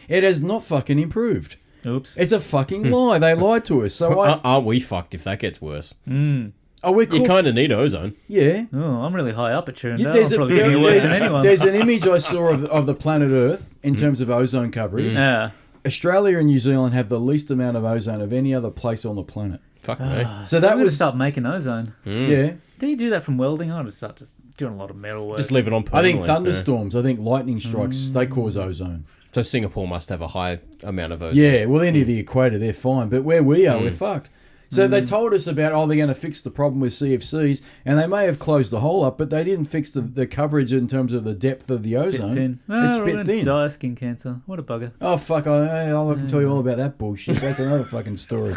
It has not fucking improved. Oops. It's a fucking lie. They lied to us. So Aren't we fucked if that gets worse? oh, we're cooked. You kind of need ozone. Yeah. Oh, I'm really high up at Turned out. There's I'm probably getting worse than anyone. there's an image I saw of the planet Earth in terms of ozone coverage. Yeah. Australia and New Zealand have the least amount of ozone of any other place on the planet. Fuck me. So that I'm going to was start making ozone. yeah. Do you do that from welding? I'll just start doing a lot of metal work. Just leave it on I permanently. think thunderstorms. I think lightning strikes. They cause ozone. So Singapore must have a high amount of ozone. Yeah, well, any of the equator, they're fine. But where we are, we're fucked. So they told us about, they're going to fix the problem with CFCs, and they may have closed the hole up, but they didn't fix the coverage in terms of the depth of the ozone. Thin. It's a we're bit gonna thin. die of skin cancer. What a bugger. Oh, fuck, I'll have to tell you all about that bullshit. That's another fucking story.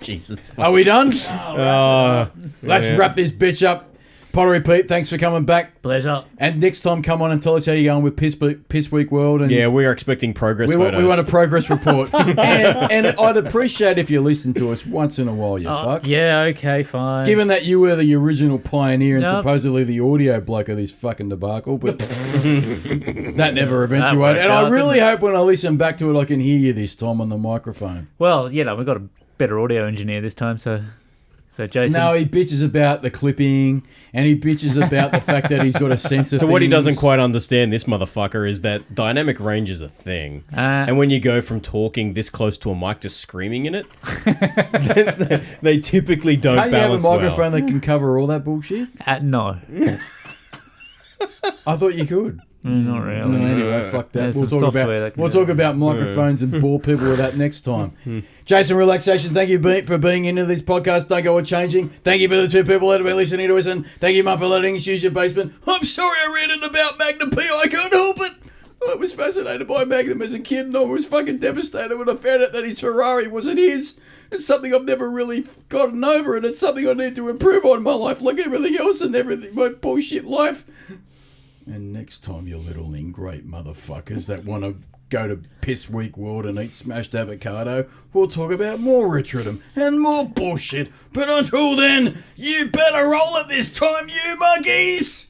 Jesus. Are we done? Let's yeah. wrap this bitch up. Pottery Pete, thanks for coming back. Pleasure. And next time, come on and tell us how you're going with Piss Week World. And Yeah, we are expecting progress photos. we want a progress report. and I'd appreciate if you listen to us once in a while, you fuck. Yeah, okay, fine. Given that you were the original pioneer and Yep. supposedly the audio bloke of this fucking debacle, but that never eventuated. worked And I out, really hope when I listen back to it, I can hear you this time on the microphone. Well, we've got a better audio engineer this time, so Jason. No, he bitches about the clipping, and he bitches about the fact that he's got a sense of So what he things. doesn't quite understand, this motherfucker, is that dynamic range is a thing. And when you go from talking this close to a mic to screaming in it, they typically don't Can't you have a balance microphone well. that can cover all that bullshit? No. I thought you could. Not really. No, anyway, fuck that. There's We'll some talk software that about can we'll do talk that. about microphones and bore people with that next time. Jason, Relaxation, thank you for being into this podcast. Don't go on changing. Thank you for the two people that have been listening to us, and thank you, Mum, for letting us use your basement. I'm sorry I read it about Magnum P. I can't help it. I was fascinated by Magnum as a kid, and I was fucking devastated when I found out that his Ferrari wasn't his. It's something I've never really gotten over, and it's something I need to improve on in my life, like everything else and everything, my bullshit life. And next time, you little ingrate motherfuckers that want to go to Piss Week World and eat smashed avocado, we'll talk about more Richardom and more bullshit. But until then, you better roll it this time, you monkeys!